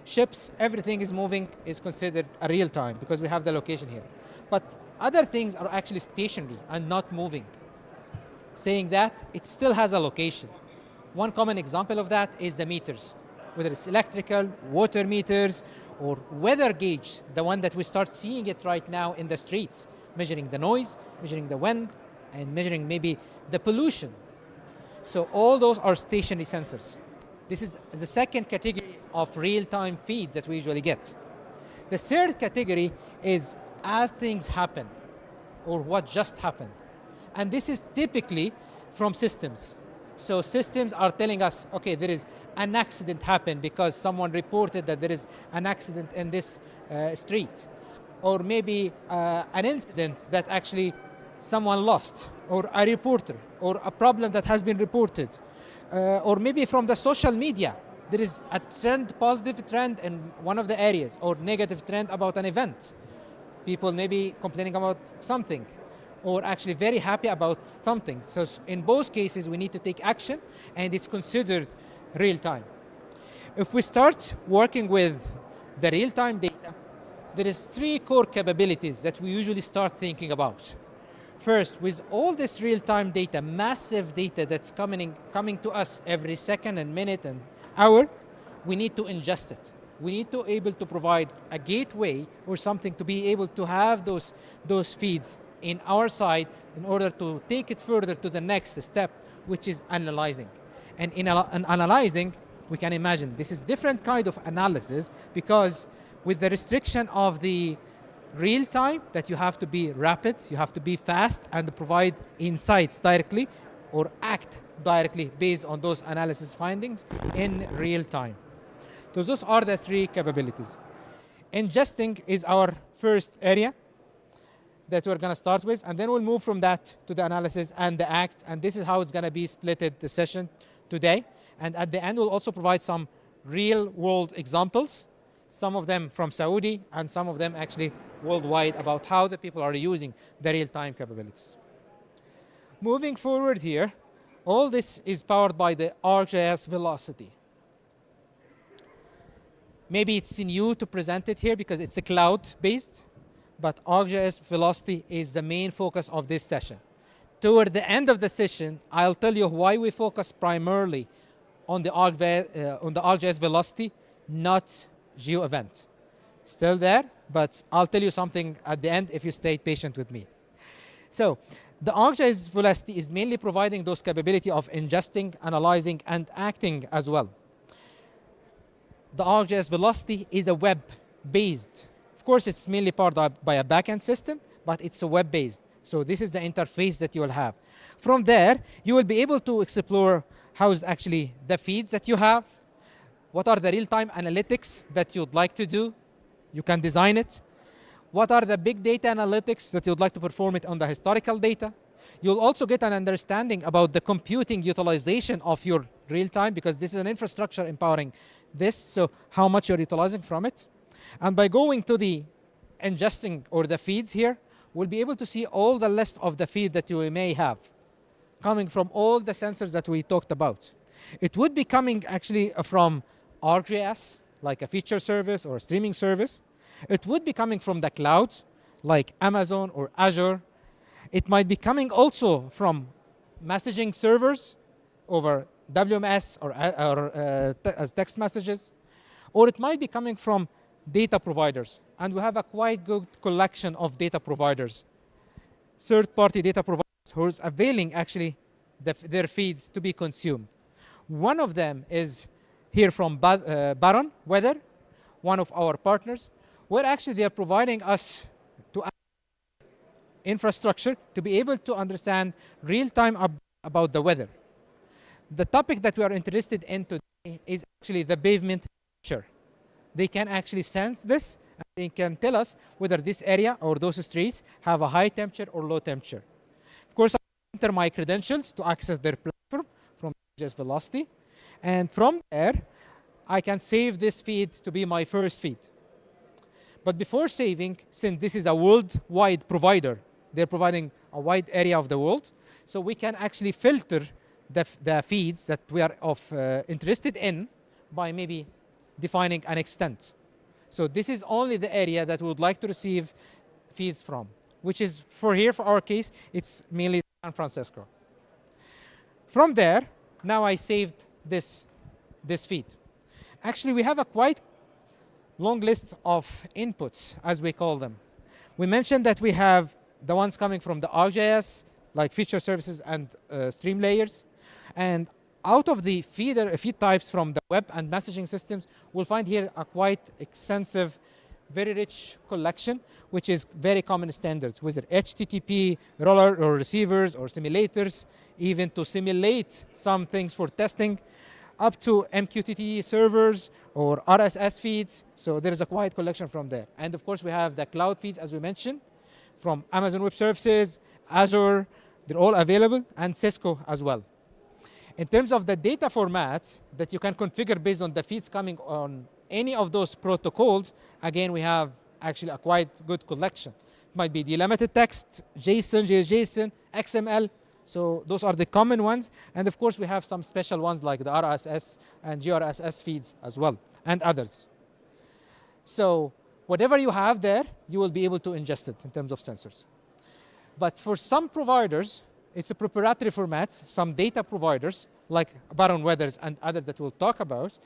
ships, everything is moving, is considered a real time because we have the location here. But other things are actually stationary and not moving. Saying that, it still has a location. One common example of that is the meters, whether it's electrical, water meters, or weather gauge, the one that we start seeing it right now in the streets, measuring the noise, measuring the wind, and measuring maybe the pollution. So all those are stationary sensors. This is the second category of real-time feeds that we usually get. The third category is as things happen, or what just happened. And this is typically from systems. So systems are telling us, okay, there is an accident happened because someone reported that there is an accident in this street. Or maybe an incident that actually someone lost, or a reporter, or a problem that has been reported. Or maybe from the social media, there is a trend, positive trend in one of the areas, or negative trend about an event. People maybe complaining about something, or actually very happy about something. So in both cases, we need to take action, and it's considered real time. If we start working with the real-time data, there is 3 core capabilities that we usually start thinking about. First, with all this real-time data, massive data that's coming to us every second and minute and hour, we need to ingest it. We need to be able to provide a gateway or something to be able to have those feeds in our side in order to take it further to the next step, which is analyzing. And in analyzing, we can imagine this is different kind of analysis, because with the restriction of the real time, that you have to be rapid, you have to be fast and provide insights directly or act directly based on those analysis findings in real time. So those are the 3 capabilities. Ingesting is our first area that we're going to start with, and then we'll move from that to the analysis and the act, and this is how it's going to be splitted the session today. And at the end, we'll also provide some real world examples, some of them from Saudi and some of them actually worldwide, about how the people are using the real-time capabilities. Moving forward here, all this is powered by the ArcGIS Velocity. Maybe it's new to present it here because it's a cloud-based, but ArcGIS Velocity is the main focus of this session. Toward the end of the session, I'll tell you why we focus primarily on the ArcGIS Velocity, not GeoEvent. Still there, but I'll tell you something at the end if you stay patient with me. So the ArcGIS Velocity is mainly providing those capability of ingesting, analyzing, and acting as well. The ArcGIS Velocity is a web-based. Of course, it's mainly powered by a backend system, but it's a web-based. So this is the interface that you will have. From there, you will be able to explore how is actually the feeds that you have, what are the real-time analytics that you'd like to do. You can design it. What are the big data analytics that you'd like to perform it on the historical data. You'll also get an understanding about the computing utilization of your real-time, because this is an infrastructure empowering this, so how much you're utilizing from it. And by going to the ingesting or the feeds here, we'll be able to see all the list of the feed that you may have, coming from all the sensors that we talked about. It would be coming actually from ArcGIS, like a feature service or a streaming service. It would be coming from the cloud, like Amazon or Azure. It might be coming also from messaging servers over WMS or as text messages, or it might be coming from data providers. And we have a quite good collection of data providers, third-party data providers who are availing actually their feeds to be consumed. One of them is here from Baron Weather, one of our partners, where actually they are providing us to infrastructure to be able to understand real-time about the weather. The topic that we are interested in today is actually the pavement temperature. They can actually sense this, and they can tell us whether this area or those streets have a high temperature or low temperature. Of course, I enter my credentials to access their platform from ArcGIS Velocity, and from there, I can save this feed to be my first feed. But before saving, since this is a worldwide provider, they're providing a wide area of the world, so we can actually filter the feeds that we are interested in by maybe defining an extent. So this is only the area that we would like to receive feeds from, which is for our case, it's mainly San Francisco. From there, now I saved this feed. Actually, we have a quite long list of inputs, as we call them. We mentioned that we have the ones coming from the ArcGIS, like feature services and stream layers. And out of the feed types from the web and messaging systems, we'll find here a quite extensive, very rich collection, which is very common standards, whether HTTP, roller or receivers or simulators, even to simulate some things for testing, up to MQTT servers or RSS feeds. So there is a quite collection from there. And of course, we have the cloud feeds, as we mentioned, from Amazon Web Services, Azure, they're all available, and Cisco as well. In terms of the data formats that you can configure based on the feeds coming on any of those protocols, again, we have actually a quite good collection. It might be delimited text, JSON, JSON, XML. So those are the common ones. And of course, we have some special ones like the RSS and GRSS feeds as well, and others. So whatever you have there, you will be able to ingest it in terms of sensors. But for some providers, it's a proprietary formats. Some data providers, like Baron Weathers and others that we'll talk about,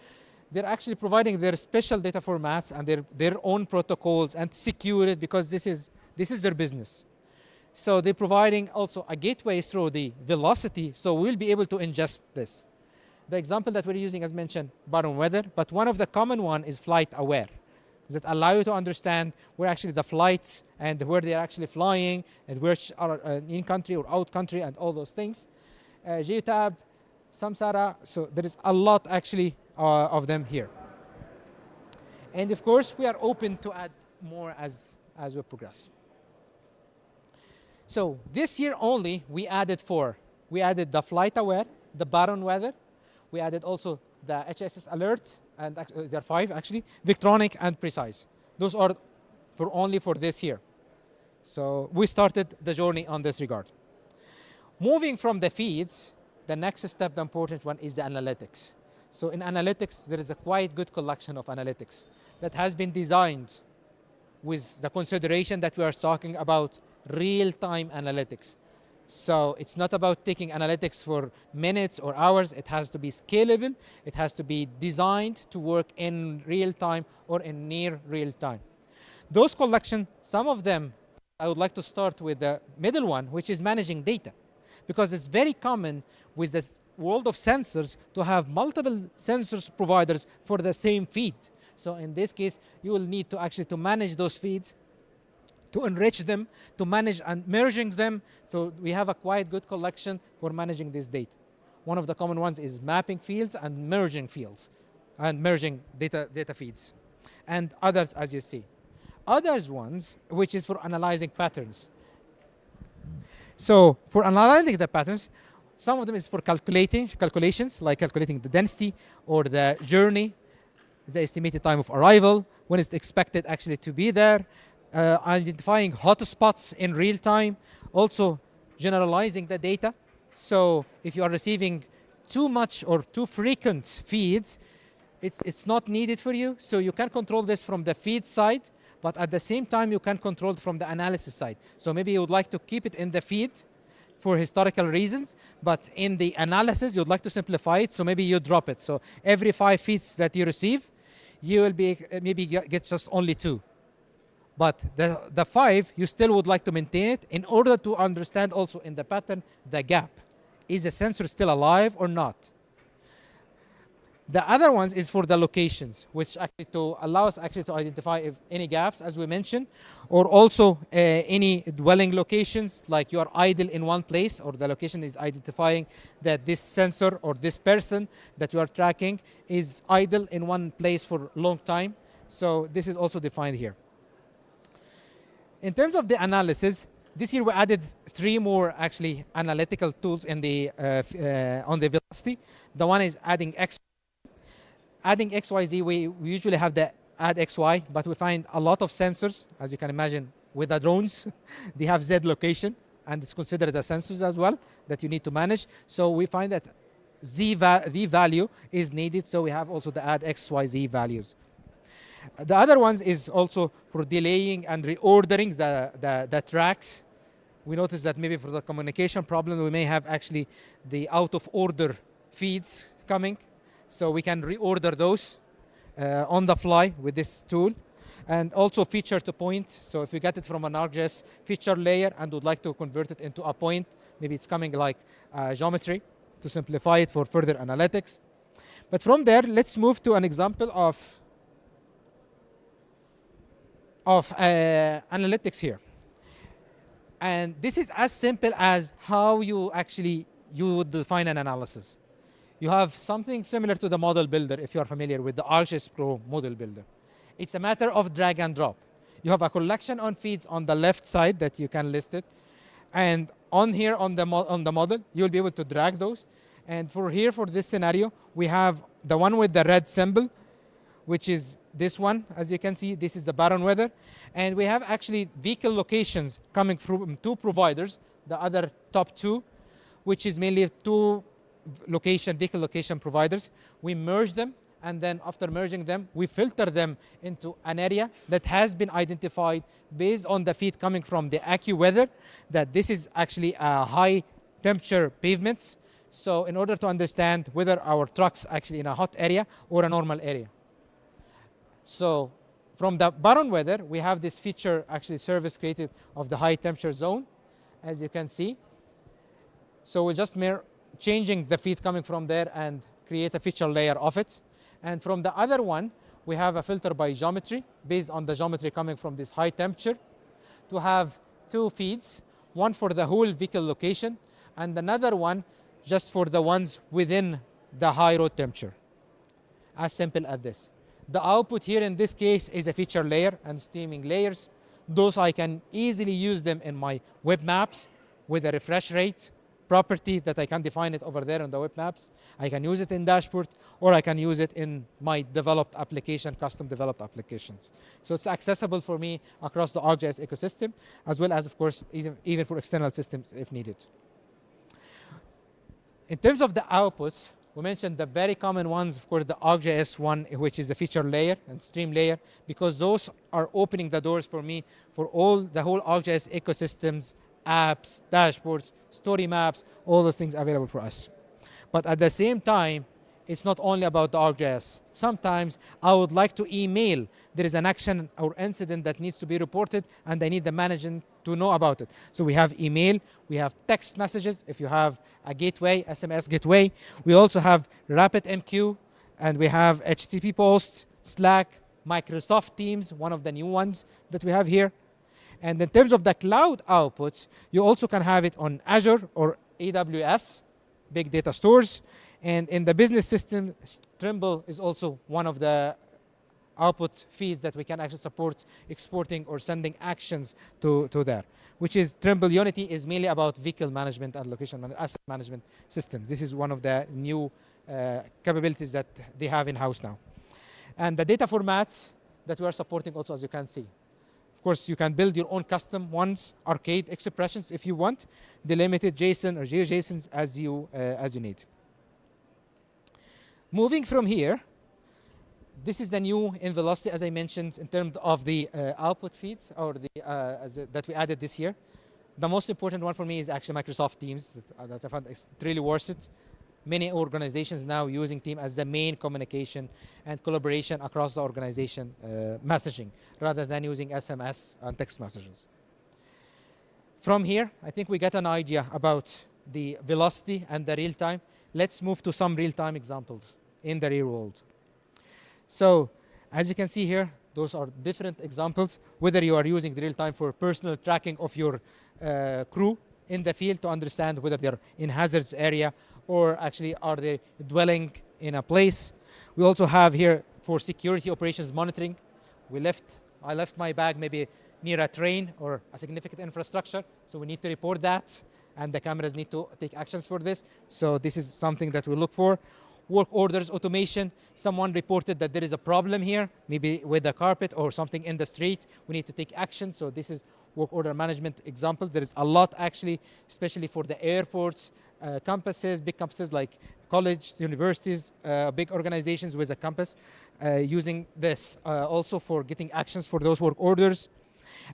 they're actually providing their special data formats and their own protocols and secure it, because this is their business. So they're providing also a gateway through the Velocity, so we'll be able to ingest this. The example that we're using, as mentioned, Baron Weather, but one of the common one is Flight Aware, that allow you to understand where actually the flights and where they are actually flying and which are in country or out country and all those things. Geotab, Samsara, so there is a lot actually of them here. And of course, we are open to add more as we progress. So this year only, we added 4. We added the Flight Aware, the Baron Weather. We added also the HSS Alert, and there are 5 actually, Victronic and Precise. Those are only for this year. So we started the journey on this regard. Moving from the feeds, the next step, the important one, is the analytics. So in analytics, there is a quite good collection of analytics that has been designed with the consideration that we are talking about real-time analytics. So it's not about taking analytics for minutes or hours. It has to be scalable. It has to be designed to work in real time or in near real time. Those collections, some of them, I would like to start with the middle one, which is managing data. Because it's very common with the world of sensors to have multiple sensors providers for the same feed. So in this case, you will need to actually to manage those feeds, to enrich them, to manage and merging them. So we have a quite good collection for managing this data. One of the common ones is mapping fields and merging fields and merging data feeds. And others, as you see. Others ones, which is for analyzing patterns. So for analyzing the patterns, some of them is for calculations, like calculating the density or the journey, the estimated time of arrival, when it's expected actually to be there, identifying hotspots in real time, also generalizing the data. So if you are receiving too much or too frequent feeds, it's not needed for you. So you can control this from the feed side, but at the same time, you can control it from the analysis side. So maybe you would like to keep it in the feed for historical reasons, but in the analysis, you'd like to simplify it, so maybe you drop it. So every 5 feeds that you receive, you will be maybe get just only 2. But the 5, you still would like to maintain it in order to understand also in the pattern the gap. Is the sensor still alive or not? The other ones is for the locations, which actually allow us actually to identify if any gaps, as we mentioned, or also any dwelling locations, like you are idle in one place, or the location is identifying that this sensor or this person that you are tracking is idle in one place for a long time. So this is also defined here. In terms of the analysis, this year we added 3 more actually analytical tools in the on the velocity. The one is adding XYZ. We usually have the add XY, but we find a lot of sensors, as you can imagine, with the drones. They have Z location, and it's considered as sensors as well that you need to manage. So we find that Z value is needed, so we have also the add XYZ values. The other ones is also for delaying and reordering the tracks. We notice that maybe for the communication problem, we may have actually the out of order feeds coming. So we can reorder those on the fly with this tool. And also feature to point. So if you get it from an ArcGIS feature layer and would like to convert it into a point, maybe it's coming like geometry to simplify it for further analytics. But from there, let's move to an example of analytics here. And this is as simple as how you would define an analysis. You have something similar to the model builder, if you are familiar with the ArcGIS Pro model builder. It's a matter of drag and drop. You have a collection on feeds on the left side that you can list it. And on here on the model, you'll be able to drag those. And for this scenario, we have the one with the red symbol, which is this one. As you can see, this is the barren weather. And we have actually vehicle locations coming from 2 providers, the other top 2, which is mainly 2 vehicle location providers. We merge them, and then after merging them, we filter them into an area that has been identified based on the feed coming from the AccuWeather, that this is actually a high temperature pavements. So in order to understand whether our truck's actually in a hot area or a normal area. So from the barren weather, we have this feature actually service created of the high temperature zone, as you can see. So we just changing the feed coming from there and create a feature layer of it. And from the other one, we have a filter by geometry based on the geometry coming from this high temperature to have 2 feeds, one for the whole vehicle location and another one just for the ones within the high road temperature. As simple as this. The output here in this case is a feature layer and steaming layers. Those I can easily use them in my web maps with a refresh rate property that I can define it over there in the web maps. I can use it in dashboard, or I can use it in my developed application, custom developed applications. So it's accessible for me across the ArcGIS ecosystem, as well as, of course, even for external systems if needed. In terms of the outputs, We mentioned the very common ones, of course, the ArcGIS one, which is the feature layer and stream layer, because those are opening the doors for me for the whole ArcGIS ecosystems, apps, dashboards, story maps, all those things available for us. But at the same time, it's not only about the ArcGIS. Sometimes I would like to email. There is an action or incident that needs to be reported, and I need the management to know about it. So we have email, we have text messages, if you have a gateway, SMS gateway. We also have RapidMQ, and we have HTTP post, Slack, Microsoft Teams, one of the new ones that we have here. And in terms of the cloud outputs, you also can have it on Azure or AWS, big data stores. And in the business system, Trimble is also one of the output feeds that we can actually support exporting or sending actions to there, which is Trimble Unity is mainly about vehicle management and asset management systems. This is one of the new capabilities that they have in-house now. And the data formats that we are supporting also, as you can see. Of course, you can build your own custom ones, arcade expressions if you want, delimited JSON or GeoJSONs as you need. Moving from here, this is the new in Velocity, as I mentioned, in terms of the output feeds or that we added this year. The most important one for me is actually Microsoft Teams that I found it's really worth it. Many organizations now using Teams as the main communication and collaboration across the organization messaging, rather than using SMS and text messages. From here, I think we get an idea about the velocity and the real time. Let's move to some real-time examples in the real world. So, as you can see here, those are different examples, whether you are using the real-time for personal tracking of your crew in the field to understand whether they're in hazards area or actually are they dwelling in a place. We also have here for security operations monitoring. I left my bag maybe near a train or a significant infrastructure, so we need to report that, and the cameras need to take actions for this. So this is something that we look for. Work orders automation. Someone reported that there is a problem here, maybe with the carpet or something in the street. We need to take action. So this is work order management examples. There is a lot actually, especially for the airports, campuses, big campuses like colleges, universities, big organizations with a campus, using this also for getting actions for those work orders.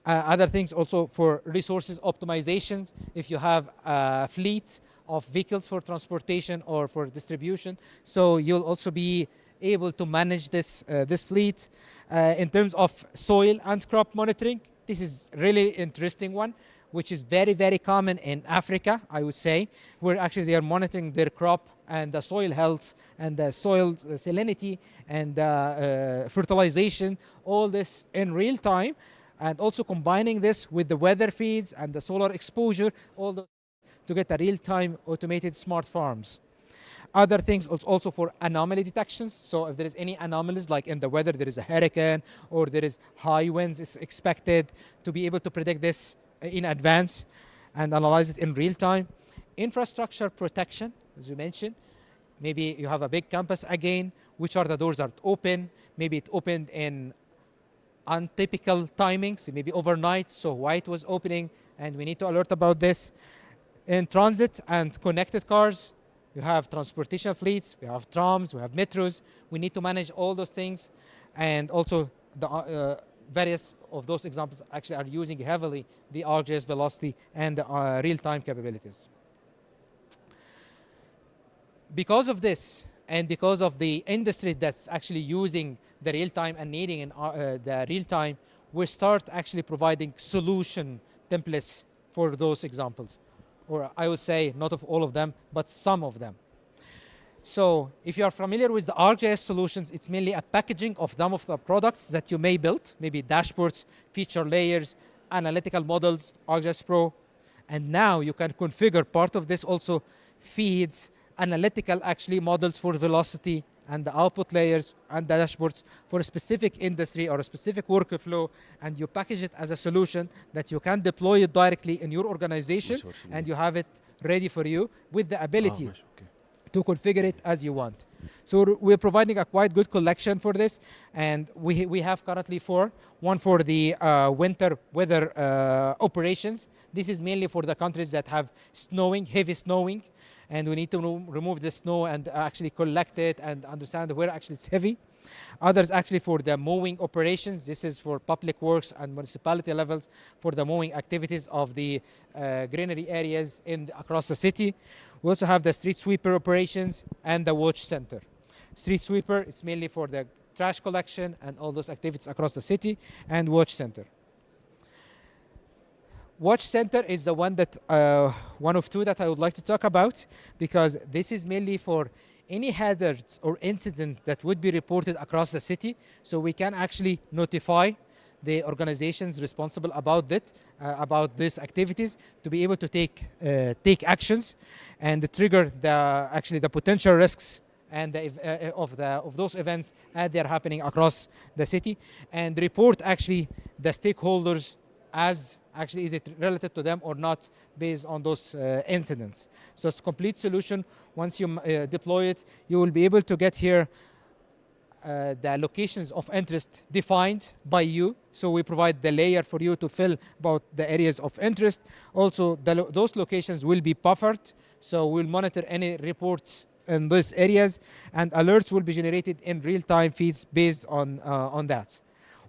Other things also for resources optimizations. If you have a fleet of vehicles for transportation or for distribution, so you'll also be able to manage this fleet. In terms of soil and crop monitoring, this is really interesting one, which is very, very common in Africa, I would say, where actually they are monitoring their crop and the soil health and the soil salinity and fertilization, all this in real time. And also combining this with the weather feeds and the solar exposure, all those to get a real-time automated smart farms. Other things also for anomaly detections. So if there is any anomalies, like in the weather, there is a hurricane or there is high winds is expected, to be able to predict this in advance and analyze it in real time. Infrastructure protection, as you mentioned. Maybe you have a big campus again, which are the doors that open. Maybe it opened in untypical timings, maybe overnight, so why it was opening, and we need to alert about this. In transit and connected cars, you have transportation fleets, we have trams, we have metros. We need to manage all those things, and also the various of those examples actually are using heavily the ArcGIS velocity and the real-time capabilities. Because of this, and because of the industry that's actually using the real-time and needing the real-time, we start actually providing solution templates for those examples. Or I would say not of all of them, but some of them. So if you are familiar with the ArcGIS solutions, it's mainly a packaging of some of the products that you may build, maybe dashboards, feature layers, analytical models, ArcGIS Pro. And now you can configure part of this also feeds analytical actually models for velocity and the output layers and the dashboards for a specific industry or a specific workflow, and you package it as a solution that you can deploy it directly in your organization, and you have it ready for you with the ability to configure it as you want. So we're providing a quite good collection for this, and we have currently four. One for the winter weather operations. This is mainly for the countries that have snowing, heavy snowing, and we need to remove the snow and actually collect it and understand where actually it's heavy. Others actually for the mowing operations. This is for public works and municipality levels for the mowing activities of the greenery areas across the city. We also have the street sweeper operations and the watch center. Street sweeper is mainly for the trash collection and all those activities across the city, and watch center. Watch center is the one that one of two that I would like to talk about, because this is mainly for any hazards or incident that would be reported across the city, so we can actually notify the organizations responsible about that, about these activities, to be able to take actions and trigger the potential risks and of those events as they are happening across the city, and report actually the stakeholders as actually is it related to them or not based on those incidents. So it's a complete solution. Once you deploy it, you will be able to get here the locations of interest defined by you. So we provide the layer for you to fill about the areas of interest. Also, those locations will be buffered. So we'll monitor any reports in those areas, and alerts will be generated in real-time feeds based on that.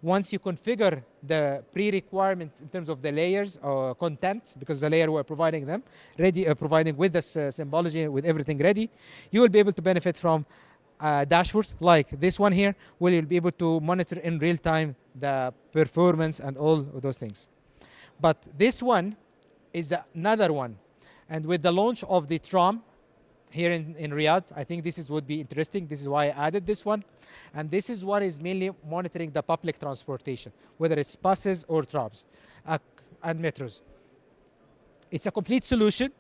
Once you configure the pre-requirements in terms of the layers or content, because the layer we're providing them ready, providing with this symbology, with everything ready, you will be able to benefit from a dashboard like this one here, where you'll be able to monitor in real time the performance and all of those things. But this one is another one. And with the launch of the tram here in Riyadh, I think would be interesting. This is why I added this one. And this is what is mainly monitoring the public transportation, whether it's buses or trams and metros. It's a complete solution.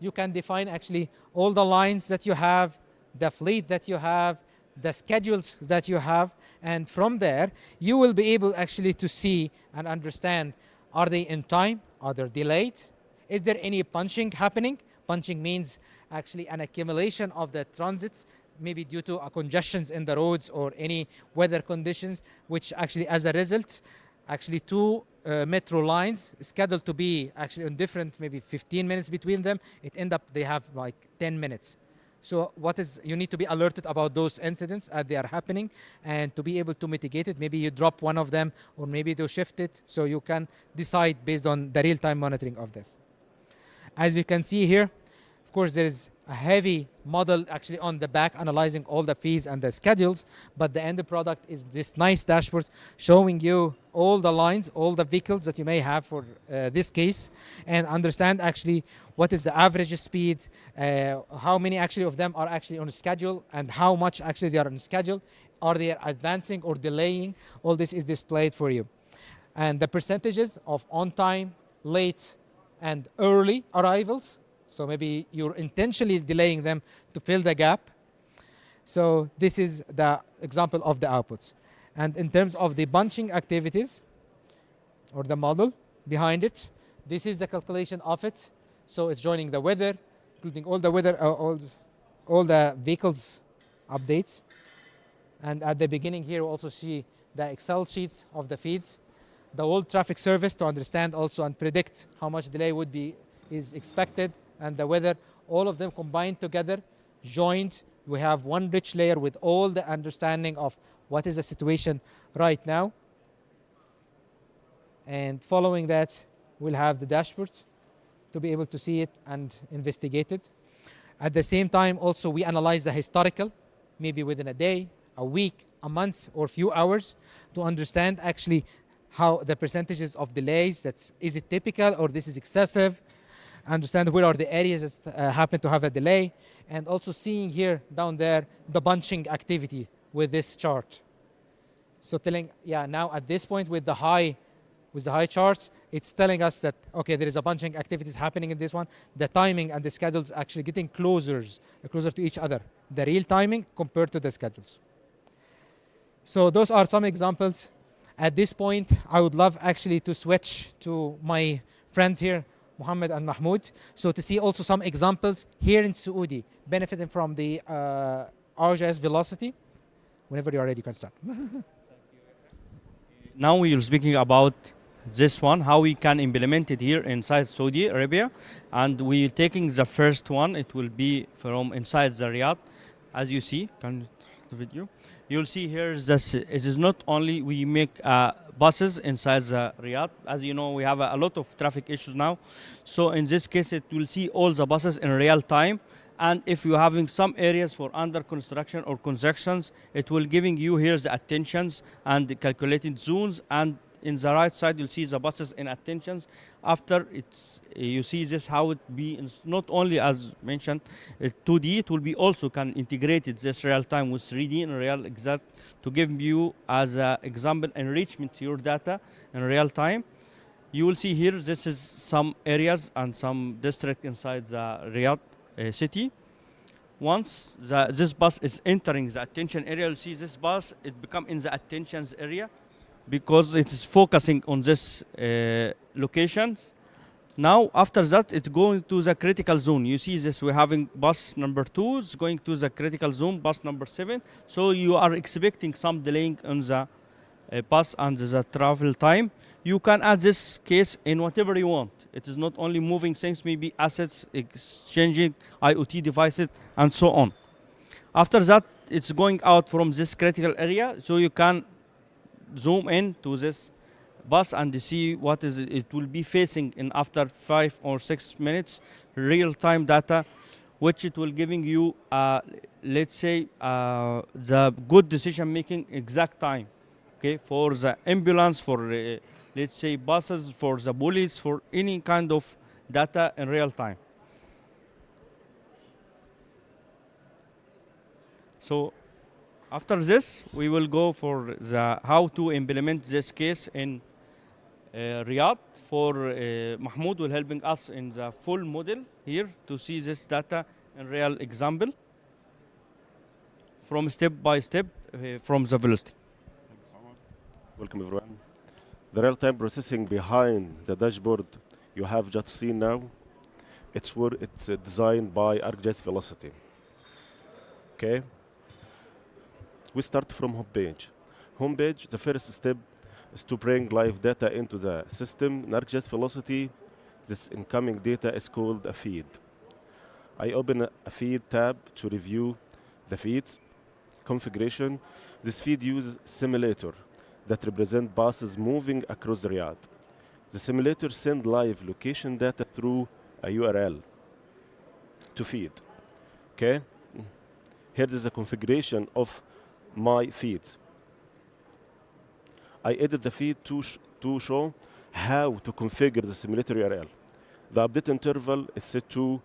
You can define actually all the lines that you have, the fleet that you have, the schedules that you have, and from there, you will be able actually to see and understand, are they in time? Are they delayed? Is there any punching happening? Punching means actually an accumulation of the transits, maybe due to congestions in the roads or any weather conditions, which actually as a result, actually two metro lines scheduled to be actually on different, maybe 15 minutes between them, they have like 10 minutes. So you need to be alerted about those incidents as they are happening, and to be able to mitigate it, maybe you drop one of them or maybe you shift it, so you can decide based on the real-time monitoring of this. As you can see here, of course, there is a heavy model actually on the back analyzing all the fees and the schedules, but the end product is this nice dashboard showing you all the lines, all the vehicles that you may have for this case, and understand actually what is the average speed, how many actually of them are actually on schedule, and how much actually they are on schedule. Are they advancing or delaying? All this is displayed for you. And the percentages of on time, late, and early arrivals. So maybe you're intentionally delaying them to fill the gap. So this is the example of the outputs. And in terms of the bunching activities, or the model behind it, this is the calculation of it. So it's joining the weather, including all the weather, all the vehicles updates. And at the beginning here, we also see the Excel sheets of the feeds, the whole traffic service to understand also and predict how much delay is expected, and the weather, all of them combined together, joined. We have one rich layer with all the understanding of what is the situation right now. And following that, we'll have the dashboards to be able to see it and investigate it. At the same time, also, we analyze the historical, maybe within a day, a week, a month, or few hours, to understand actually how the percentages of delays, is it typical or this is excessive, understand where are the areas that happen to have a delay, and also seeing here down there the bunching activity with this chart. So telling, now at this point with the high charts, it's telling us that, okay, there is a bunching activities happening in this one. The timing and the schedules actually getting closer to each other. The real timing compared to the schedules. So those are some examples. At this point, I would love actually to switch to my friends here, Mohammed and Mahmoud, so to see also some examples here in Saudi benefiting from the ArcGIS velocity. Whenever you're ready, you can start. Now we are speaking about this one, how we can implement it here inside Saudi Arabia. And we're taking the first one. It will be from inside the Riyadh. As you see, can you the video? You'll see here this. It is not only we make buses inside the Riyadh. As you know, we have a lot of traffic issues now. So in this case, it will see all the buses in real time. And if you're having some areas for under construction or constructions, it will giving you here the attentions and the calculated zones. And in the right side, you'll see the buses in attentions. After it's, you see this how it be. It's not only as mentioned, 2D. It will be also can integrate it this real time with 3D and real exact to give you as an example enrichment to your data in real time. You will see here. This is some areas and some district inside the Riyadh city. Once this bus is entering the attention area, you'll see this bus, it become in the attentions area because it is focusing on this locations. Now, after that, it's going to the critical zone. You see this, we're having bus number 2 is going to the critical zone, bus number 7. So you are expecting some delaying on the bus and the travel time. You can add this case in whatever you want. It is not only moving things, maybe assets, exchanging IoT devices, and so on. After that, it's going out from this critical area, so you can zoom in to this bus and see what is it will be facing in after 5 or 6 minutes, real-time data, which it will giving you, let's say, the good decision-making exact time. Okay, for the ambulance, for let's say buses, for the police, for any kind of data in real time. So after this, we will go for the how to implement this case in Riyadh. For Mahmoud will helping us in the full model here to see this data in real example from step by step from the velocity. Welcome everyone. The real-time processing behind the dashboard you have just seen now, it's designed by ArcGIS Velocity. Okay. We start from homepage. Homepage, the first step is to bring live data into the system. In ArcGIS Velocity, this incoming data is called a feed. I open a feed tab to review the feeds configuration. This feed uses simulator that represent buses moving across Riyadh. The simulator send live location data through a URL to feed. Okay? Here is a configuration of my feeds. I edit the feed to show how to configure the simulator URL. The update interval is set to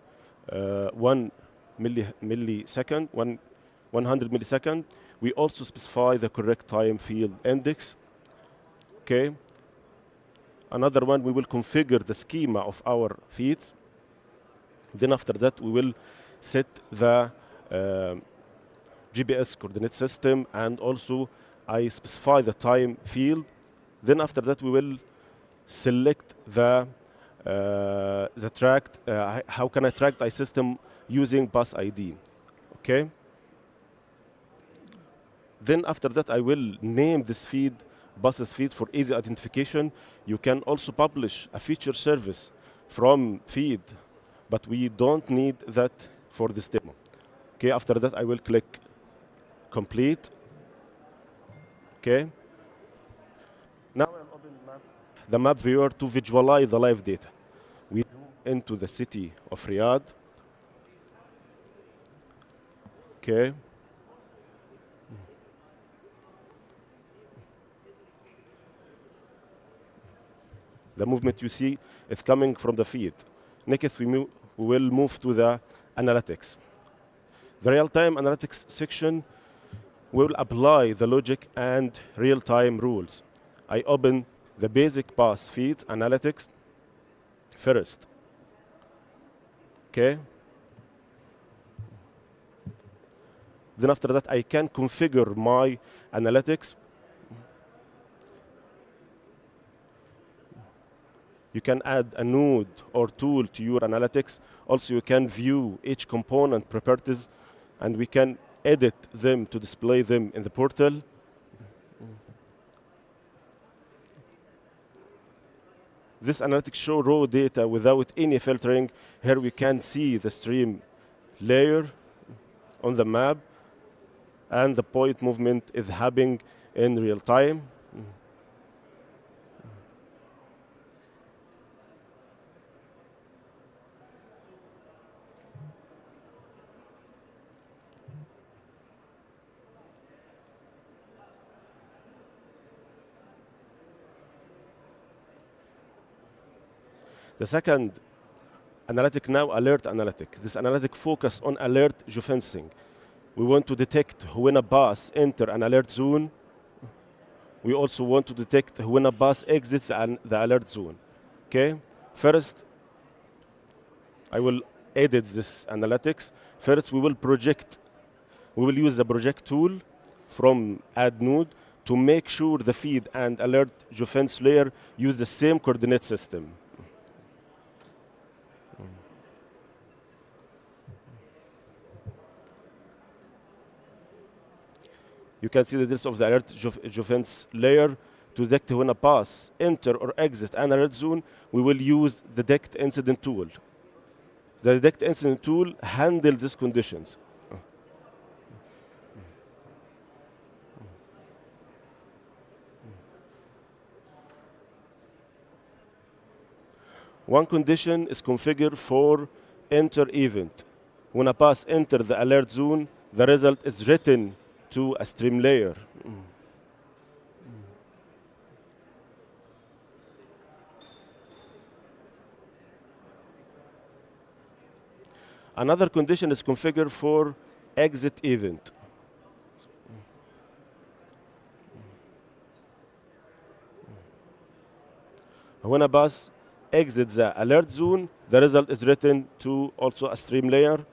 100 millisecond. We also specify the correct time field index. Okay. Another one, we will configure the schema of our feeds. Then after that, we will set the GPS coordinate system, and also I specify the time field. Then after that, we will select the tracked. How can I track the system using bus ID? Okay. Then after that, I will name this feed buses feed for easy identification. You can also publish a feature service from feed, but we don't need that for this demo. Okay, after that, I will click complete. Okay. Now I'll open the map viewer to visualize the live data. We zoom into the city of Riyadh. Okay. The movement you see is coming from the feed. Next, we will move to the analytics. The real-time analytics section will apply the logic and real-time rules. I open the basic bus feeds analytics first. Okay. Then after that, I can configure my analytics. You can add a node or tool to your analytics. Also, you can view each component properties, and we can edit them to display them in the portal. This analytics show raw data without any filtering. Here we can see the stream layer on the map, and the point movement is happening in real time. The second analytic now, alert analytic. This analytic focus on alert geofencing. We want to detect when a bus enter an alert zone. We also want to detect when a bus exits the alert zone. Okay, first, I will edit this analytics. First, we will use the project tool from add node to make sure the feed and alert geofence layer use the same coordinate system. You can see the details of the alert geofence layer to detect when a bus enter or exit an alert zone. We will use the detect incident tool. The detect incident tool handles these conditions. One condition is configured for enter event. When a bus enters the alert zone, the result is written to a stream layer. Another condition is configured for exit event. When a bus exits the alert zone, the result is written to also a stream layer.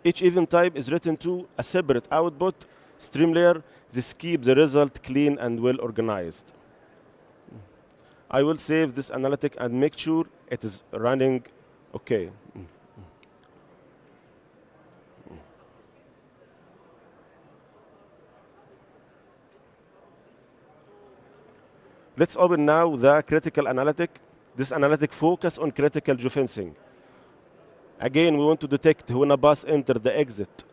Each event type is written to a separate output stream layer. This keeps the result clean and well organized. I will save this analytic and make sure it is running okay. Let's open now the critical analytic. This analytic focus on critical geofencing. Again, we want to detect when a bus enter the exit,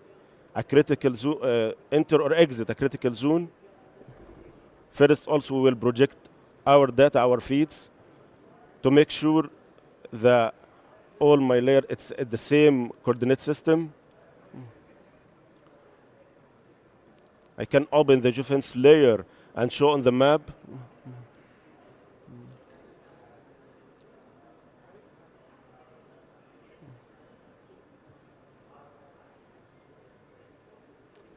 a critical zone, enter or exit a critical zone. First, also we will project our data, our feeds, to make sure that all my layer it's at the same coordinate system. I can open the geofence layer and show on the map.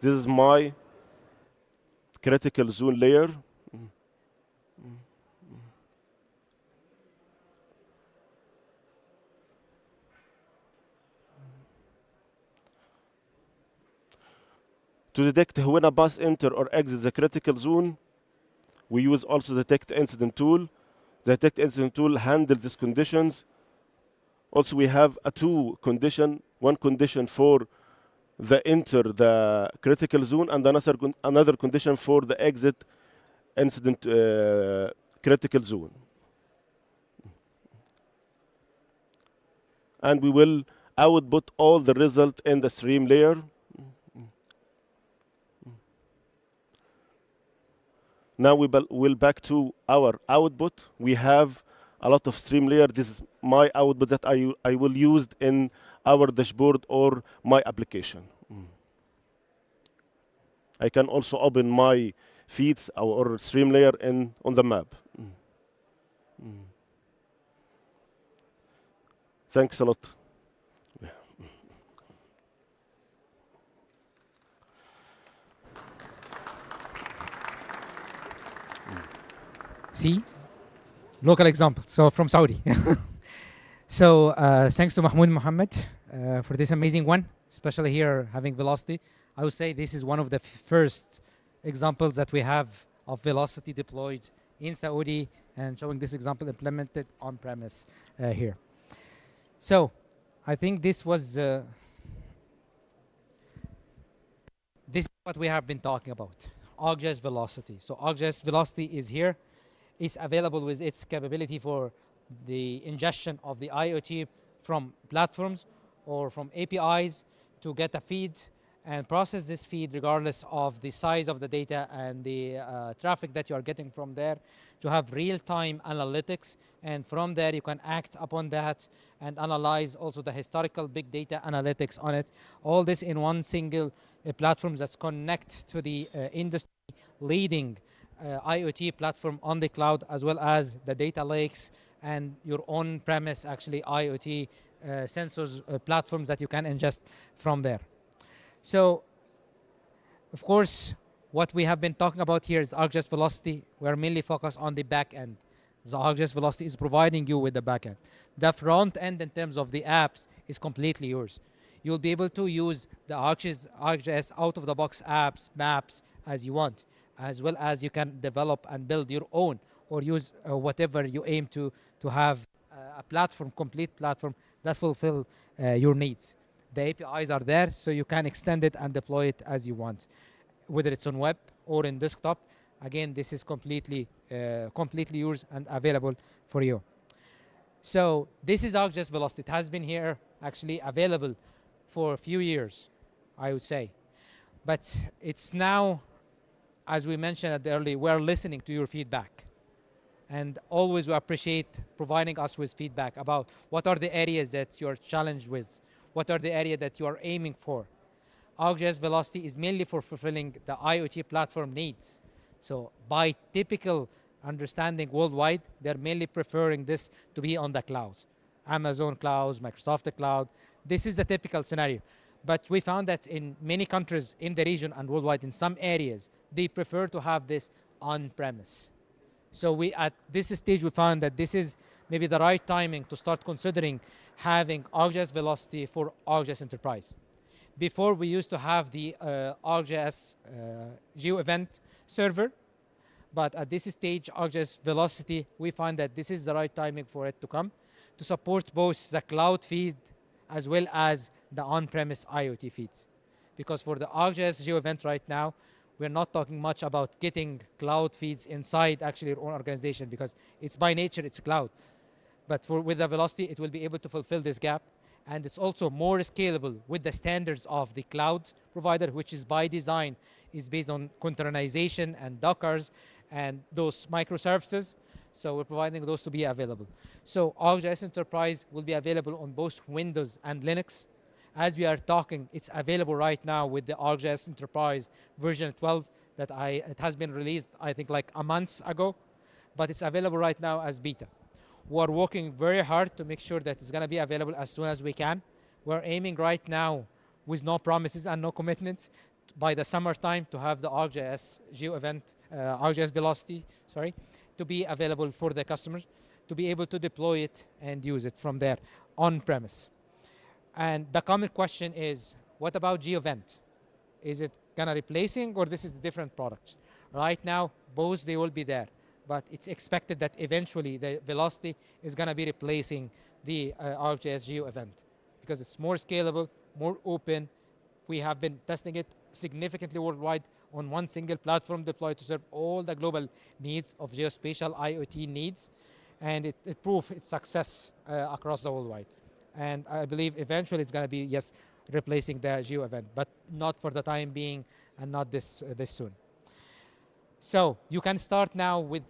This is my critical zone layer. To detect when a bus enter or exit the critical zone, we use also the detect incident tool. The detect incident tool handles these conditions. Also, we have a two condition, one condition for the enter the critical zone and another condition for the exit incident critical zone. And we will output all the result in the stream layer. Now we will back to our output. We have a lot of stream layer. This is my output that I will use in our dashboard or my application. I can also open my feeds or stream layer on the map. Thanks a lot. See, local examples. So from Saudi. So thanks to Mahmoud Mohammed for this amazing one, especially here having velocity. I would say this is one of the first examples that we have of velocity deployed in Saudi and showing this example implemented on premise here. So I think this was this is what we have been talking about, ArcGIS velocity. So ArcGIS velocity is here. It's available with its capability for the ingestion of the IoT from platforms or from APIs to get a feed and process this feed regardless of the size of the data and the traffic that you are getting from there, to have real-time analytics, and from there you can act upon that and analyze also the historical big data analytics on it. All this in one single platform that's connect to the industry leading IoT platform on the cloud, as well as the data lakes and your own premise actually IoT sensors platforms that you can ingest from there. So, of course, what we have been talking about here is ArcGIS Velocity. We're mainly focused on the back end. The ArcGIS Velocity is providing you with the back end. The front end in terms of the apps is completely yours. You'll be able to use the ArcGIS out-of-the-box apps, maps as you want, as well as you can develop and build your own or use whatever you aim to have a platform, complete platform that fulfill your needs. The APIs are there, so you can extend it and deploy it as you want, whether it's on web or in desktop. Again, this is completely yours and available for you. So this is ArcGIS Velocity. It has been here actually available for a few years, I would say. But it's now, as we mentioned at the early, we're listening to your feedback. And always we appreciate providing us with feedback about what are the areas that you're challenged with, what are the areas that you are aiming for. ArcGIS Velocity is mainly for fulfilling the IoT platform needs. So by typical understanding worldwide, they're mainly preferring this to be on the cloud. Amazon clouds, Microsoft cloud. This is the typical scenario. But we found that in many countries in the region and worldwide, in some areas, they prefer to have this on-premise. So we, at this stage, we found that this is maybe the right timing to start considering having ArcGIS Velocity for ArcGIS Enterprise. Before, we used to have the ArcGIS GeoEvent server, but at this stage, ArcGIS Velocity, we find that this is the right timing for it to come to support both the cloud feed as well as the on-premise IoT feeds. Because for the ArcGIS GeoEvent right now, we're not talking much about getting cloud feeds inside actually your own organization, because it's by nature, it's cloud. But with the Velocity, it will be able to fulfill this gap. And it's also more scalable with the standards of the cloud provider, which is by design, is based on containerization and Dockers and those microservices. So we're providing those to be available. So ArcGIS Enterprise will be available on both Windows and Linux. As we are talking, it's available right now with the ArcGIS Enterprise version 12 that it has been released, I think, like a month ago, but it's available right now as beta. We're working very hard to make sure that it's going to be available as soon as we can. We're aiming right now, with no promises and no commitments, by the summertime to have the ArcGIS GeoEvent, ArcGIS Velocity, to be available for the customers, to be able to deploy it and use it from there on-premise. And the common question is, what about GeoEvent? Is it going to replacing, or this is a different product? Right now, both they will be there, but it's expected that eventually the Velocity is going to be replacing the ArcGIS GeoEvent because it's more scalable, more open. We have been testing it significantly worldwide on one single platform deployed to serve all the global needs of geospatial IoT needs, and it proved its success across the worldwide. And I believe eventually it's going to be, yes, replacing the GeoEvent, but not for the time being and not this soon. So you can start now with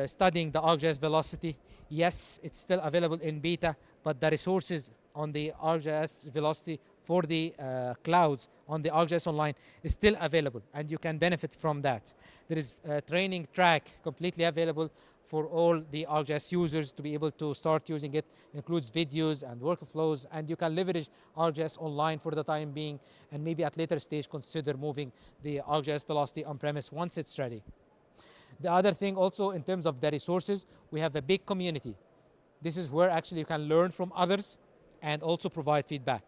studying the ArcGIS Velocity. Yes, it's still available in beta, but the resources on the ArcGIS Velocity for the clouds on the ArcGIS Online is still available, and you can benefit from that. There is a training track completely available for all the ArcGIS users to be able to start using it. It includes videos and workflows, and you can leverage ArcGIS Online for the time being, and maybe at later stage consider moving the ArcGIS Velocity on-premise once it's ready. The other thing also, in terms of the resources, we have a big community. This is where actually you can learn from others and also provide feedback.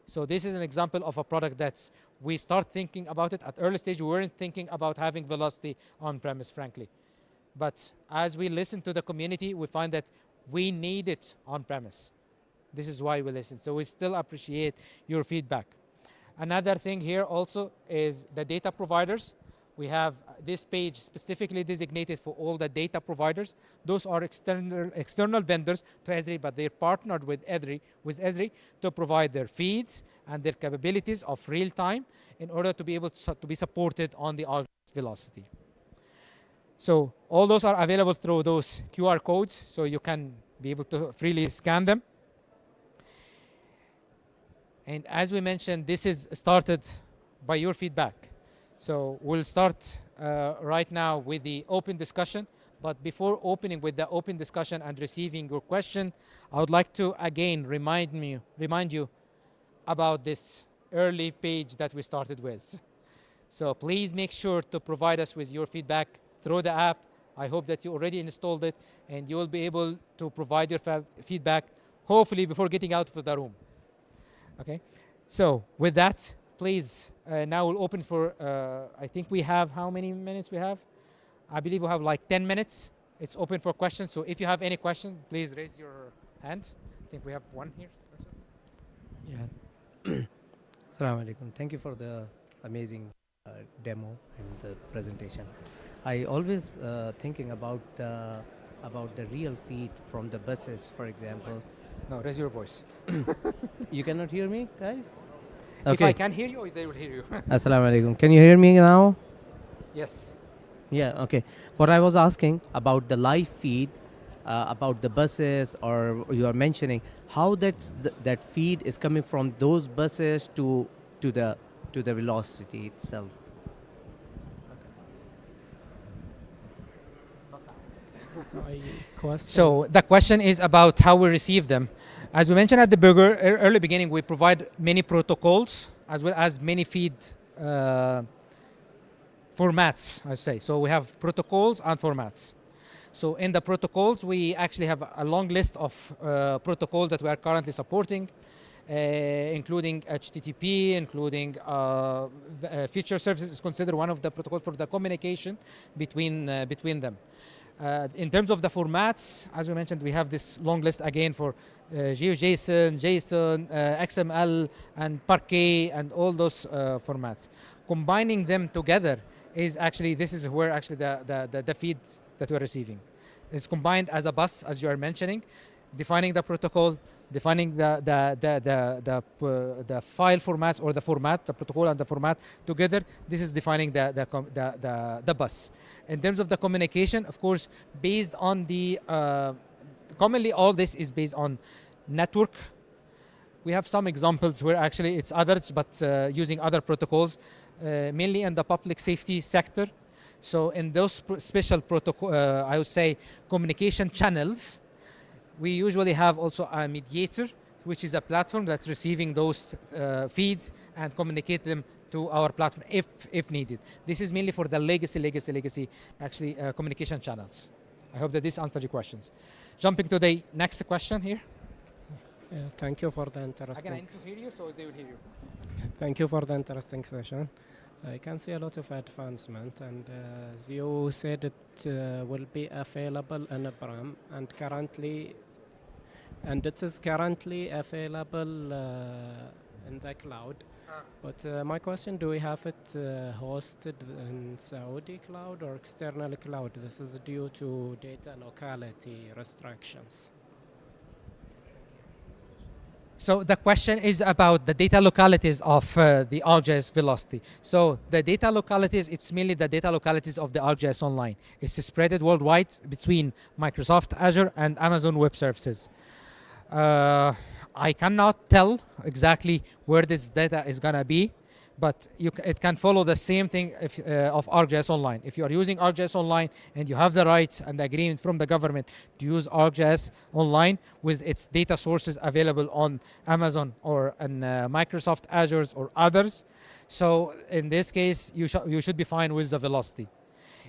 So this is an example of a product that we start thinking about it. At early stage, we weren't thinking about having Velocity on-premise, frankly. But as we listen to the community, we find that we need it on-premise. This is why we listen. So we still appreciate your feedback. Another thing here also is the data providers. We have this page specifically designated for all the data providers. Those are external vendors to Esri, but they're partnered with Esri to provide their feeds and their capabilities of real time in order to be able to be supported on the ArcGIS Velocity. So all those are available through those QR codes, so you can be able to freely scan them. And as we mentioned, this is started by your feedback. So we'll start right now with the open discussion. But before opening with the open discussion and receiving your question, I would like to again remind you about this early page that we started with. So please make sure to provide us with your feedback through the app. I hope that you already installed it and you will be able to provide your feedback, hopefully before getting out of the room. Okay, so with that, please, now we'll open for, I think we have, how many minutes we have? I believe we have like 10 minutes. It's open for questions. So if you have any questions, please raise your hand. I think we have one here. Yeah. Assalamu alaikum. Thank you for the amazing demo and the presentation. I always thinking about the real feed from the buses, for example. No, raise your voice. You cannot hear me, guys? If I can hear you, they will hear you. Assalamu alaikum. Can you hear me now? Yes. Yeah, okay. What I was asking about the live feed, about the buses, or you are mentioning how that feed is coming from those buses to the velocity itself. So the question is about how we receive them. As we mentioned at the early beginning, we provide many protocols as well as many feed formats, I say. So we have protocols and formats. So in the protocols, we actually have a long list of protocols that we are currently supporting, including HTTP, including feature services is considered one of the protocols for the communication between them. In terms of the formats, as we mentioned, we have this long list again for GeoJSON, JSON, XML, and Parquet, and all those formats. Combining them together is actually, this is where actually the feed that we're receiving is combined as a bus, as you are mentioning, defining the protocol, defining the file formats or the format, the protocol and the format together. This is defining the bus. In terms of the communication, of course, based on the commonly all this is based on network. We have some examples where actually it's others, but using other protocols, mainly in the public safety sector. So in those special protocol, I would say communication channels, we usually have also a mediator, which is a platform that's receiving those feeds and communicate them to our platform if needed. This is mainly for the legacy actually communication channels. I hope that this answered your questions. Jumping to the next question here. Thank you for the interesting. Again, I need to hear you, so they will hear you. Thank you for the interesting session. I can see a lot of advancement, and as you said, it will be available in a BRAM, and it is currently available in the cloud. But my question, do we have it hosted in Saudi cloud or external cloud? This is due to data locality restrictions. So the question is about the data localities of the ArcGIS Velocity. So the data localities, it's mainly the data localities of the ArcGIS Online. It's spread worldwide between Microsoft Azure and Amazon Web Services. I cannot tell exactly where this data is going to be, but it can follow the same thing of ArcGIS Online. If you are using ArcGIS Online and you have the rights and the agreement from the government to use ArcGIS Online with its data sources available on Amazon or on Microsoft Azure or others, so in this case, you should be fine with the velocity.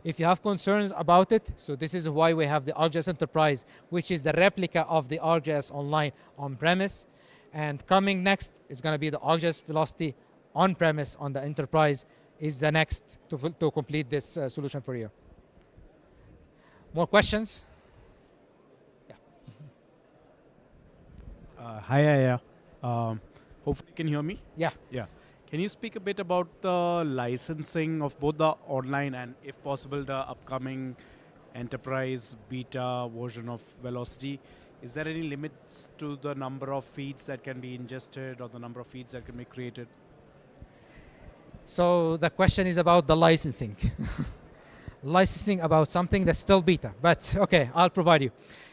If you have concerns about it, so this is why we have the ArcGIS Enterprise, which is the replica of the ArcGIS Online on-premise. And coming next is going to be the ArcGIS Velocity on-premise on the Enterprise is the next to complete this solution for you. More questions? Yeah. Hi, hopefully you can hear me. Yeah. Yeah. Can you speak a bit about the licensing of both the online and, if possible, the upcoming enterprise beta version of Velocity? Is there any limits to the number of feeds that can be ingested or the number of feeds that can be created? So the question is about the licensing. Licensing about something that's still beta, but okay, I'll provide you.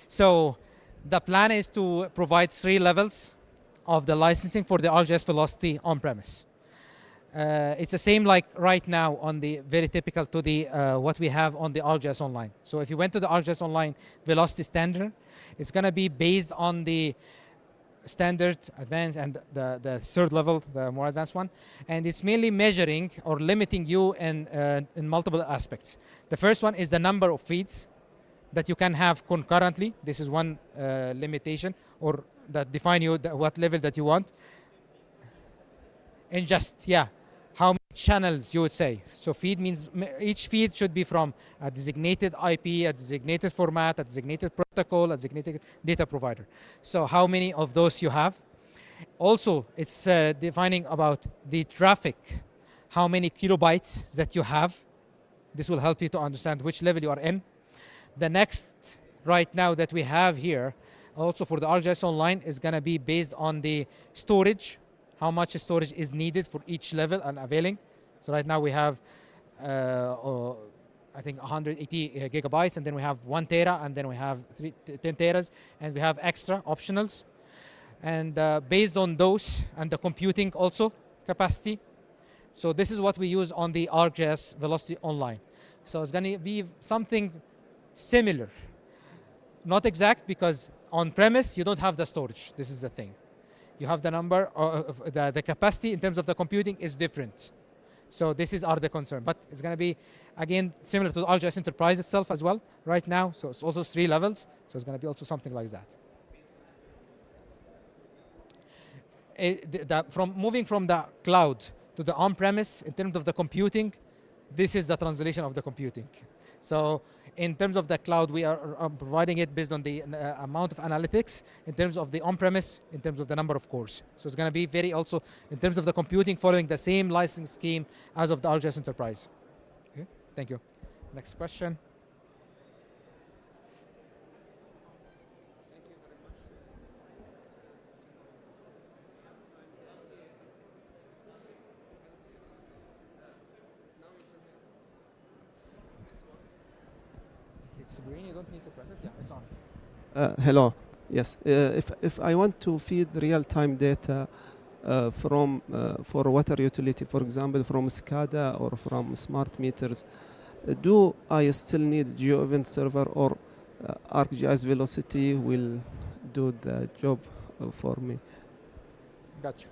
So the plan is to provide 3 levels of the licensing for the ArcGIS Velocity on-premise. It's the same like right now on the very typical to the what we have on the ArcGIS Online. So if you went to the ArcGIS Online Velocity standard, it's going to be based on the standard, advanced, and the 3rd level, the more advanced one. And it's mainly measuring or limiting you in multiple aspects. The first one is the number of feeds that you can have concurrently. This is one limitation, or that define you what level that you want. And just, yeah, how many channels you would say. So feed means each feed should be from a designated IP, a designated format, a designated protocol, a designated data provider. So how many of those you have. Also, it's defining about the traffic, how many kilobytes that you have. This will help you to understand which level you are in. The next right now that we have here, also for the ArcGIS Online, is going to be based on the storage, how much storage is needed for each level and availing. So right now we have, I think 180 gigabytes, and then we have 1 tera, and then we have 10 teras, and we have extra optionals. And based on those and the computing also capacity. So this is what we use on the ArcGIS Velocity Online. So it's going to be something similar. Not exact, because on premise you don't have the storage. This is the thing. You have the number of the capacity in terms of the computing is different. So this is the concern. But it's going to be, again, similar to the ArcGIS Enterprise itself as well right now. So it's also 3 levels. So it's going to be also something like that. From moving from the cloud to the on-premise in terms of the computing, this is the translation of the computing. So in terms of the cloud, we are providing it based on the amount of analytics. In terms of the on-premise, in terms of the number of cores. So it's going to be very also, in terms of the computing, following the same license scheme as of the ArcGIS Enterprise. Okay, thank you. Next question. It's green, you don't need to press it. Yeah, it's on. Hello. Yes. If I want to feed real-time data for water utility, for example, from SCADA or from smart meters, do I still need GeoEvent server, or ArcGIS Velocity will do the job for me? Got you.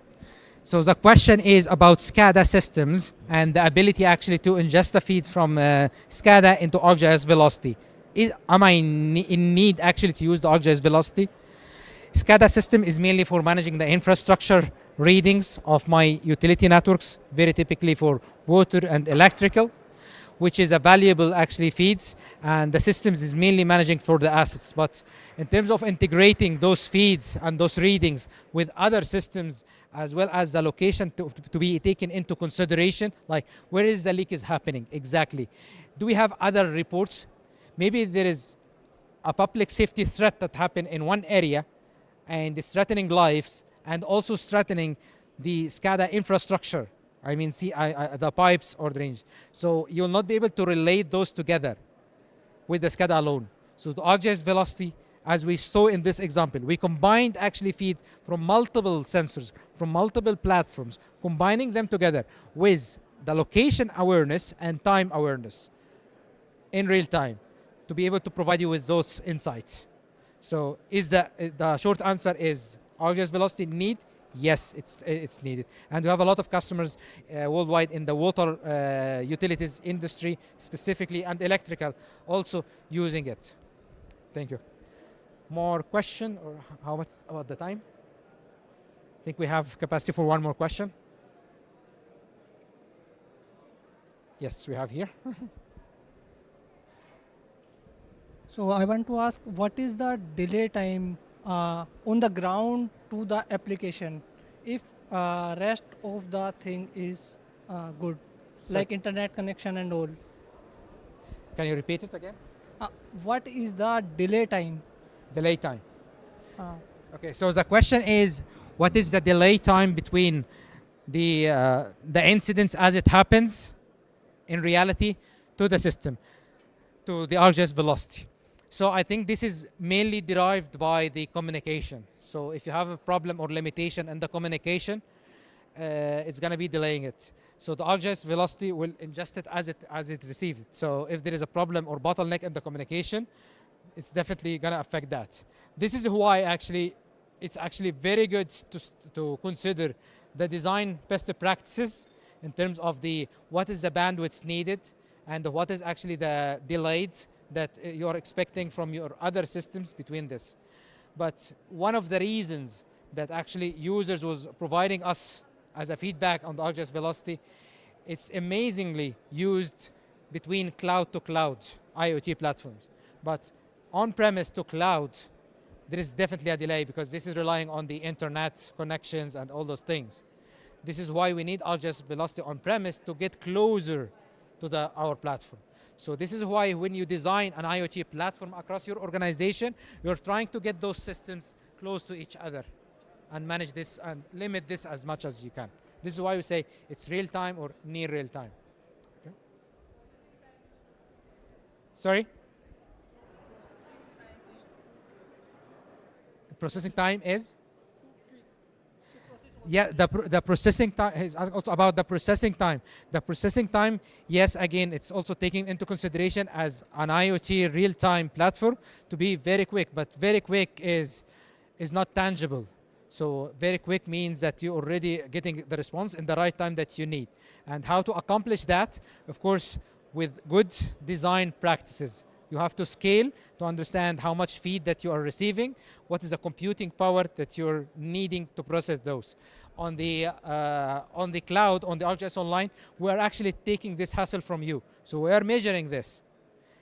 So the question is about SCADA systems and the ability actually to ingest the feeds from SCADA into ArcGIS Velocity. Am I in need actually to use the ArcGIS Velocity? SCADA system is mainly for managing the infrastructure readings of my utility networks, very typically for water and electrical, which is a valuable actually feeds, and the systems is mainly managing for the assets. But in terms of integrating those feeds and those readings with other systems, as well as the location to be taken into consideration, like where is the leak is happening exactly? Do we have other reports? Maybe there is a public safety threat that happened in one area and is threatening lives and also threatening the SCADA infrastructure. I mean, the pipes or the range. So you'll not be able to relate those together with the SCADA alone. So the ArcGIS Velocity, as we saw in this example, we combined actually feed from multiple sensors, from multiple platforms, combining them together with the location awareness and time awareness in real time, to be able to provide you with those insights. So is the short answer is ArcGIS Velocity need? Yes, it's needed. And we have a lot of customers worldwide in the water utilities industry specifically, and electrical also using it. Thank you. More question, or how much about the time? I think we have capacity for one more question. Yes, we have here. So I want to ask, what is the delay time on the ground to the application? If rest of the thing is good, So- like internet connection and all. Can you repeat it again? What is the delay time? Delay time. Uh, Okay, so the question is, what is the delay time between the incidents as it happens in reality to the system, to the ArcGIS velocity? So I think this is mainly derived by the communication. So if you have a problem or limitation in the communication, it's going to be delaying it. So the ArcGIS velocity will ingest it as it receives it. So if there is a problem or bottleneck in the communication, it's definitely going to affect that. This is why it's actually very good to consider the design best practices in terms of what is the bandwidth needed and what is actually the delays that you're expecting from your other systems between this. But one of the reasons that actually users was providing us as a feedback on the ArcGIS velocity, it's amazingly used between cloud to cloud IoT platforms. But on-premise to cloud, there is definitely a delay because this is relying on the internet connections and all those things. This is why we need ArcGIS velocity on-premise to get closer to our platform. So this is why when you design an IoT platform across your organization, you're trying to get those systems close to each other and manage this and limit this as much as you can. This is why we say it's real time or near real time. Okay. Sorry? The processing time is? Yeah, the processing time is also about the processing time. The processing time, yes, again, it's also taking into consideration as an IoT real-time platform to be very quick, but very quick is not tangible. So very quick means that you're already getting the response in the right time that you need. And how to accomplish that, of course, with good design practices. You have to scale to understand how much feed that you are receiving, what is the computing power that you're needing to process those. On the cloud, on the ArcGIS Online, we are actually taking this hassle from you. So we are measuring this.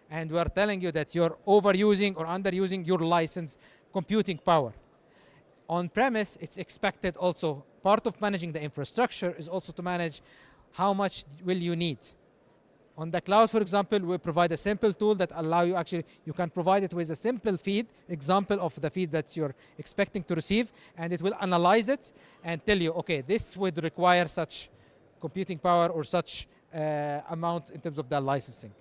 And we are telling you that you're overusing or underusing your license computing power. On-premise, it's expected also, part of managing the infrastructure is also to manage how much will you need. On the cloud, for example, we provide a simple tool that allow you you can provide it with a simple feed, example of the feed that you're expecting to receive, and it will analyze it and tell you, okay, this would require such computing power or such amount in terms of the licensing.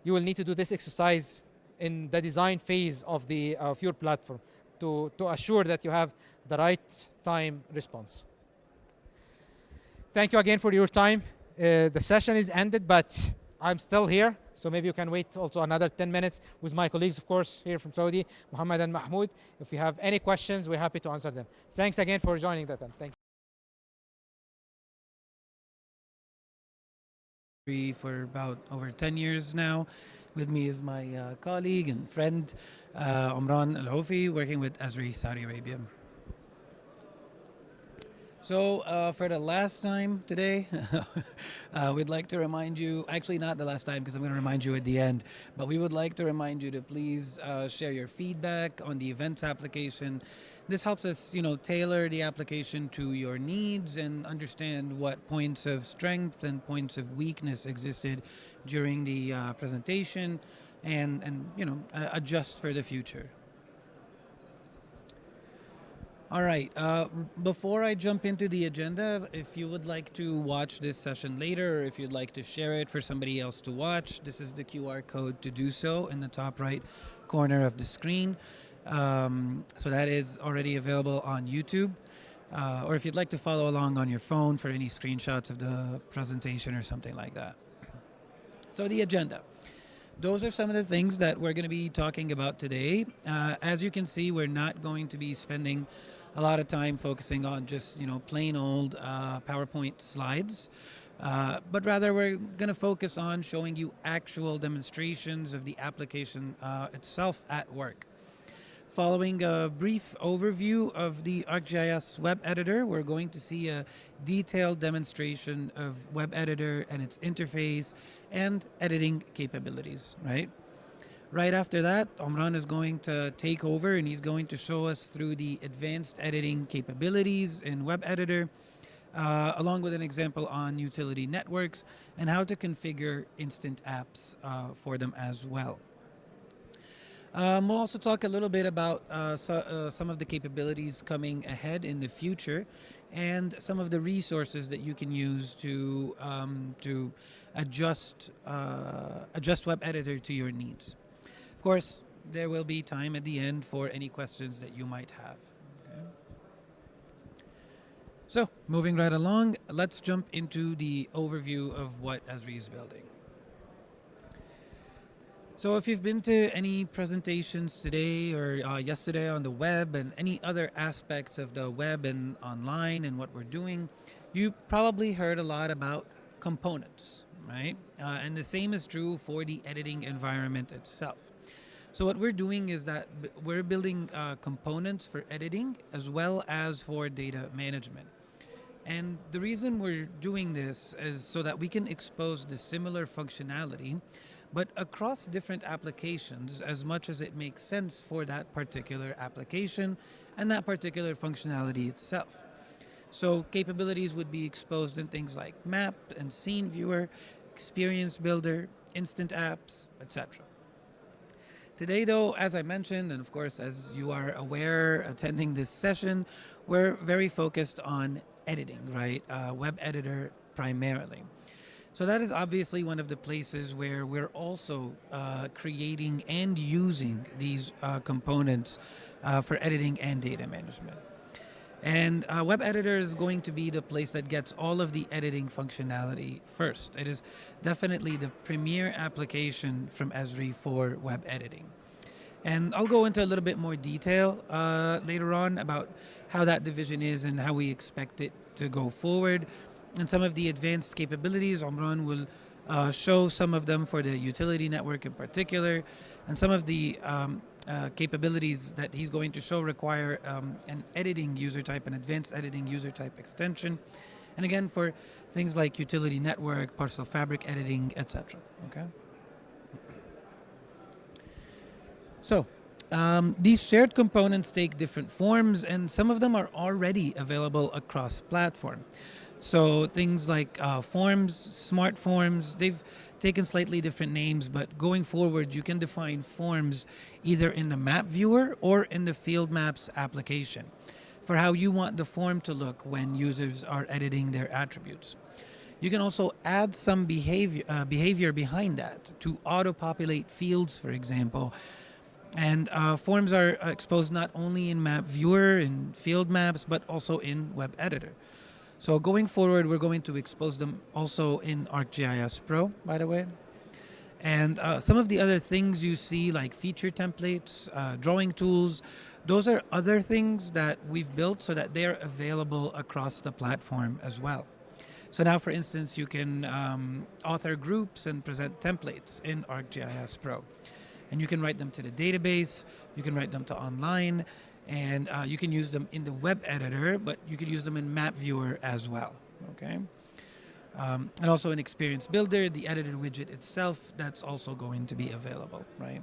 You will need to do this exercise in the design phase of your platform to assure that you have the right time response. Thank you again for your time. The session is ended, but I'm still here, so maybe you can wait also another 10 minutes with my colleagues, of course, here from Saudi, Muhammad and Mahmoud. If you have any questions, we're happy to answer them. Thanks again for joining the event. Thank you. For about over 10 years now. With me is my colleague and friend, Omran Al-Houfi, working with Esri, Saudi Arabia. So for the last time today, we'd like to remind you, actually not the last time because I'm going to remind you at the end, but we would like to remind you to please share your feedback on the events application. This helps us, tailor the application to your needs and understand what points of strength and points of weakness existed during the presentation and adjust for the future. All right, before I jump into the agenda, if you would like to watch this session later, or if you'd like to share it for somebody else to watch, this is the QR code to do so in the top right corner of the screen. So that is already available on YouTube. Or if you'd like to follow along on your phone for any screenshots of the presentation or something like that. So the agenda. Those are some of the things that we're going to be talking about today. As you can see, we're not going to be spending a lot of time focusing on just, plain old PowerPoint slides. But rather we're going to focus on showing you actual demonstrations of the application itself at work. Following a brief overview of the ArcGIS web editor, we're going to see a detailed demonstration of web editor and its interface and editing capabilities, right? Right after that, Omran is going to take over and he's going to show us through the advanced editing capabilities in web editor. along with an example on utility networks and how to configure instant apps for them as well. We'll also talk a little bit about some of the capabilities coming ahead in the future and some of the resources that you can use to adjust Web Editor to your needs. Of course, there will be time at the end for any questions that you might have. Okay. So, moving right along, let's jump into the overview of what Esri is building. So if you've been to any presentations today or yesterday on the web and any other aspects of the web and online and what we're doing, you probably heard a lot about components, right? And the same is true for the editing environment itself. So what we're doing is that we're building components for editing as well as for data management. And the reason we're doing this is so that we can expose the similar functionality but across different applications as much as it makes sense for that particular application and that particular functionality itself. So capabilities would be exposed in things like map and scene viewer, experience builder, instant apps, etc. Today though, as I mentioned, and of course as you are aware attending this session, we're very focused on editing, right? Web editor primarily. So that is obviously one of the places where we're also creating and using these components for editing and data management. And Web Editor is going to be the place that gets all of the editing functionality first. It is definitely the premier application from Esri for web editing. And I'll go into a little bit more detail later on about how that division is and how we expect it to go forward. And some of the advanced capabilities, Omran will show some of them for the utility network in particular, and some of the capabilities that he's going to show require an editing user type, an advanced editing user type extension. And again, for things like utility network, parcel fabric editing, etc. Okay. So these shared components take different forms, and some of them are already available across platform. So things like forms, smart forms, they've taken slightly different names, but going forward, you can define forms either in the map viewer or in the field maps application for how you want the form to look when users are editing their attributes. You can also add some behavior behind that to auto-populate fields, for example. And forms are exposed not only in map viewer and field maps, but also in web editor. So going forward, we're going to expose them also in ArcGIS Pro, by the way. And some of the other things you see, like feature templates, drawing tools, those are other things that we've built so that they're available across the platform as well. So now, for instance, you can author groups and present templates in ArcGIS Pro. And you can write them to the database, you can write them to online, and you can use them in the web editor, but you can use them in map viewer as well, okay? And also in experience builder, the editor widget itself, that's also going to be available, right?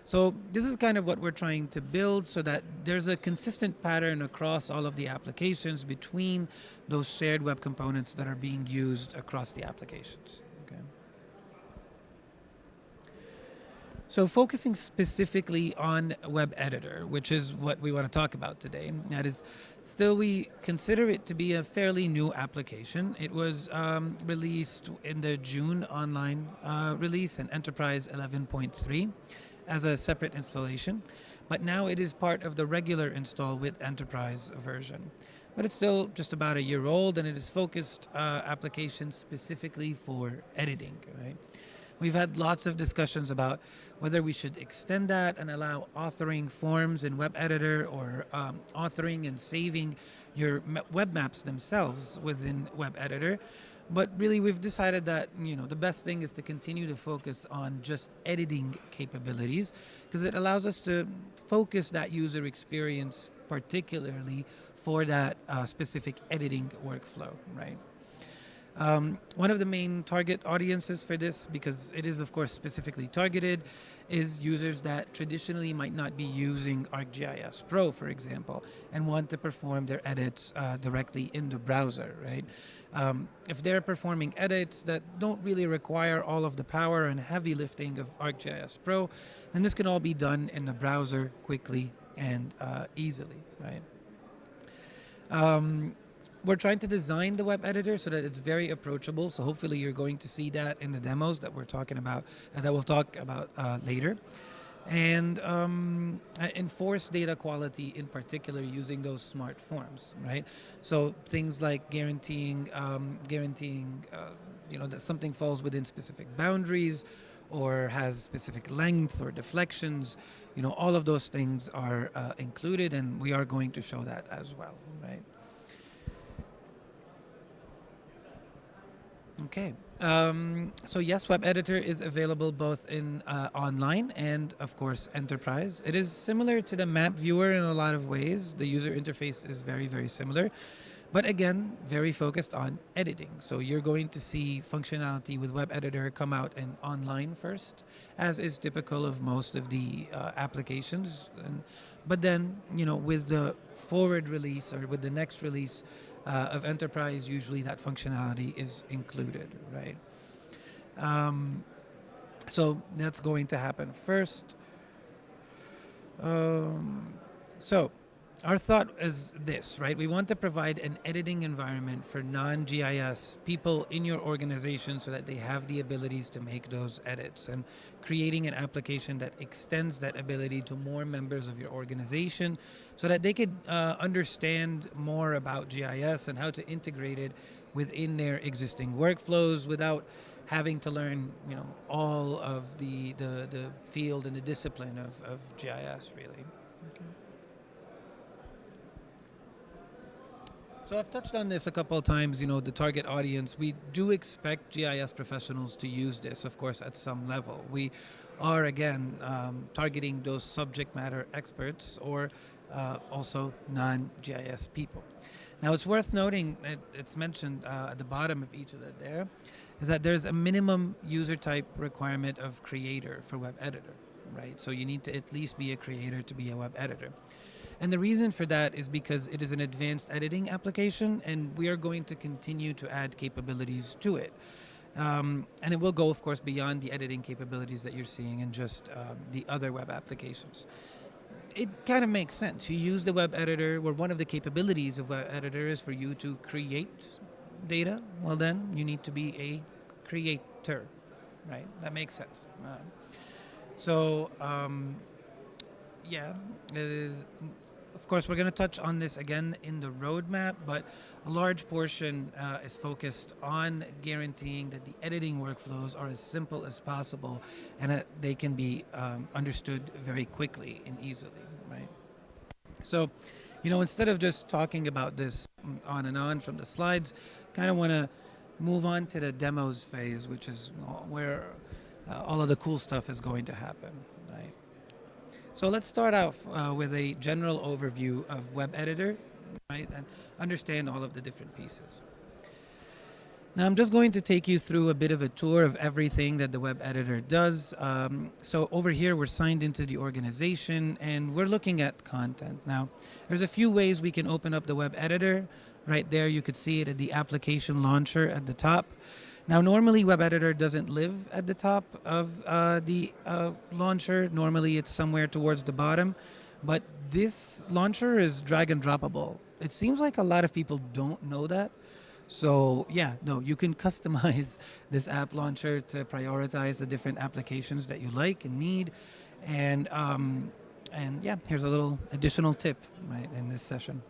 So this is kind of what we're trying to build so that there's a consistent pattern across all of the applications between those shared web components that are being used across the applications. So focusing specifically on web editor, which is what we want to talk about today, that is still we consider it to be a fairly new application. It was released in the June online release in Enterprise 11.3 as a separate installation, but now it is part of the regular install with Enterprise version. But it's still just about a year old, and it is focused application specifically for editing, right? We've had lots of discussions about whether we should extend that and allow authoring forms in web editor or authoring and saving your web maps themselves within web editor. But really we've decided that, you know, the best thing is to continue to focus on just editing capabilities because it allows us to focus that user experience particularly for that specific editing workflow, right? One of the main target audiences for this, because it is of course specifically targeted, is users that traditionally might not be using ArcGIS Pro, for example, and want to perform their edits directly in the browser, right? If they're performing edits that don't really require all of the power and heavy lifting of ArcGIS Pro, then this can all be done in the browser quickly and easily, right? We're trying to design the web editor so that it's very approachable. So hopefully you're going to see that in the demos that we're talking about, that we'll talk about later. And enforce data quality in particular using those smart forms, right? So things like guaranteeing that something falls within specific boundaries or has specific length or deflections, all of those things are included, and we are going to show that as well, right? Okay, so yes, Web Editor is available both in online and, of course, enterprise. It is similar to the map viewer in a lot of ways. The user interface is very, very similar, but again, very focused on editing. So you're going to see functionality with Web Editor come out in online first, as is typical of most of the applications. But then, with the forward release or with the next release, of enterprise, usually that functionality is included, right? So that's going to happen first. So our thought is this, right? We want to provide an editing environment for non-GIS people in your organization so that they have the abilities to make those edits, and creating an application that extends that ability to more members of your organization so that they could understand more about GIS and how to integrate it within their existing workflows without having to learn, all of the field and the discipline of GIS, really. Okay. So I've touched on this a couple of times, the target audience. We do expect GIS professionals to use this, of course, at some level. We are, again, targeting those subject matter experts or also non-GIS people. Now, it's worth noting, it's mentioned at the bottom of each of that there, is that there's a minimum user type requirement of creator for web editor, right? So you need to at least be a creator to be a web editor. And the reason for that is because it is an advanced editing application, and we are going to continue to add capabilities to it. And it will go, of course, beyond the editing capabilities that you're seeing in just the other web applications. It kind of makes sense. You use the web editor, where one of the capabilities of web editor is for you to create data. Well, then you need to be a creator, right? That makes sense. Yeah. Of course, we're going to touch on this again in the roadmap, but a large portion is focused on guaranteeing that the editing workflows are as simple as possible and that they can be understood very quickly and easily, right? So, instead of just talking about this on and on from the slides, kind of want to move on to the demos phase, which is where all of the cool stuff is going to happen, right? So let's start off with a general overview of Web Editor, right, and understand all of the different pieces. Now I'm just going to take you through a bit of a tour of everything that the Web Editor does. So over here we're signed into the organization and we're looking at content. Now there's a few ways we can open up the Web Editor. Right there you could see it at the application launcher at the top. Now, normally Web Editor doesn't live at the top of the launcher. Normally it's somewhere towards the bottom, but this launcher is drag and droppable. It seems like a lot of people don't know that. So yeah, no, you can customize this app launcher to prioritize the different applications that you like and need. And yeah, here's a little additional tip, right, in this session.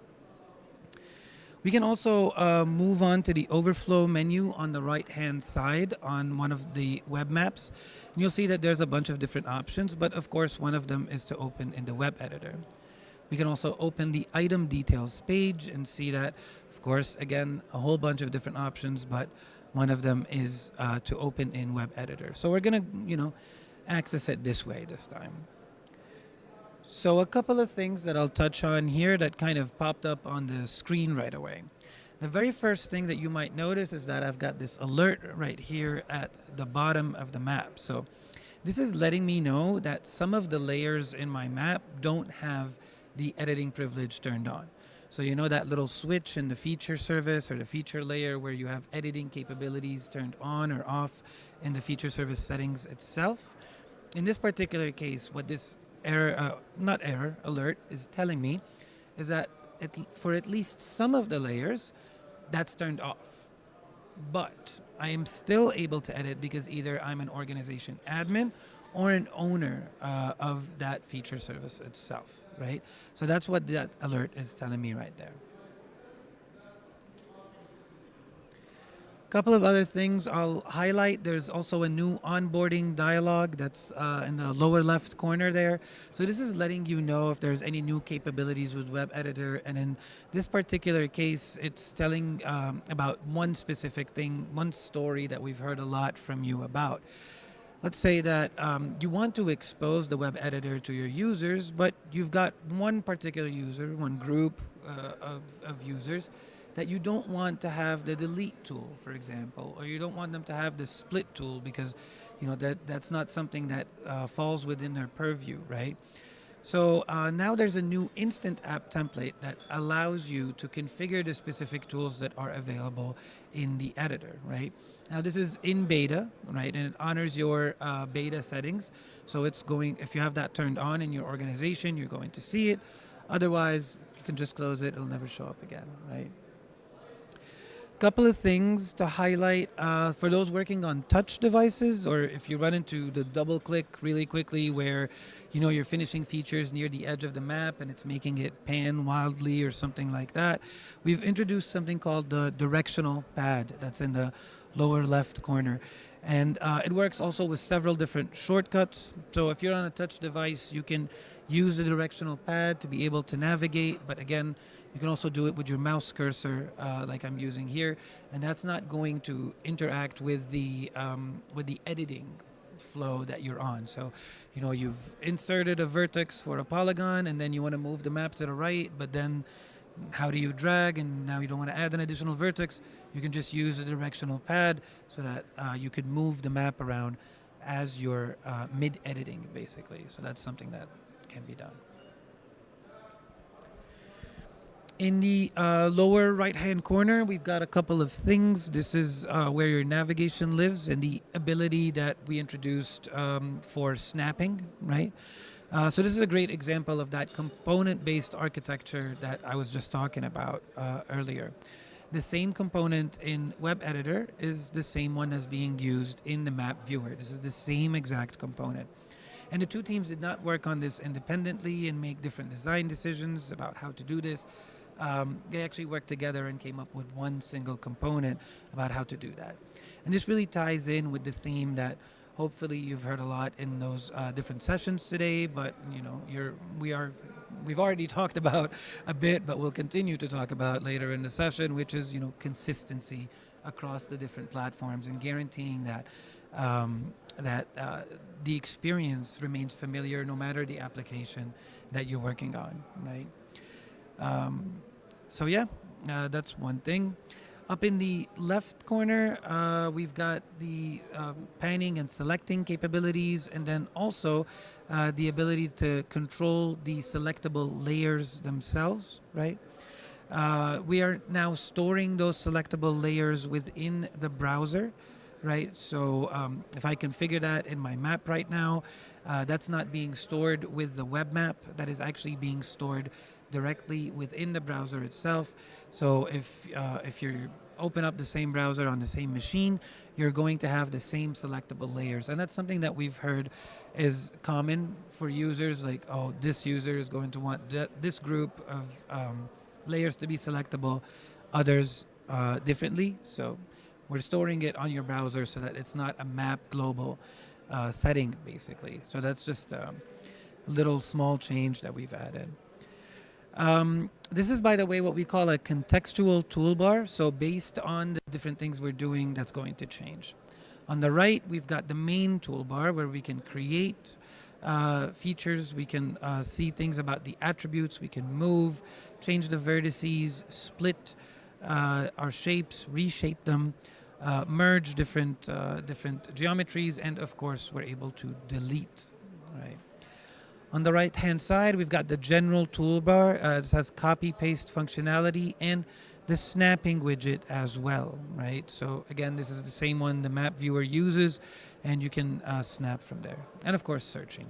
We can also move on to the overflow menu on the right-hand side on one of the web maps. And you'll see that there's a bunch of different options, but of course one of them is to open in the web editor. We can also open the item details page and see that, of course, again, a whole bunch of different options, but one of them is to open in web editor. So we're gonna, access it this way this time. So a couple of things that I'll touch on here that kind of popped up on the screen right away. The very first thing that you might notice is that I've got this alert right here at the bottom of the map. So this is letting me know that some of the layers in my map don't have the editing privilege turned on. So you know that little switch in the feature service or the feature layer where you have editing capabilities turned on or off in the feature service settings itself? In this particular case, what this alert is telling me is that for at least some of the layers, that's turned off. But I am still able to edit because either I'm an organization admin or an owner of that feature service itself, right? So that's what that alert is telling me right there. A couple of other things I'll highlight. There's also a new onboarding dialog that's in the lower left corner there. So this is letting you know if there's any new capabilities with Web Editor. And in this particular case, it's telling about one specific thing, one story that we've heard a lot from you about. Let's say that you want to expose the Web Editor to your users, but you've got one particular user, one group of users that you don't want to have the delete tool, for example, or you don't want them to have the split tool because, you know, that's not something that falls within their purview, right? So now there's a new instant app template that allows you to configure the specific tools that are available in the editor, right? Now this is in beta, right? And it honors your beta settings. So it's going, if you have that turned on in your organization, you're going to see it. Otherwise, you can just close it. It'll never show up again, right? Couple of things to highlight for those working on touch devices, or if you run into the double click really quickly where, you know, you're finishing features near the edge of the map and it's making it pan wildly or something like that. We've introduced something called the directional pad that's in the lower left corner. And it works also with several different shortcuts. So if you're on a touch device, you can use the directional pad to be able to navigate. But again, you can also do it with your mouse cursor, like I'm using here, and that's not going to interact with the editing flow that you're on. So, you know, you've inserted a vertex for a polygon, and then you want to move the map to the right, but then how do you drag? And now you don't want to add an additional vertex. You can just use a directional pad so that you could move the map around as you're mid-editing, basically. So that's something that can be done. In the lower right-hand corner, we've got a couple of things. This is where your navigation lives and the ability that we introduced for snapping, right? So this is a great example of that component-based architecture that I was just talking about earlier. The same component in Web Editor is the same one as being used in the map viewer. This is the same exact component. And the two teams did not work on this independently and make different design decisions about how to do this. They actually worked together and came up with one single component about how to do that. And this really ties in with the theme that hopefully you've heard a lot in those different sessions today, but you know, we've already talked about a bit, but we'll continue to talk about later in the session, which is, you know, consistency across the different platforms and guaranteeing that the experience remains familiar no matter the application that you're working on, right? So yeah, that's one thing. Up in the left corner, we've got the panning and selecting capabilities, and then also the ability to control the selectable layers themselves, right? We are now storing those selectable layers within the browser, right? So if I configure that in my map right now, that's not being stored with the web map. That is actually being stored directly within the browser itself. So if you open up the same browser on the same machine, you're going to have the same selectable layers. And that's something that we've heard is common for users, like, oh, this user is going to want this group of layers to be selectable, others differently. So we're storing it on your browser so that it's not a map global setting, basically. So that's just a little small change that we've added. This is, by the way, what we call a contextual toolbar. So based on the different things we're doing, that's going to change. On the right, we've got the main toolbar where we can create features. We can see things about the attributes. We can move, change the vertices, split our shapes, reshape them, merge different geometries, and of course we're able to delete. Right. On the right hand side, we've got the general toolbar. This has copy paste functionality and the snapping widget as well, right? So again, this is the same one the map viewer uses, and you can snap from there. And of course, searching.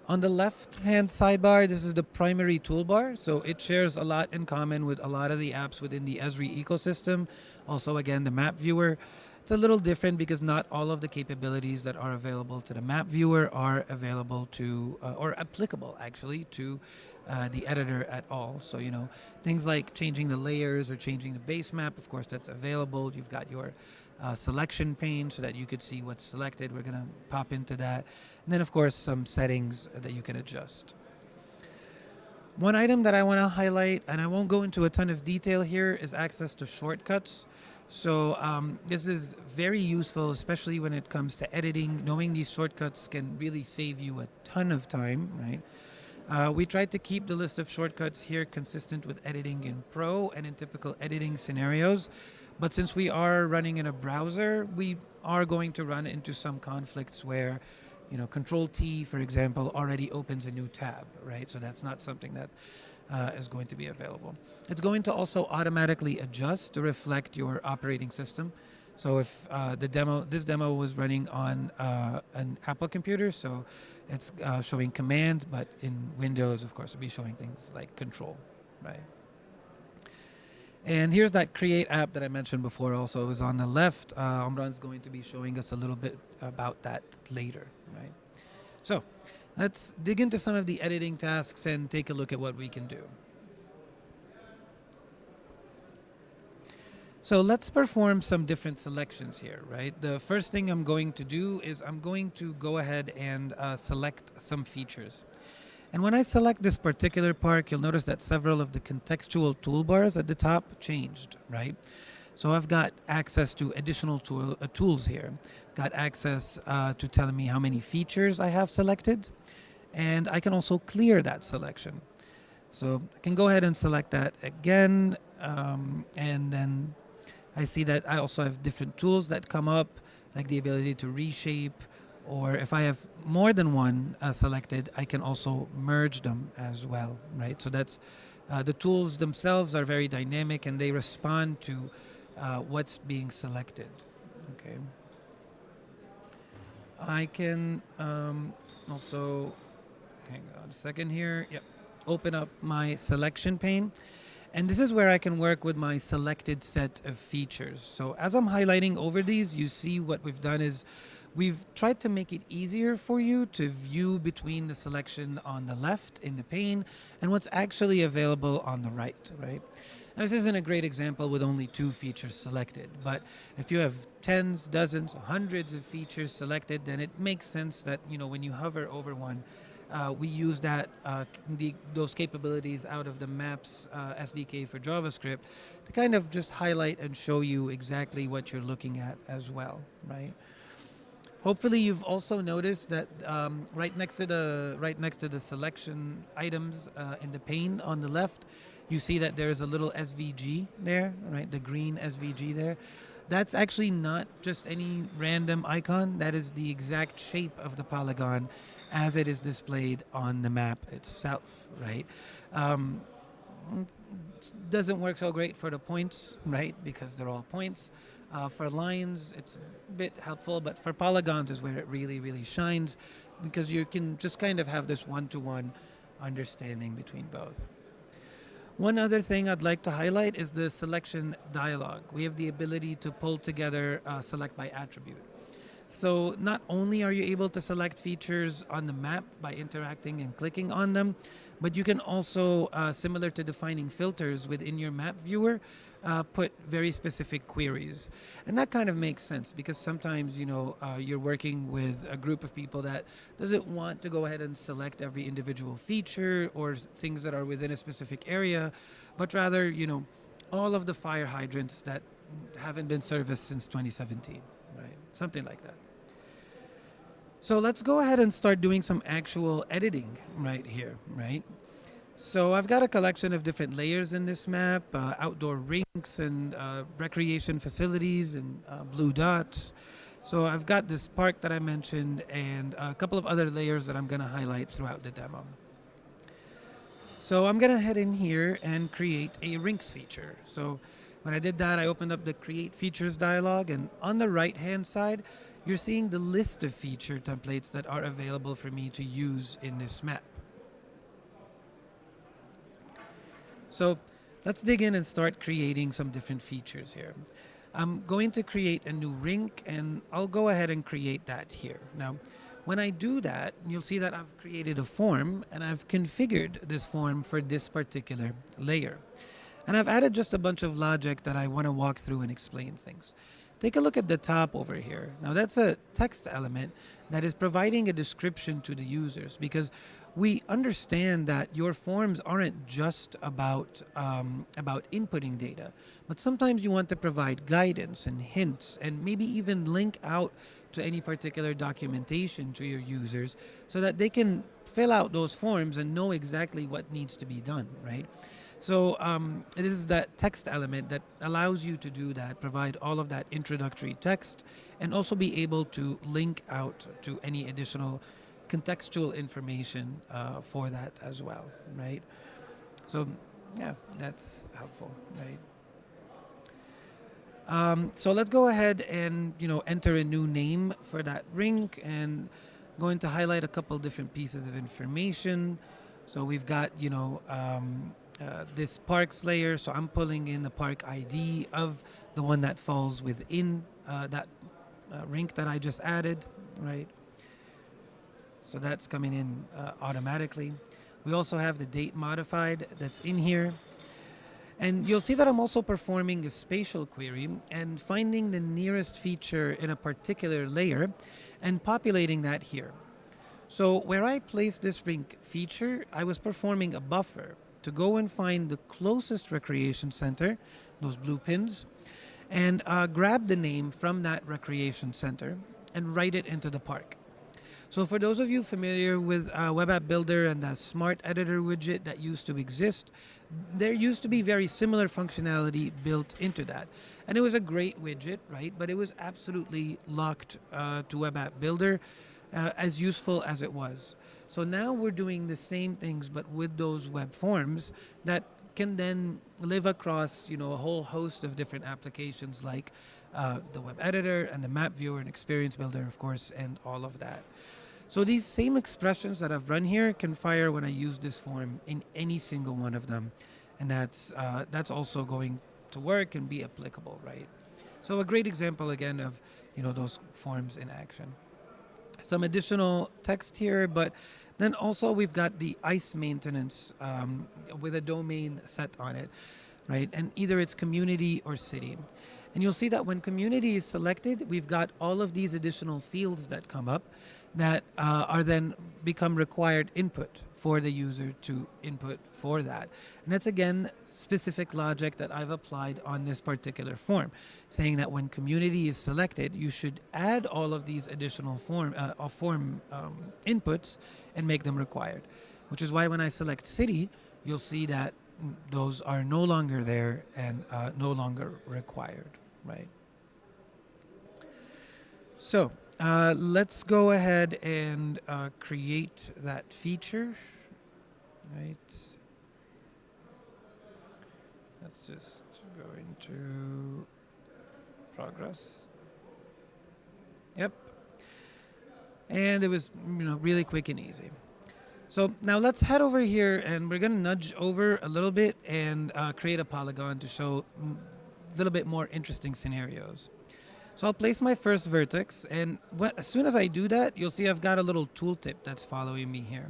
On the left-hand sidebar, this is the primary toolbar. So it shares a lot in common with a lot of the apps within the Esri ecosystem. Also, again, the map viewer. It's a little different because not all of the capabilities that are available to the map viewer are available to, or applicable actually, to the editor at all. So, you know, things like changing the layers or changing the base map, of course, that's available. You've got your selection pane so that you could see what's selected. We're going to pop into that. And then, of course, some settings that you can adjust. One item that I want to highlight, and I won't go into a ton of detail here, is access to shortcuts. So this is very useful, especially when it comes to editing. Knowing these shortcuts can really save you a ton of time, right? We tried to keep the list of shortcuts here consistent with editing in Pro and in typical editing scenarios. But since we are running in a browser, we are going to run into some conflicts where, you know, Control-T, for example, already opens a new tab, right? So that's not something that is going to be available. It's going to also automatically adjust to reflect your operating system. So if this demo was running on an Apple computer, so it's showing Command, but in Windows, of course, it'll be showing things like Control, right? And here's that Create app that I mentioned before also. It was on the left. Omran's going to be showing us a little bit about that later, right? So let's dig into some of the editing tasks and take a look at what we can do. So let's perform some different selections here, right? The first thing I'm going to do is I'm going to go ahead and select some features. And when I select this particular park, you'll notice that several of the contextual toolbars at the top changed, right? So I've got access to additional tools here. Got access to telling me how many features I have selected. And I can also clear that selection. So I can go ahead and select that again. And then I see that I also have different tools that come up, like the ability to reshape, or if I have more than one selected, I can also merge them as well, right? So that's the tools themselves are very dynamic and they respond to what's being selected. Okay. I can also, hang on a second here. Yep. Open up my selection pane. And this is where I can work with my selected set of features. So as I'm highlighting over these, you see what we've done is we've tried to make it easier for you to view between the selection on the left in the pane and what's actually available on the right, right? Now, this isn't a great example with only 2 features selected, but if you have tens, dozens, hundreds of features selected, then it makes sense that, you know, when you hover over one, we use that those capabilities out of the Maps SDK for JavaScript to kind of just highlight and show you exactly what you're looking at as well, right? Hopefully, you've also noticed that right next to the selection items in the pane on the left, you see that there's a little SVG there, right? The green SVG there. That's actually not just any random icon. That is the exact shape of the polygon as it is displayed on the map itself, right? Doesn't work so great for the points, right? Because they're all points. For lines, it's a bit helpful, but for polygons is where it really, really shines because you can just kind of have this one-to-one understanding between both. One other thing I'd like to highlight is the selection dialog. We have the ability to pull together select by attribute. So not only are you able to select features on the map by interacting and clicking on them, but you can also, similar to defining filters within your map viewer, put very specific queries. And that kind of makes sense because sometimes, you know, you're working with a group of people that doesn't want to go ahead and select every individual feature or things that are within a specific area, but rather, you know, all of the fire hydrants that haven't been serviced since 2017, right? Something like that. So let's go ahead and start doing some actual editing right here, right? So I've got a collection of different layers in this map, outdoor rinks and recreation facilities and blue dots. So I've got this park that I mentioned and a couple of other layers that I'm going to highlight throughout the demo. So I'm going to head in here and create a rinks feature. So when I did that, I opened up the Create Features dialog, and on the right-hand side, you're seeing the list of feature templates that are available for me to use in this map. So let's dig in and start creating some different features here. I'm going to create a new rink, and I'll go ahead and create that here. Now, when I do that, you'll see that I've created a form, and I've configured this form for this particular layer. And I've added just a bunch of logic that I want to walk through and explain things. Take a look at the top over here. Now that's a text element that is providing a description to the users, because we understand that your forms aren't just about inputting data, but sometimes you want to provide guidance and hints and maybe even link out to any particular documentation to your users so that they can fill out those forms and know exactly what needs to be done, right? So this is that text element that allows you to do that, provide all of that introductory text, and also be able to link out to any additional contextual information for that as well, right? So yeah, that's helpful, right? So let's go ahead and enter a new name for that rink, and going to highlight a couple different pieces of information. So we've got this parks layer, so I'm pulling in the park ID of the one that falls within that rink that I just added, right? So that's coming in automatically. We also have the date modified that's in here. And you'll see that I'm also performing a spatial query and finding the nearest feature in a particular layer and populating that here. So where I placed this rink feature, I was performing a buffer to go and find the closest recreation center, those blue pins, and grab the name from that recreation center and write it into the park. So for those of you familiar with Web App Builder and the Smart Editor widget that used to exist, there used to be very similar functionality built into that. And it was a great widget, right? But it was absolutely locked to Web App Builder, as useful as it was. So now we're doing the same things, but with those web forms that can then live across, a whole host of different applications like the web editor and the map viewer and experience builder, of course, and all of that. So these same expressions that I've run here can fire when I use this form in any single one of them. And that's also going to work and be applicable, right? So a great example, again, of, those forms in action. Some additional text here, but then also we've got the ICE maintenance with a domain set on it, right? And either it's community or city. And you'll see that when community is selected, we've got all of these additional fields that come up that are then become required input for the user to input for that. And that's, again, specific logic that I've applied on this particular form, saying that when community is selected, you should add all of these additional form inputs and make them required, which is why when I select city, you'll see that those are no longer there and no longer required, right? So let's go ahead and create that feature, right? Let's just go into progress. Yep. And it was, really quick and easy. So now let's head over here, and we're going to nudge over a little bit and create a polygon to show a little bit more interesting scenarios. So I'll place my first vertex, and as soon as I do that, you'll see I've got a little tooltip that's following me here.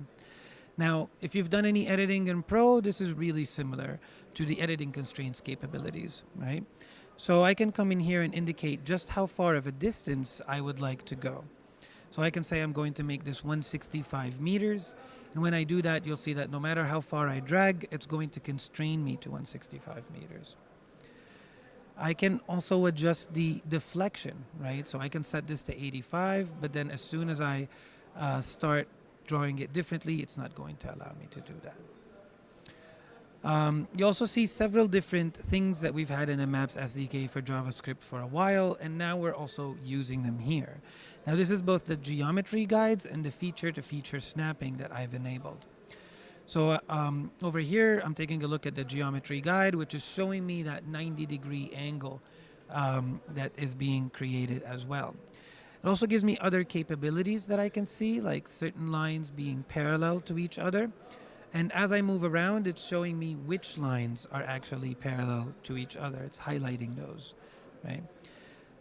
Now, if you've done any editing in Pro, this is really similar to the editing constraints capabilities, right? So I can come in here and indicate just how far of a distance I would like to go. So I can say I'm going to make this 165 meters. And when I do that, you'll see that no matter how far I drag, it's going to constrain me to 165 meters. I can also adjust the deflection, right? So I can set this to 85, but then as soon as I start drawing it differently, it's not going to allow me to do that. You also see several different things that we've had in the Maps SDK for JavaScript for a while, and now we're also using them here. Now this is both the geometry guides and the feature-to-feature snapping that I've enabled. So over here, I'm taking a look at the geometry guide, which is showing me that 90-degree angle that is being created as well. It also gives me other capabilities that I can see, like certain lines being parallel to each other. And as I move around, it's showing me which lines are actually parallel to each other. It's highlighting those, right?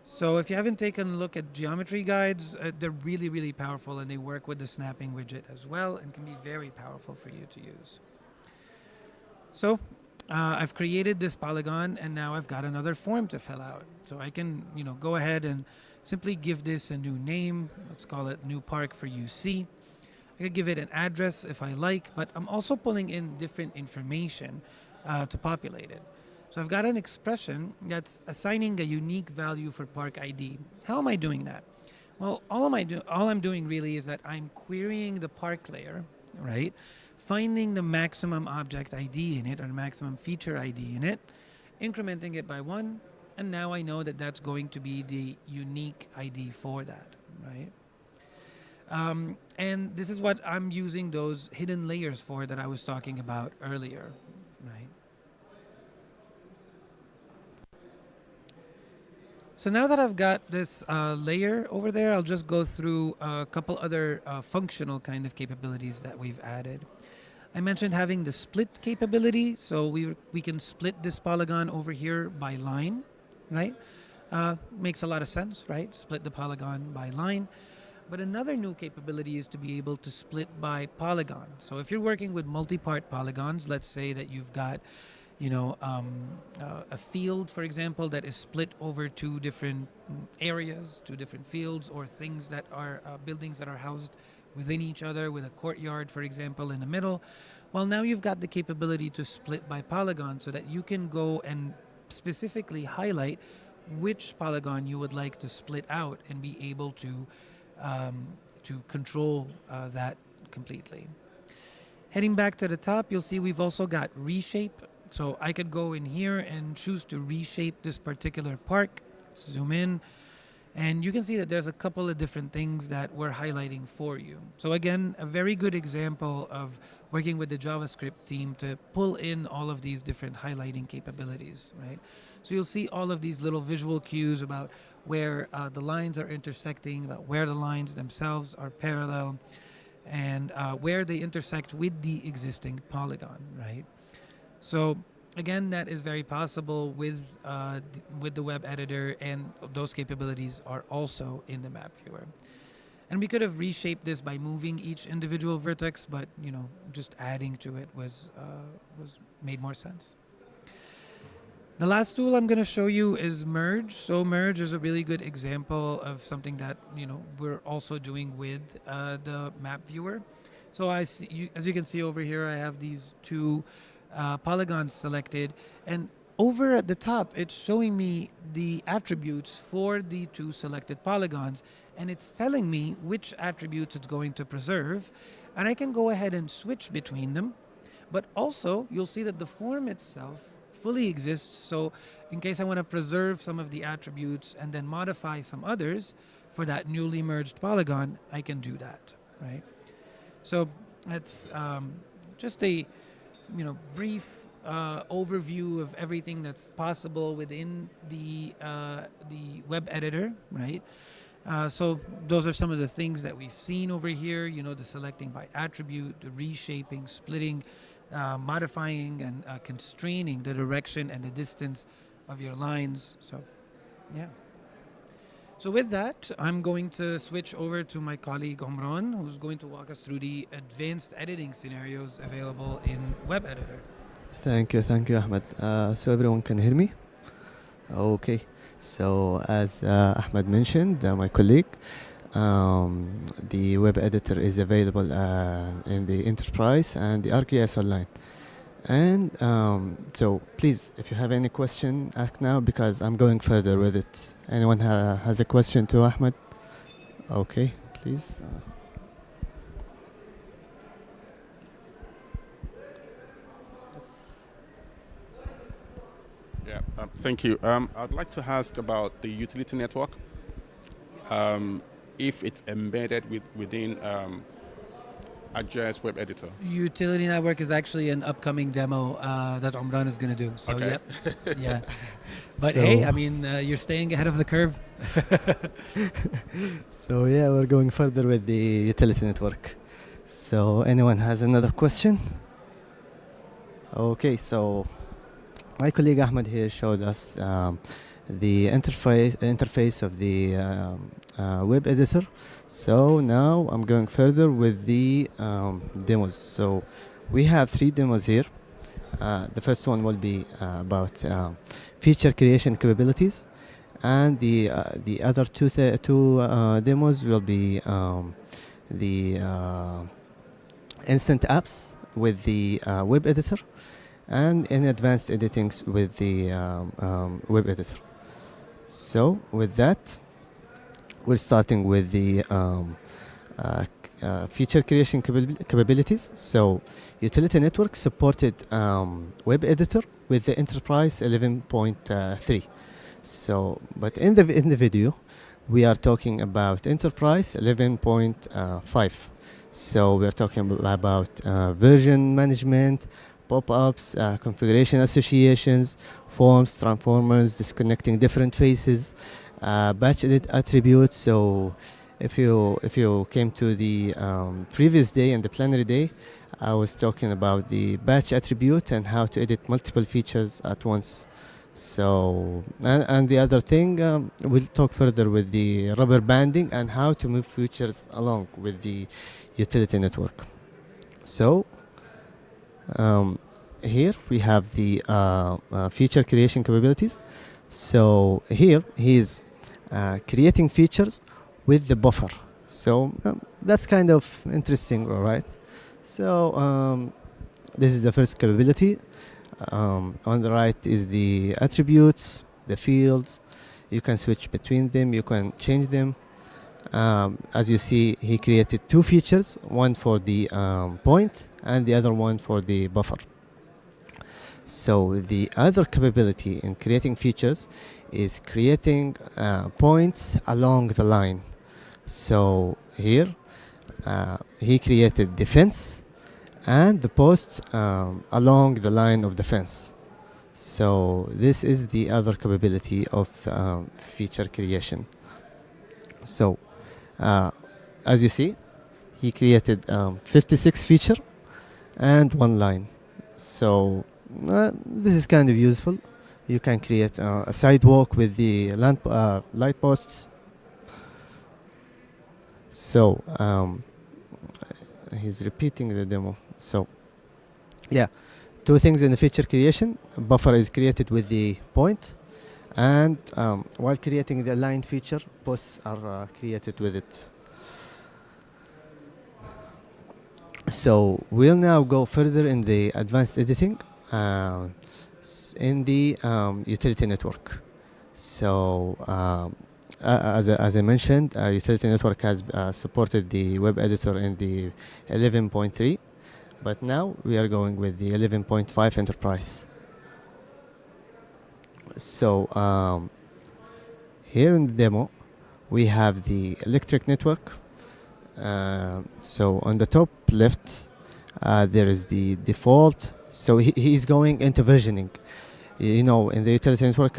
So if you haven't taken a look at geometry guides, they're really, really powerful, and they work with the snapping widget as well and can be very powerful for you to use. So I've created this polygon, and now I've got another form to fill out. So I can, go ahead and simply give this a new name. Let's call it New Park for UC. I could give it an address if I like, but I'm also pulling in different information to populate it. So I've got an expression that's assigning a unique value for park ID. How am I doing that? Well, all I'm doing really is that I'm querying the park layer, right? Finding the maximum object ID in it, or maximum feature ID in it, incrementing it by 1, and now I know that that's going to be the unique ID for that, right? And this is what I'm using those hidden layers for that I was talking about earlier, right? So now that I've got this layer over there, I'll just go through a couple other functional kind of capabilities that we've added. I mentioned having the split capability, so we can split this polygon over here by line, right? Makes a lot of sense, right? Split the polygon by line. But another new capability is to be able to split by polygon. So if you're working with multi-part polygons, let's say that you've got a field, for example, that is split over 2 different areas, 2 different fields, or things that are buildings that are housed within each other with a courtyard, for example, in the middle. Well, now you've got the capability to split by polygon so that you can go and specifically highlight which polygon you would like to split out and be able to control that completely. Heading back to the top, you'll see we've also got reshape. So I could go in here and choose to reshape this particular park, zoom in, and you can see that there's a couple of different things that we're highlighting for you. So again, a very good example of working with the JavaScript team to pull in all of these different highlighting capabilities, right? So you'll see all of these little visual cues about where the lines are intersecting, about where the lines themselves are parallel, and where they intersect with the existing polygon, right? So again, that is very possible with the web editor, and those capabilities are also in the map viewer. And we could have reshaped this by moving each individual vertex, but just adding to it was made more sense. The last tool I'm going to show you is Merge. So Merge is a really good example of something that we're also doing with the map viewer. So as you can see over here, I have these 2 polygons selected, and over at the top it's showing me the attributes for the 2 selected polygons, and it's telling me which attributes it's going to preserve, and I can go ahead and switch between them. But also you'll see that the form itself fully exists, so in case I want to preserve some of the attributes and then modify some others for that newly merged polygon, I can do that, right? So that's just a brief overview of everything that's possible within the web editor, right? So those are some of the things that we've seen over here, the selecting by attribute, the reshaping, splitting, modifying and constraining the direction and the distance of your lines. So yeah. So with that, I'm going to switch over to my colleague Omran, who's going to walk us through the advanced editing scenarios available in Web Editor. Thank you, Ahmed. So everyone can hear me? Okay. So as Ahmed mentioned, my colleague, the web editor is available in the enterprise and the ArcGIS Online. And so please, if you have any question, ask now, because I'm going further with it. Anyone has a question to Ahmed? Okay, please. Yes. Yeah, thank you. I'd like to ask about the utility network. If it's embedded within ArcGIS web editor. Utility network is actually an upcoming demo that Omran is going to do. So, Okay. yep. Yeah. But So- hey, I mean, you're staying ahead of the curve. So yeah, we're going further with the utility network. So anyone has another question? Okay, so my colleague Ahmed here showed us the interface of the web editor. So now I'm going further with the demos. So we have 3 demos here. The first one will be about feature creation capabilities, and the other two demos will be the instant apps with the web editor, and in advanced editings with the web editor. So with that, we're starting with the feature creation capabilities. So utility network supported web editor with the enterprise 11.3. So but in the video we are talking about enterprise 11.5. So we're talking about version management, pop-ups, configuration associations, forms, transformers, disconnecting different faces, batch edit attributes. So if you came to the previous day and the plenary day, I was talking about the batch attribute and how to edit multiple features at once. So and the other thing, we'll talk further with the rubber banding and how to move features along with the utility network. So here we have the feature creation capabilities. So here he's creating features with the buffer. So that's kind of interesting, all right? So this is the first capability. On the right is the attributes, the fields. You can switch between them, you can change them. As you see, he created 2 features, one for the point and the other one for the buffer. So the other capability in creating features is creating points along the line. So here he created the fence and the posts along the line of the fence. So this is the other capability of feature creation. So as you see, he created 56 feature and 1 line. So this is kind of useful. You can create a sidewalk with the light posts. So he's repeating the demo. So yeah, 2 things in the feature creation. Buffer is created with the point, and while creating the line feature, posts are created with it. So we'll now go further in the advanced editing in the utility network. So as I mentioned, utility network has supported the web editor in the 11.3, but now we are going with the 11.5 enterprise. So here in the demo, we have the electric network. So on the top left, there is the default. So he's going into versioning. You know, in the utility network,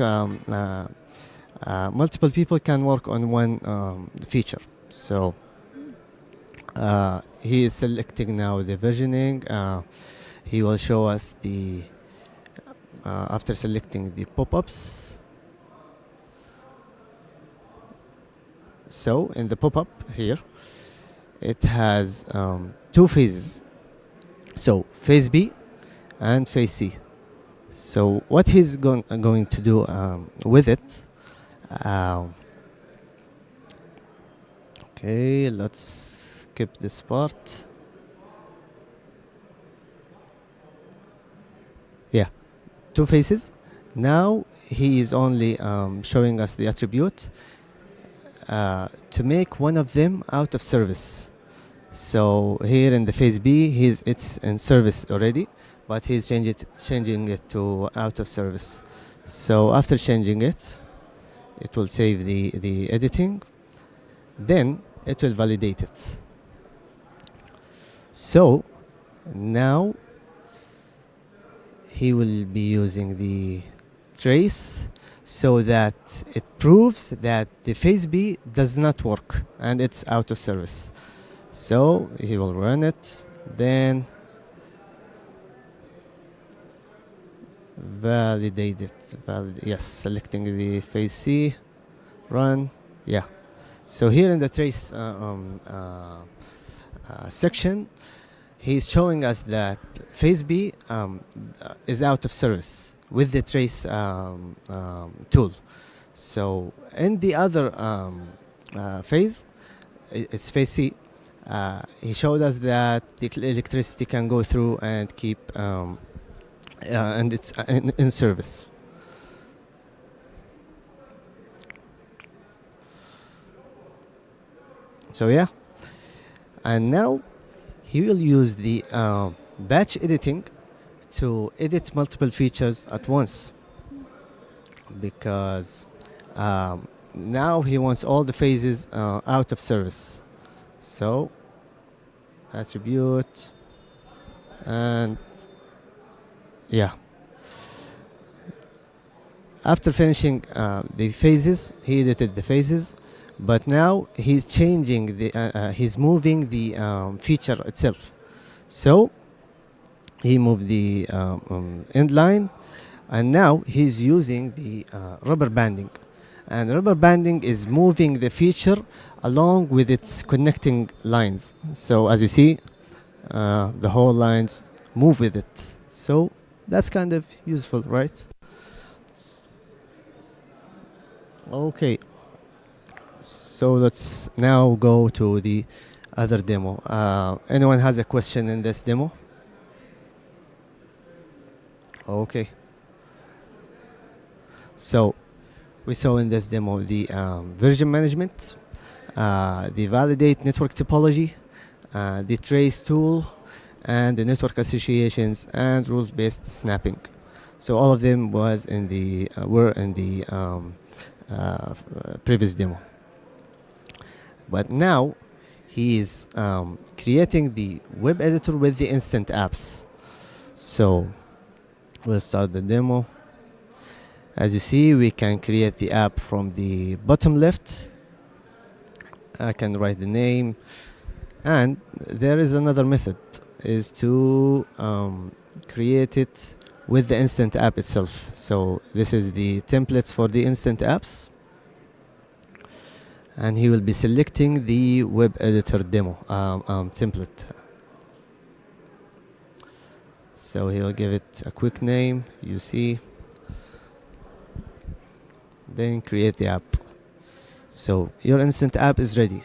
multiple people can work on one feature. So he is selecting now the versioning. He will show us the after selecting the pop-ups. So in the pop-up here, it has 2 phases. So phase B and phase C. So what he's going to do with it. Okay, let's skip this part. Yeah, 2 phases. Now he is only showing us the attribute to make one of them out of service. So here in the phase B, it's in service already, but he's changing it to out of service. So after changing it, it will save the editing, then it will validate it. So now he will be using the trace so that it proves that the phase B does not work and it's out of service. So he will run it, then validate it. Yes, selecting the phase C, run, yeah. So here in the trace section, he's showing us that phase B is out of service with the trace tool. So in the other phase, it's phase C, he showed us that the electricity can go through and keep and it's in service. So yeah, and now he will use the batch editing to edit multiple features at once, because now he wants all the phases out of service. So attribute, and yeah, after finishing the phases, he edited the phases, but now he's changing he's moving the feature itself. So he moved the end line, and now he's using the rubber banding, and rubber banding is moving the feature along with its connecting lines. So as you see, the whole lines move with it. So that's kind of useful, right? Okay, so let's now go to the other demo. Anyone has a question in this demo? Okay. So we saw in this demo the version management, the validate network topology, the trace tool, and the network associations and rules-based snapping. So all of them was in the were in the previous demo. But now he is creating the web editor with the instant apps. So we'll start the demo. As you see, we can create the app from the bottom left. I can write the name, and there is another method, is to create it with the instant app itself. So this is the templates for the instant apps, and he will be selecting the web editor demo template. So he will give it a quick name, UC, then create the app. So your instant app is ready.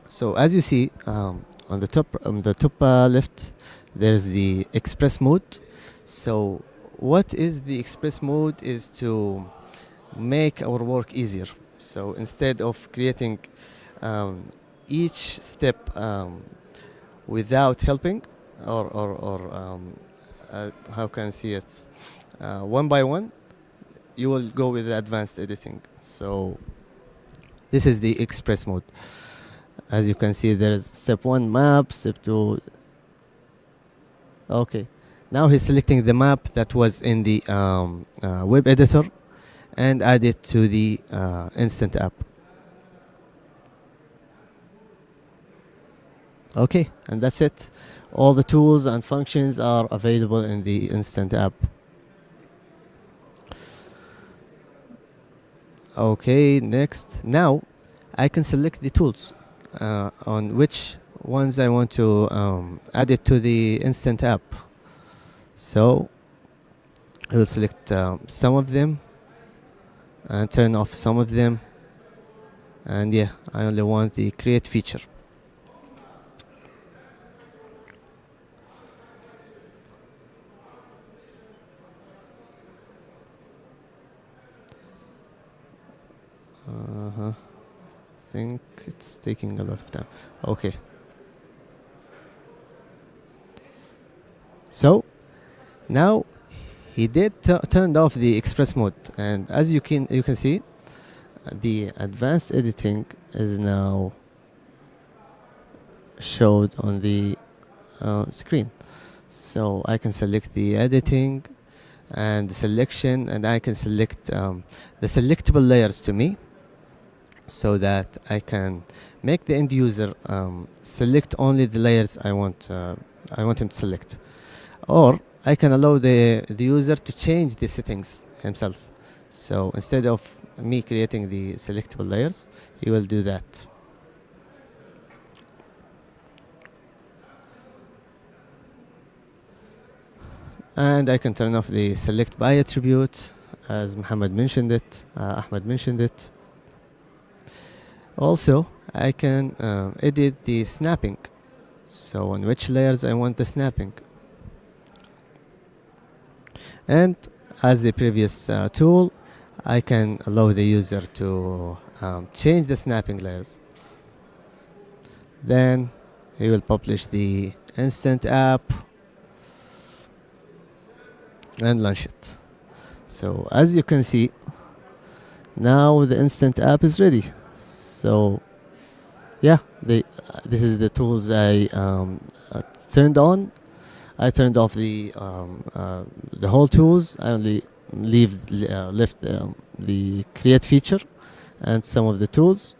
So as you see, on the top left, there's the express mode. So what is the express mode is to make our work easier. So instead of creating each step without helping, or how can I see it, one by one, you will go with the advanced editing. So this is the express mode. As you can see, there is step 1 map, step 2. Okay, now he's selecting the map that was in the web editor and add it to the instant app. Okay, and that's it. All the tools and functions are available in the instant app. Okay, next. Now I can select the tools on which ones I want to add it to the instant app. So I will select some of them and turn off some of them, and yeah, I only want the create feature. I think it's taking a lot of time. Okay. So now he did turned off the express mode, and as you can see, the advanced editing is now showed on the screen. So I can select the editing and the selection, and I can select the selectable layers to me, so that I can make the end user select only the layers I want him to select, or I can allow the user to change the settings himself. So instead of me creating the selectable layers, he will do that. And I can turn off the select by attribute, as Muhammad mentioned it, Ahmed mentioned it. Also, I can edit the snapping. So on which layers I want the snapping. And as the previous tool, I can allow the user to change the snapping layers. Then he will publish the instant app and launch it. So as you can see, now the instant app is ready. So yeah, this is the tools I turned on. I turned off the whole tools. I only left the create feature and some of the tools.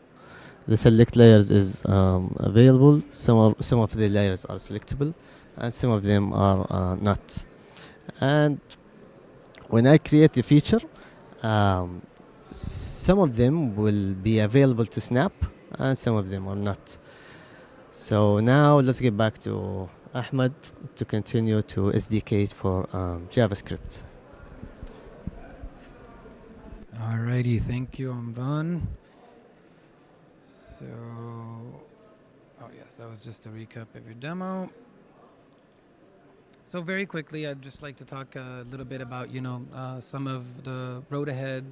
The select layers is available. Some of the layers are selectable, and some of them are not. And when I create the feature, some of them will be available to snap, and some of them are not. So now let's get back to Ahmed to continue to SDK for JavaScript. Alrighty, thank you, Amran. So, oh yes, that was just a recap of your demo. So very quickly, I'd just like to talk a little bit about, some of the road ahead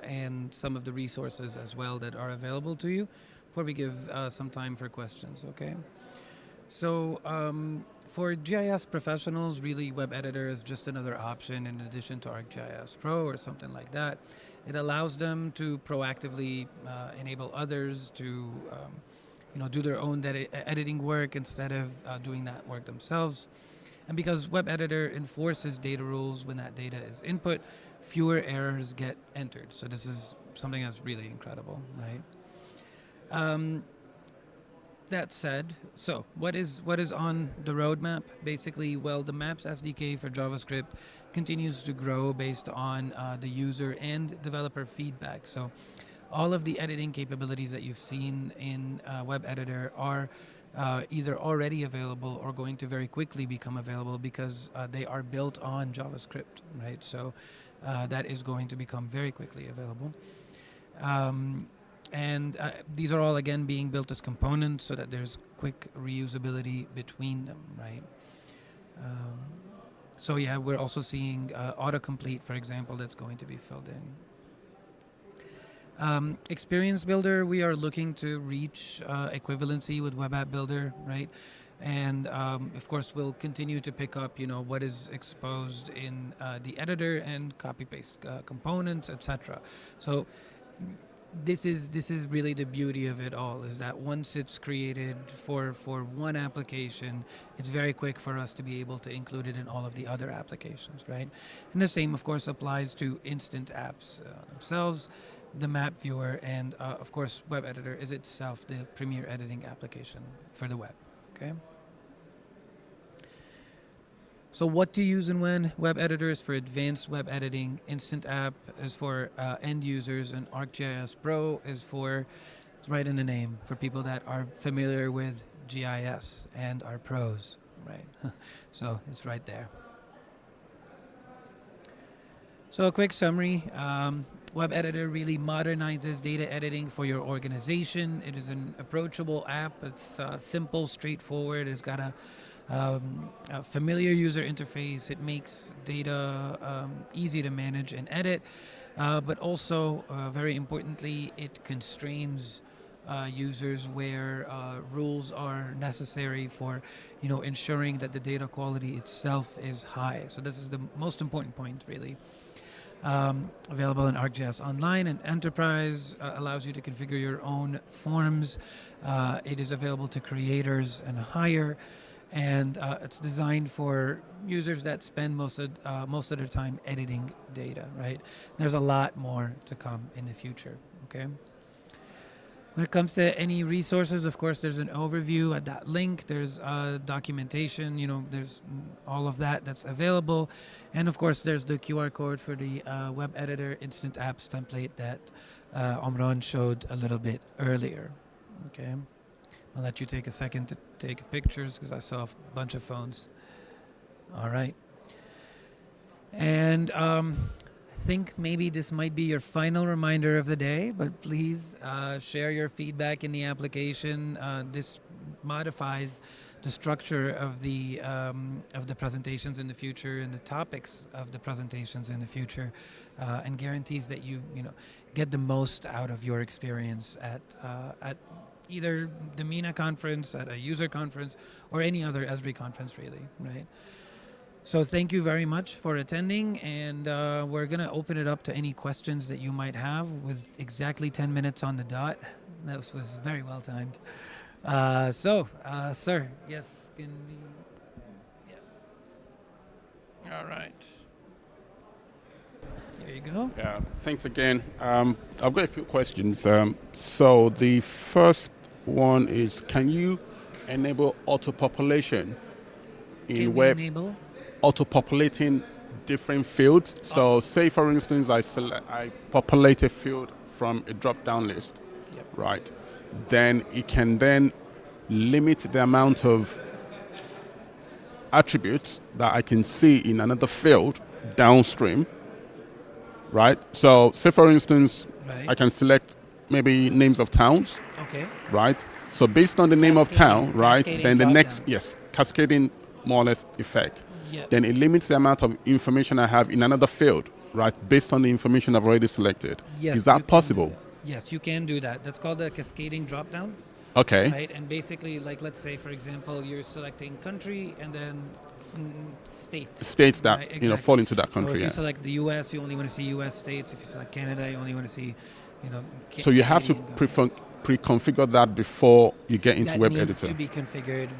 and some of the resources as well that are available to you before we give some time for questions, okay? So for GIS professionals, really Web Editor is just another option in addition to ArcGIS Pro or something like that. It allows them to proactively enable others to do their own editing work instead of doing that work themselves. And because Web Editor enforces data rules when that data is input, fewer errors get entered. So this is something that's really incredible, right? That said, so what is on the roadmap? Basically, well, the Maps SDK for JavaScript continues to grow based on the user and developer feedback. So all of the editing capabilities that you've seen in Web Editor are either already available or going to very quickly become available because they are built on JavaScript, right? So that is going to become very quickly available. And these are all, again, being built as components so that there's quick reusability between them, right? So yeah, we're also seeing autocomplete, for example, that's going to be filled in. Experience Builder, we are looking to reach equivalency with Web App Builder, right? And of course, we'll continue to pick up, what is exposed in the editor and copy-paste components, etc. So this is really the beauty of it all, is that once it's created for one application, it's very quick for us to be able to include it in all of the other applications, right? And the same, of course, applies to instant apps themselves, the map viewer, and of course, Web Editor is itself the premier editing application for the web, okay? So what to use and when? Web Editor is for advanced web editing. Instant App is for end users, and ArcGIS Pro is for, it's right in the name, for people that are familiar with GIS and are pros, right? So it's right there. So a quick summary. Web Editor really modernizes data editing for your organization. It is an approachable app. It's simple, straightforward. It's got a familiar user interface. It makes data easy to manage and edit, but also, very importantly, it constrains users where rules are necessary for, ensuring that the data quality itself is high. So this is the most important point, really. Available in ArcGIS Online, and Enterprise allows you to configure your own forms. It is available to creators and hire, and it's designed for users that spend most of their time editing data, right? There's a lot more to come in the future, okay? When it comes to any resources, of course, there's an overview at that link. There's documentation, there's all of that that's available. And of course, there's the QR code for the web editor instant apps template that Omran showed a little bit earlier. Okay. I'll let you take a second to take pictures because I saw a bunch of phones. All right. And I think maybe this might be your final reminder of the day, but please share your feedback in the application. This modifies the structure of the presentations in the future and the topics of the presentations in the future, and guarantees that you get the most out of your experience at either the MENA conference, at a user conference, or any other Esri conference, really, right? So thank you very much for attending, and we're going to open it up to any questions that you might have with exactly 10 minutes on the dot. That was very well timed. Sir, yes, can we... Yeah. All right. There you go. Yeah, thanks again. I've got a few questions. So the first one is, can you enable auto-population in web? Enable? Auto-populating different fields. So say, for instance, I populate a field from a drop-down list, yep. Right? Then it can then limit the amount of attributes that I can see in another field downstream, right? So say, for instance, right. I can select maybe names of towns, okay, right? So based on the name of town, right, then the next, downs. Cascading more or less effect. Yep. Then it limits the amount of information I have in another field, right, based on the information I've already selected. Yes, is that possible? Yes, you can do that. That's called a cascading drop-down. Okay. Right, and basically, like, let's say, for example, you're selecting country and then state. States that, right? Exactly. fall into that country, So if yeah. you select the U.S., you only want to see U.S. states. If you select Canada, you only want to see, So you have to pre-configure that before you get into web editor. That needs to be configured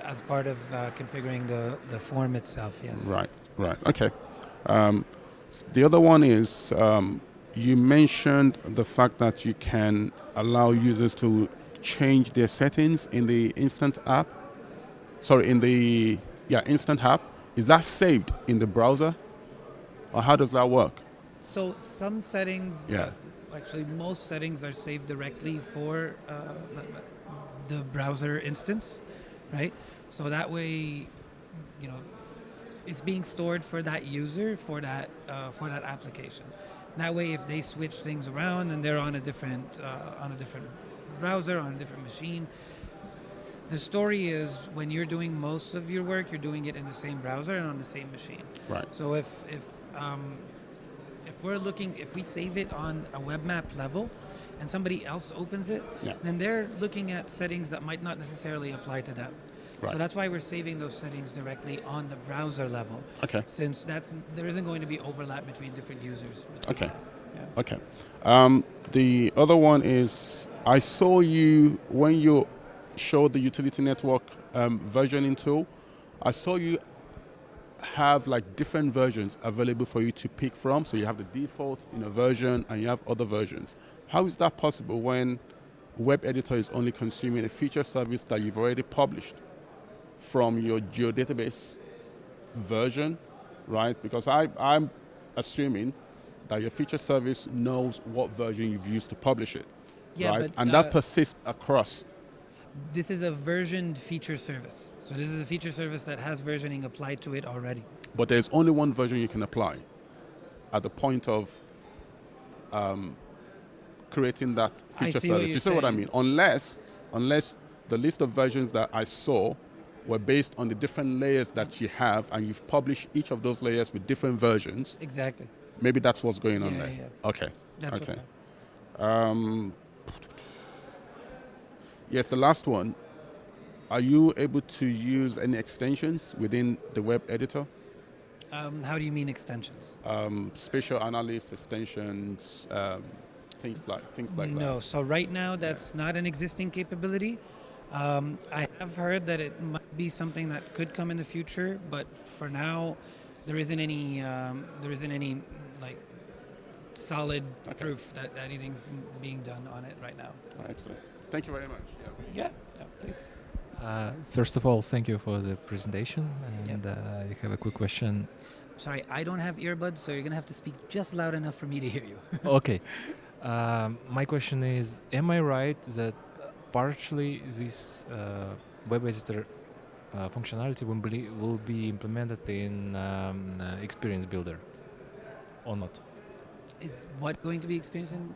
as part of configuring the form itself, yes. Right, okay. The other one is, you mentioned the fact that you can allow users to change their settings in the instant app. Sorry, in the instant app. Is that saved in the browser? Or how does that work? So some settings, Yeah. actually most settings are saved directly for the browser instance, right? So that way, it's being stored for that user, for that application. That way, if they switch things around and they're on a different browser, on a different machine, the story is when you're doing most of your work, you're doing it in the same browser and on the same machine. Right. So if we save it on a web map level and somebody else opens it, then they're looking at settings that might not necessarily apply to them. Right. So that's why we're saving those settings directly on the browser level. Okay. Since there isn't going to be overlap between different users. Okay. Yeah. Okay. The other one is, I saw you, when you showed the utility network versioning tool, I saw you have like different versions available for you to pick from. So you have the default version and you have other versions. How is that possible when web editor is only consuming a feature service that you've already published from your geodatabase version, right? Because I'm assuming that your feature service knows what version you've used to publish it, right? And that persists across. This is a versioned feature service. So this is a feature service that has versioning applied to it already. But there's only one version you can apply at the point of creating that feature service. You see what I mean? Unless the list of versions that I saw were based on the different layers that you have, and you've published each of those layers with different versions. Exactly. Maybe that's what's going on there. Yeah. Okay. That's okay. what's Yes, the last one. Are you able to use any extensions within the web editor? How do you mean extensions? Spatial analyst extensions, things like that. No. So right now, that's not an existing capability. I have heard that it might be something that could come in the future, but for now, there isn't any like solid proof that anything's being done on it right now. Excellent. Thank you very much. Yeah, please. First of all, thank you for the presentation. And I have a quick question. Sorry, I don't have earbuds, so you're gonna have to speak just loud enough for me to hear you. Okay. My question is, am I right that partially this web editor functionality will be implemented in Experience Builder or not? Is what going to be experiencing?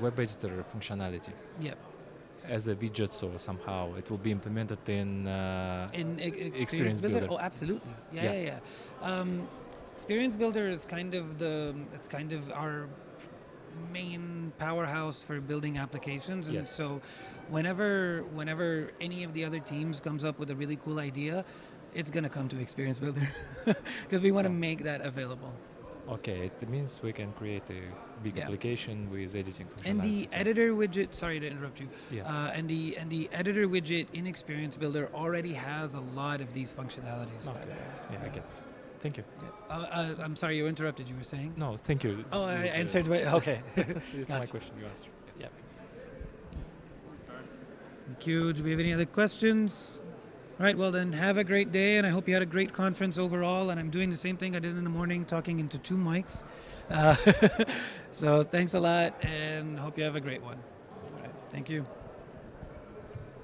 Web editor functionality. Yep. As a widget, so somehow it will be implemented in Experience Builder. Oh, absolutely. Yeah. Experience Builder is kind of our main powerhouse for building applications, and so whenever any of the other teams comes up with a really cool idea, it's gonna come to Experience Builder because we want to make that available. Okay, it means we can create a big application with editing functionality. And the editor widget, sorry to interrupt you. Yeah. And the editor widget in Experience Builder already has a lot of these functionalities. Okay. Yeah, I get it. Thank you. I'm sorry you interrupted. You were saying? No, thank you. Oh, I answered. Okay. This is my question. You answered. Yeah. Thank you. Do we have any other questions? All right, well then, have a great day, and I hope you had a great conference overall, and I'm doing the same thing I did in the morning, talking into 2 mics. So thanks a lot, and hope you have a great one. All right, thank you.